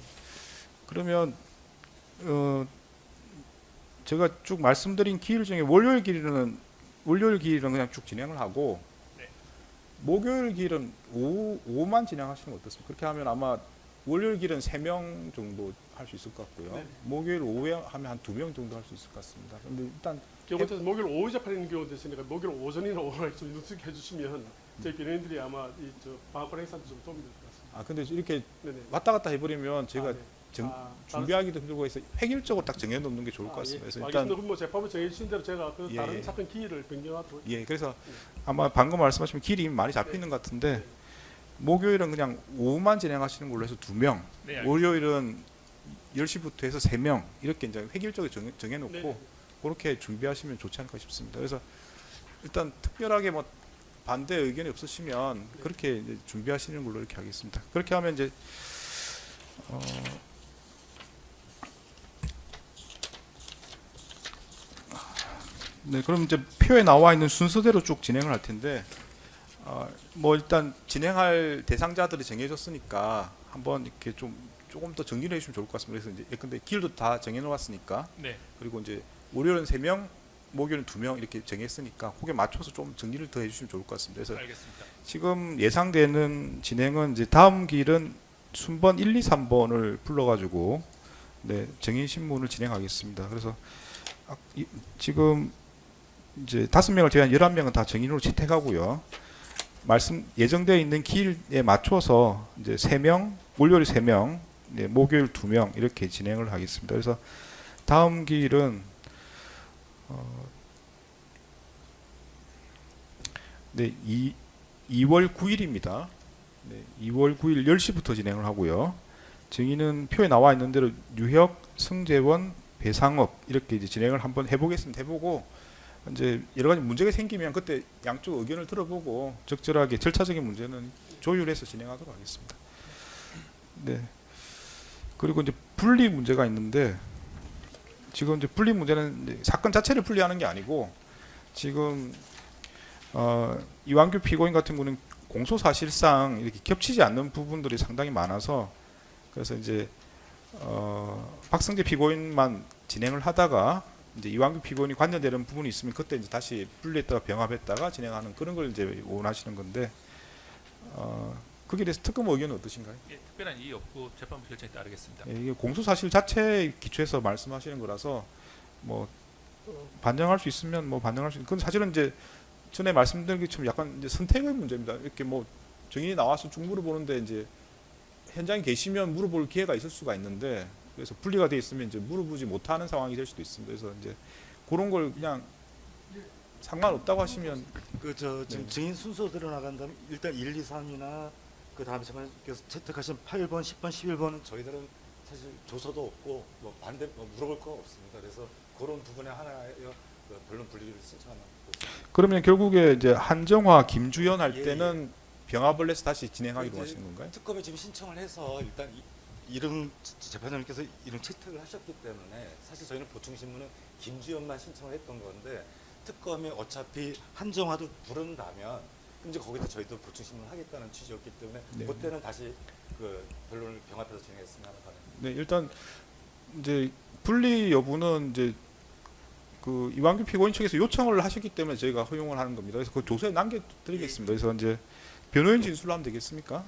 그러면 제가 쭉 말씀드린 기일 중에 월요일 기일은 그냥 쭉 진행을 하고 네. 목요일 기일은 오후만 진행하시는 거 어떻습니까? 그렇게 하면 아마 월요일 기일은 3명 정도 할 수 있을 것 같고요. 네. 목요일 오후에 하면 한 2명 정도 할 수 있을 것 같습니다. 근데 일단 경우에 따라서 목요일 오후 접하는 경우도 있으니까 목요일 오전이나 오후에 좀 누수해 주시면 저희 변호인들이 아마 이저 방학권 행사도 좀 도움이 될 것 같습니다. 근데 이렇게 네네. 왔다 갔다 해버리면 제가 네. 준비하기도 힘들고 해서 획일적으로 딱 정해놓는 게 좋을 것 같습니다. 그래서 일단 알겠습니다. 그럼 뭐 재판부 정해주신 대로 제가 그 예, 다른 예. 사건 기일을 변경하도록. 그래서 아마 방금 말씀하신 길이 많이 잡히는 것 같은데 목요일은 그냥 오후만 진행하시는 걸로 해서 2명, 네, 알겠습니다. 월요일은 10시부터 해서 3명 이렇게 이제 획일적으로 정해놓고 네. 그렇게 준비하시면 좋지 않을까 싶습니다. 그래서 일단 특별하게 뭐 반대 의견이 없으시면 그렇게 이제 준비하시는 걸로 이렇게 하겠습니다. 그렇게 하면 이제 네, 그럼 이제 표에 나와 있는 순서대로 쭉 진행을 할 텐데 뭐 일단 진행할 대상자들이 정해졌으니까 한번 이렇게 조금 더 정리를 해주시면 좋을 것 같습니다. 그래서 이제 근데 길도 다 정해놓았으니까 네. 그리고 이제 월요일은 3명, 목요일은 2명 이렇게 정했으니까 거기에 맞춰서 좀 정리를 더 해주시면 좋을 것 같습니다. 그래서 알겠습니다. 지금 예상되는 진행은 이제 다음 길은 순번 1, 2, 3번을 불러가지고 정인 신문을 진행하겠습니다. 그래서 지금 이제 5명을 제외한 11명은 다 정인으로 채택하고요. 예정되어 있는 길에 맞춰서 이제 3명, 월요일 3명, 목요일 2명 이렇게 진행을 하겠습니다. 그래서 다음 길은 2월 9일입니다. 2월 9일 10시부터 진행을 하고요. 정의는 표에 나와 있는 대로 유혁, 승재원, 배상업 이렇게 이제 진행을 한번 해보겠습니다. 해보고 이제 여러 가지 문제가 생기면 그때 양쪽 의견을 들어보고 적절하게 절차적인 문제는 조율해서 진행하도록 하겠습니다. 네. 그리고 이제 분리 문제가 있는데 지금 이제 분리 문제는 이제 사건 자체를 분리하는 게 아니고 지금 이완규 피고인 같은 경우는 공소 사실상 이렇게 겹치지 않는 부분들이 상당히 많아서 그래서 이제 박성재 피고인만 진행을 하다가 이제 이완규 피고인이 관여되는 부분이 있으면 그때 이제 다시 분리했다가 병합했다가 진행하는 그런 걸 이제 원하시는 건데 거기에 대해서 특검 의견은 어떠신가요? 예, 특별한 이의 없고 재판부 결정에 따르겠습니다. 이게 공소 사실 자체에 기초해서 말씀하시는 거라서 뭐 반영할 수 있으면 뭐 반영할 수 있는. 그건 사실은 이제 전에 말씀드린 것처럼 약간 이제 선택의 문제입니다. 이렇게 뭐 증인이 나와서 쭉 물어보는데 이제 현장에 계시면 물어볼 기회가 있을 수가 있는데 그래서 분리가 돼 있으면 이제 물어보지 못하는 상황이 될 수도 있습니다. 그래서 이제 그런 걸 그냥 상관없다고 하시면 지금 증인 순서대로 나간다면 일단 1, 2, 3이나 그 다음에 재판께서 채택하신 8번, 10번, 11번은 저희들은 사실 조서도 없고 뭐 반대 물어볼 거 없습니다. 그래서 그런 부분에 하나의 변론 분리를 신청하는 거죠. 그러면 결국에 이제 한정화, 김주연 할 예, 때는 병합을 해서 다시 진행하기로 이제 하시는 건가요? 특검에 지금 신청을 해서 일단 이름 재판장님께서 이름 채택을 하셨기 때문에 사실 저희는 보충 신문은 김주연만 신청을 했던 건데 특검이 어차피 한정화도 부른다면 이제 거기서 저희도 보충 신문을 하겠다는 취지였기 때문에 네. 그때는 다시 그 변론을 병합해서 진행했으면 하는 바람입니다. 네, 일단 이제 분리 여부는 이제 그 이완규 피고인 측에서 요청을 하셨기 때문에 저희가 허용을 하는 겁니다. 그래서 그 조서에 남겨드리겠습니다. 그래서 이제 변호인 진술로 하면 되겠습니까?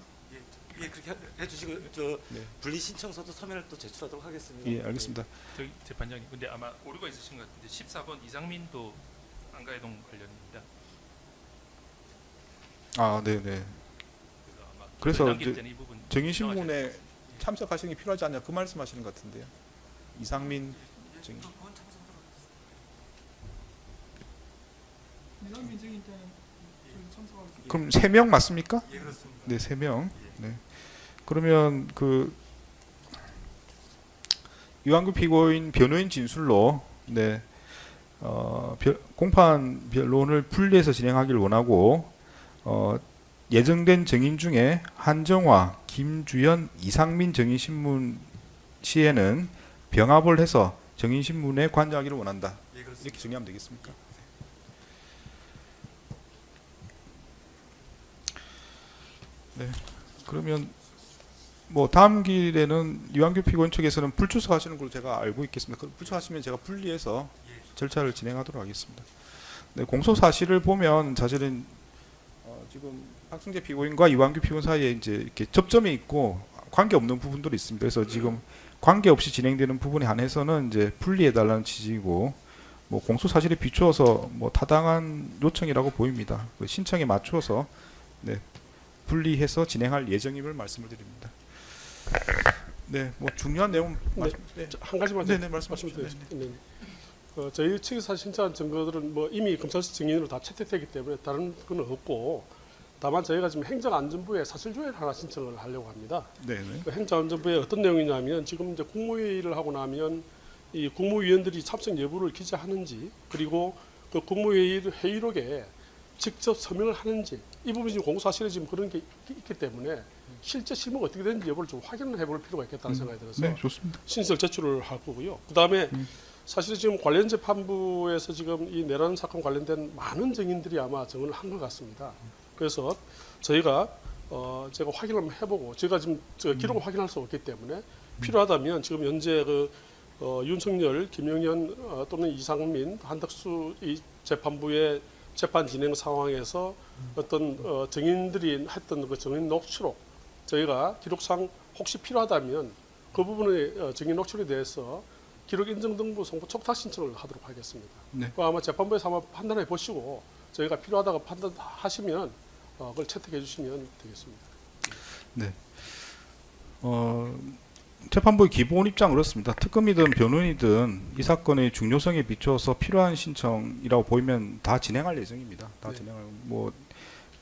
예, 그렇게 해주시고 네. 분리 신청서도 서면을 또 제출하도록 하겠습니다. 예, 알겠습니다. 저희 재판장님, 근데 아마 오류가 있으신 것 같은데 14번 이상민도 안가해동 관련입니다. 네. 그래서 아마 그래서 남길 이제 때는 이 부분 정인 신청하셔야 신문에 참석하시는 게 필요하지 않냐 그 말씀하시는 것 같은데요. 이상민 증인. 이상민 증인 때는 저희 참석하겠습니다. 그럼 3명 맞습니까? 예, 그렇습니다. 네, 3명. 네. 그러면 그 이완규 피고인 변호인 진술로 공판 변론을 분리해서 진행하기를 원하고 예정된 증인 중에 한정화, 김주연, 이상민 증인 신문 시에는 병합을 해서 증인 신문에 관여하기를 원한다. 예, 그렇습니다. 이렇게 정리하면 되겠습니까? 그러면 뭐 다음 길에는 이완규 피고인 측에서는 불출석하시는 걸로 제가 알고 있겠습니다. 그 불출석하시면 제가 분리해서 절차를 진행하도록 하겠습니다. 네, 공소 사실을 보면 사실은 지금 박승재 피고인과 이완규 피고인 사이에 이제 이렇게 접점이 있고 관계 없는 부분들이 있습니다. 그래서 지금 관계 없이 진행되는 부분에 한해서는 이제 분리해달라는 취지이고, 뭐 공소 사실에 비추어서 뭐 타당한 요청이라고 보입니다. 그 신청에 맞추어서 네, 분리해서 진행할 예정임을 말씀을 드립니다. 네, 뭐 중요한 내용 네. 한 가지만 네, 말씀하십시오. 말씀드리겠습니다. 저희 측에서 신청한 증거들은 뭐 이미 검찰서 증인으로 다 채택되기 때문에 다른 건 없고, 다만 저희가 지금 행정안전부에 사실조회를 하나 신청을 하려고 합니다. 네, 네. 그 행정안전부에 어떤 내용이냐면, 지금 이제 국무회의를 하고 나면 이 국무위원들이 참석 여부를 기재하는지, 그리고 그 국무회의 회의록에 직접 서명을 하는지, 이 부분이 지금 공소사실에 지금 그런 게 있기 때문에 실제 실무가 어떻게 되는지 여부를 좀 확인을 해볼 필요가 있겠다는 생각이 들어서 네, 좋습니다. 신설 제출을 할 거고요. 그 다음에 사실 지금 관련 재판부에서 지금 이 내란 사건 관련된 많은 증인들이 아마 증언을 한 것 같습니다. 그래서 저희가 제가 확인을 한번 해보고, 제가 지금 기록을 확인할 수 없기 때문에 필요하다면 지금 현재 그 윤석열, 김영현 또는 이상민, 한덕수 이 재판부의 재판 진행 상황에서 어떤 증인들이 했던 그 증인 녹취록, 저희가 기록상 혹시 필요하다면 그 부분의 증인 녹취록에 대해서 기록 인정 등부 송부 촉탁 신청을 하도록 하겠습니다. 네. 아마 재판부에서 한번 판단해 보시고 저희가 필요하다고 판단하시면 그걸 채택해 주시면 되겠습니다. 네. 재판부의 기본 입장은 그렇습니다. 특검이든 변호인이든 이 사건의 중요성에 비추어서 필요한 신청이라고 보이면 다 진행할 예정입니다. 다 네. 진행할 뭐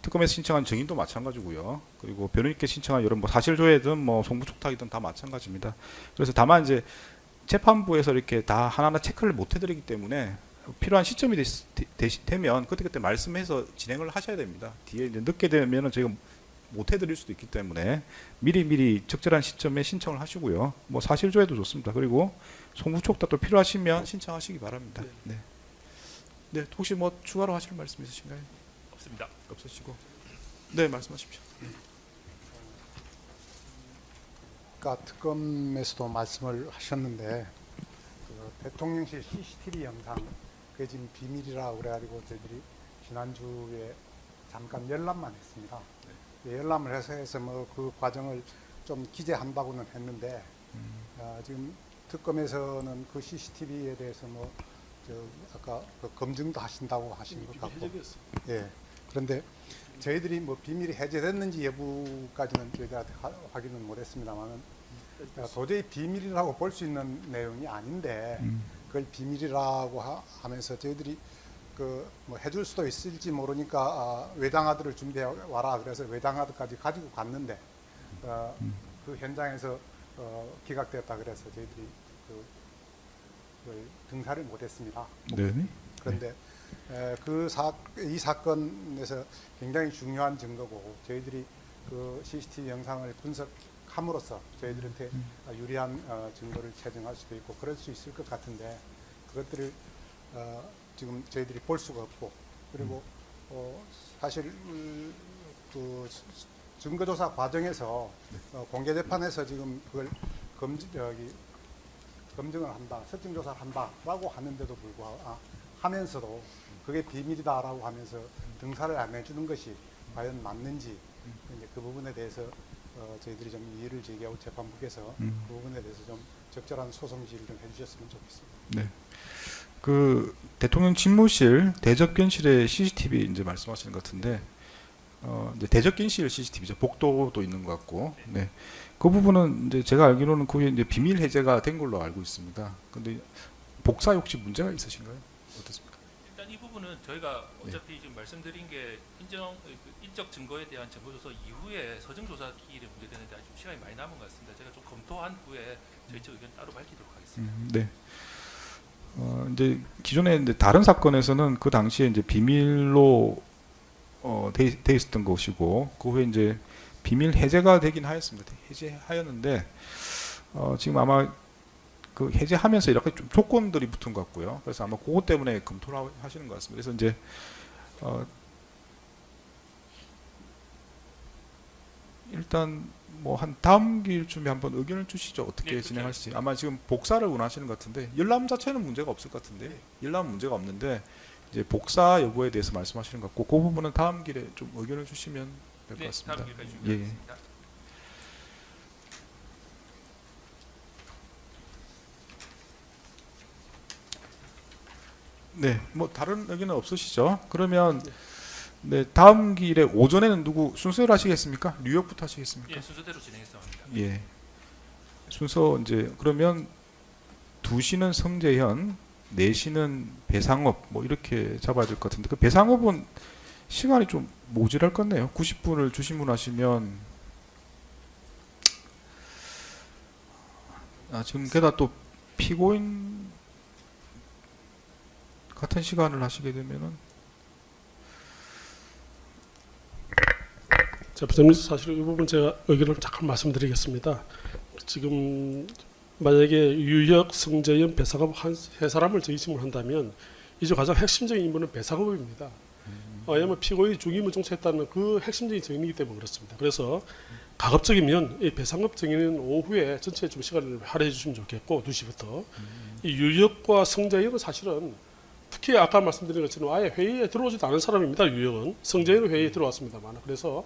특검에서 신청한 증인도 마찬가지고요. 그리고 변호인께 신청한 이런 뭐 사실조회든 뭐 송부촉탁이든 다 마찬가지입니다. 그래서 다만 이제 재판부에서 이렇게 다 하나하나 체크를 못 해드리기 때문에 필요한 시점이 되면 그때 말씀해서 진행을 하셔야 됩니다. 뒤에 이제 늦게 되면은 저희가 못 해드릴 수도 있기 때문에 미리 적절한 시점에 신청을 하시고요. 뭐 사실조회도 좋습니다. 그리고 송부촉탁도 필요하시면 신청하시기 바랍니다. 네. 네, 혹시 뭐 추가로 하실 말씀 있으신가요? 없습니다. 없으시고. 네, 말씀하십시오. 아까 특검에서도 말씀을 하셨는데 그 대통령실 CCTV 영상 그게 지금 비밀이라고 그래가지고 저희들이 지난주에 잠깐 열람만 했습니다. 열람을 해서 뭐 그 과정을 좀 기재한다고는 했는데 지금 특검에서는 그 CCTV에 대해서 뭐 저 아까 그 검증도 하신다고 하신 것 같고, 예. 그런데 저희들이 뭐 비밀이 해제됐는지 여부까지는 저희들한테 확인은 못했습니다만은 도저히 비밀이라고 볼 수 있는 내용이 아닌데 그걸 비밀이라고 하면서 저희들이 그 뭐 해줄 수도 있을지 모르니까 외장하드를 준비해 와라 그래서 외장하드까지 가지고 갔는데 그 현장에서 기각되었다 그래서 저희들이 그걸 등사를 못했습니다. 네. 그런데 이 사건에서 굉장히 중요한 증거고 저희들이 그 CCTV 영상을 분석함으로써 저희들한테 유리한 증거를 채증할 수도 있고 그럴 수 있을 것 같은데 그것들을 지금 저희들이 볼 수가 없고, 그리고 사실 그 증거조사 과정에서 공개재판에서 지금 그걸 검증을 한다, 설정조사를 한다라고 하는데도 불구하고 하면서도 그게 비밀이다라고 하면서 등사를 안 해주는 것이 과연 맞는지 이제 그 부분에 대해서 저희들이 좀 이의를 제기하고 재판부께서 그 부분에 대해서 좀 적절한 소송 지휘를 좀 해주셨으면 좋겠습니다. 네. 그 대통령 집무실 대접견실의 CCTV 이제 말씀하시는 것 같은데 이제 대접견실 CCTV죠. 복도도 있는 것 같고, 네. 그 부분은 이제 제가 알기로는 그게 이제 비밀 해제가 된 걸로 알고 있습니다. 근데 복사에 혹시 문제가 있으신가요? 어떻습니까? 일단 이 부분은 저희가 어차피 지금 말씀드린 게 인적 증거에 대한 정보조사 이후에 서정조사 기일에 문제되는데 아직 좀 시간이 많이 남은 것 같습니다. 제가 좀 검토한 후에 저희 측 의견 따로 밝히도록 하겠습니다. 네. 이제 기존에 이제 다른 사건에서는 그 당시에 이제 비밀로 돼 있었던 것이고 그 후에 이제 비밀 해제가 되긴 하였습니다. 해제하였는데 지금 아마 그 해제하면서 이렇게 좀 조건들이 붙은 것 같고요. 그래서 아마 그것 때문에 검토를 하시는 것 같습니다. 그래서 이제 일단 뭐 한 다음 기일쯤에 한번 의견을 주시죠. 어떻게 네, 진행할지. 아마 지금 복사를 원하시는 것 같은데 열람 자체는 문제가 없을 것 같은데 열람 문제가 없는데 이제 복사 여부에 대해서 말씀하시는 것 같고 그 부분은 다음 기일에 좀 의견을 주시면 될 것 네, 같습니다. 다음 기회까지 예, 예. 준비하겠습니다. 네, 뭐 다른 의견은 없으시죠? 그러면 네, 다음 기일에 오전에는 누구 순서를 하시겠습니까? 뉴욕부터 하시겠습니까? 예, 순서대로 진행해서 합니다. 예. 순서 이제 그러면 2시는 성재현, 4시는 배상업 뭐 이렇게 잡아야 될 것 같은데 그 배상업은 시간이 좀 모자랄 것 같네요. 90분을 주신문하시면 지금 게다가 또 피고인 같은 시간을 하시게 되면은 자, 부장님 사실 이 부분 제가 의견을 잠깐 말씀드리겠습니다. 지금 만약에 유혁, 성재현, 배상업 한 세 사람을 저희심을 한다면 이제 가장 핵심적인 인물은 배상업입니다. 왜냐하면 피고인이 중임을 종사했다는 그 핵심적인 증인이기 때문에 그렇습니다. 그래서 가급적이면 이 배상업 증인은 오후에 전체 좀 시간을 할애해 주시면 좋겠고 2시부터 이 유혁과 성재현은 사실은 특히 아까 말씀드린 것처럼 아예 회의에 들어오지도 않은 사람입니다. 유혁은 성재현은 회의에 들어왔습니다만 그래서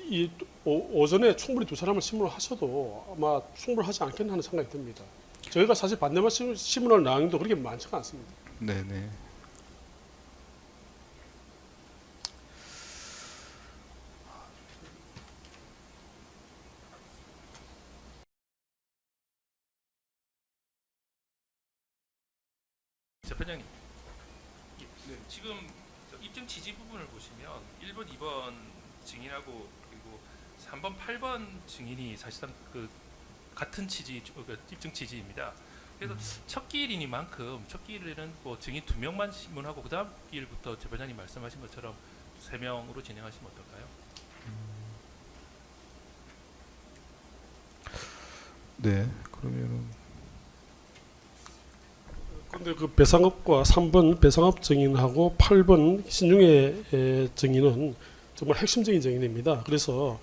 이 오전에 충분히 두 사람을 심문을 하셔도 아마 충분하지 않겠나 하는 생각이 듭니다. 저희가 사실 반대만 심문할 양도 그렇게 많지가 않습니다. 네네. 재판장님, 지금 입증 지지 부분을 보시면 1번, 2번 증인하고 그리고 3번, 8번 증인이 사실상 그 같은 취지, 입증 취지입니다. 그래서 첫 기일이니만큼 첫 기일에는 뭐 증인 2명만 신문하고 그 다음 기일부터 재판장님 말씀하신 것처럼 3명으로 진행하시면 어떨까요? 네. 그러면은 근데 그 배상업과 3번 배상업 증인하고 8번 신중의 증인은 정말 핵심적인 증인입니다. 그래서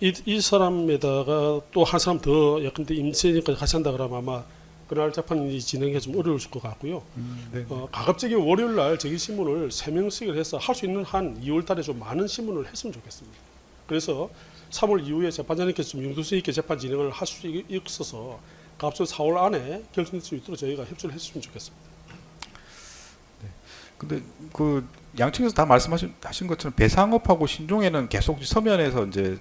이 사람에다가 또 한 사람 더 예컨대 임세까지 같이 한다 그러면 아마 그날 재판이 진행해 좀 어려울 것 같고요. 네. 가급적이면 월요일 날 정기 신문을 3명씩을 해서 할 수 있는 한 2월 달에 좀 많은 신문을 했으면 좋겠습니다. 그래서 3월 이후에 재판장님께서 좀 융통성 있게 재판 진행을 할 수 있어서 가급적 4월 안에 결정될 수 있도록 저희가 협조를 했으면 좋겠습니다. 근데 그 양측에서 다 말씀하신 것처럼 배상업하고 신종에는 계속 서면에서 이제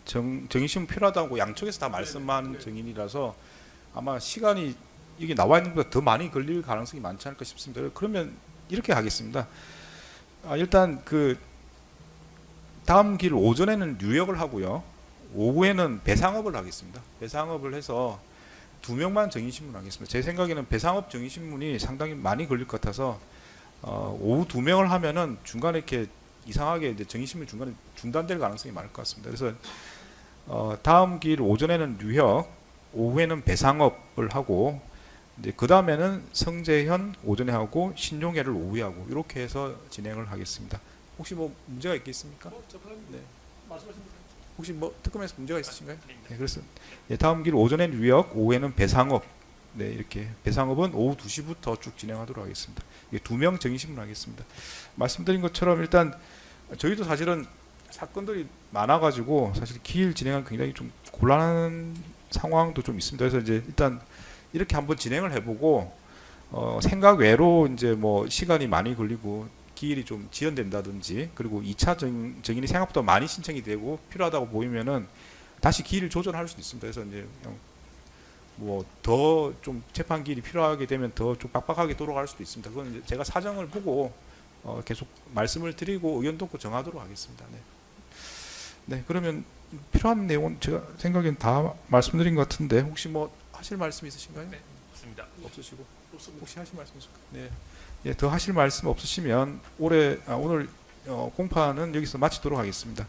정의심은 필요하다고 양측에서 다 말씀한 증인이라서 아마 시간이 이게 나와 있는 것보다 더 많이 걸릴 가능성이 많지 않을까 싶습니다. 그러면 이렇게 하겠습니다. 일단 그 다음 길 오전에는 뉴욕을 하고요. 오후에는 배상업을 하겠습니다. 배상업을 해서 2명만 정의신문 하겠습니다. 제 생각에는 배상업 정의신문이 상당히 많이 걸릴 것 같아서 오후 2명을 하면은 중간에 이렇게 이상하게 이제 정의신문 중간에 중단될 가능성이 많을 것 같습니다. 그래서 다음 길 오전에는 뉴욕, 오후에는 배상업을 하고 이제 그 다음에는 성재현 오전에 하고 신용회를 오후에 하고 이렇게 해서 진행을 하겠습니다. 혹시 뭐 문제가 있겠습니까? 네. 혹시 뭐 특검에서 문제가 있으신가요? 네, 그래서 다음 길 오전에는 뉴욕, 오후에는 배상업. 네, 이렇게 배상업은 오후 2시부터 쭉 진행하도록 하겠습니다. 2명 정의신문 하겠습니다. 말씀드린 것처럼 일단 저희도 사실은 사건들이 많아가지고 사실 기일 진행은 굉장히 좀 곤란한 상황도 좀 있습니다. 그래서 이제 일단 이렇게 한번 진행을 해보고 생각 외로 이제 뭐 시간이 많이 걸리고 기일이 좀 지연된다든지 그리고 2차 정인이 생각보다 많이 신청이 되고 필요하다고 보이면은 다시 기일을 조정할 수도 있습니다. 그래서 이제 뭐 더 좀 재판 기일이 필요하게 되면 더 좀 빡빡하게 돌아갈 수도 있습니다. 그건 이제 제가 사정을 보고 계속 말씀을 드리고 의견 듣고 정하도록 하겠습니다. 네. 네, 그러면 필요한 내용은 제가 생각엔 다 말씀드린 것 같은데 혹시 뭐 하실 말씀 있으신가요? 네, 없습니다. 없으시고 혹시 하실 말씀 있을까요? 네. 예, 더 하실 말씀 없으시면 오늘 공판은 여기서 마치도록 하겠습니다.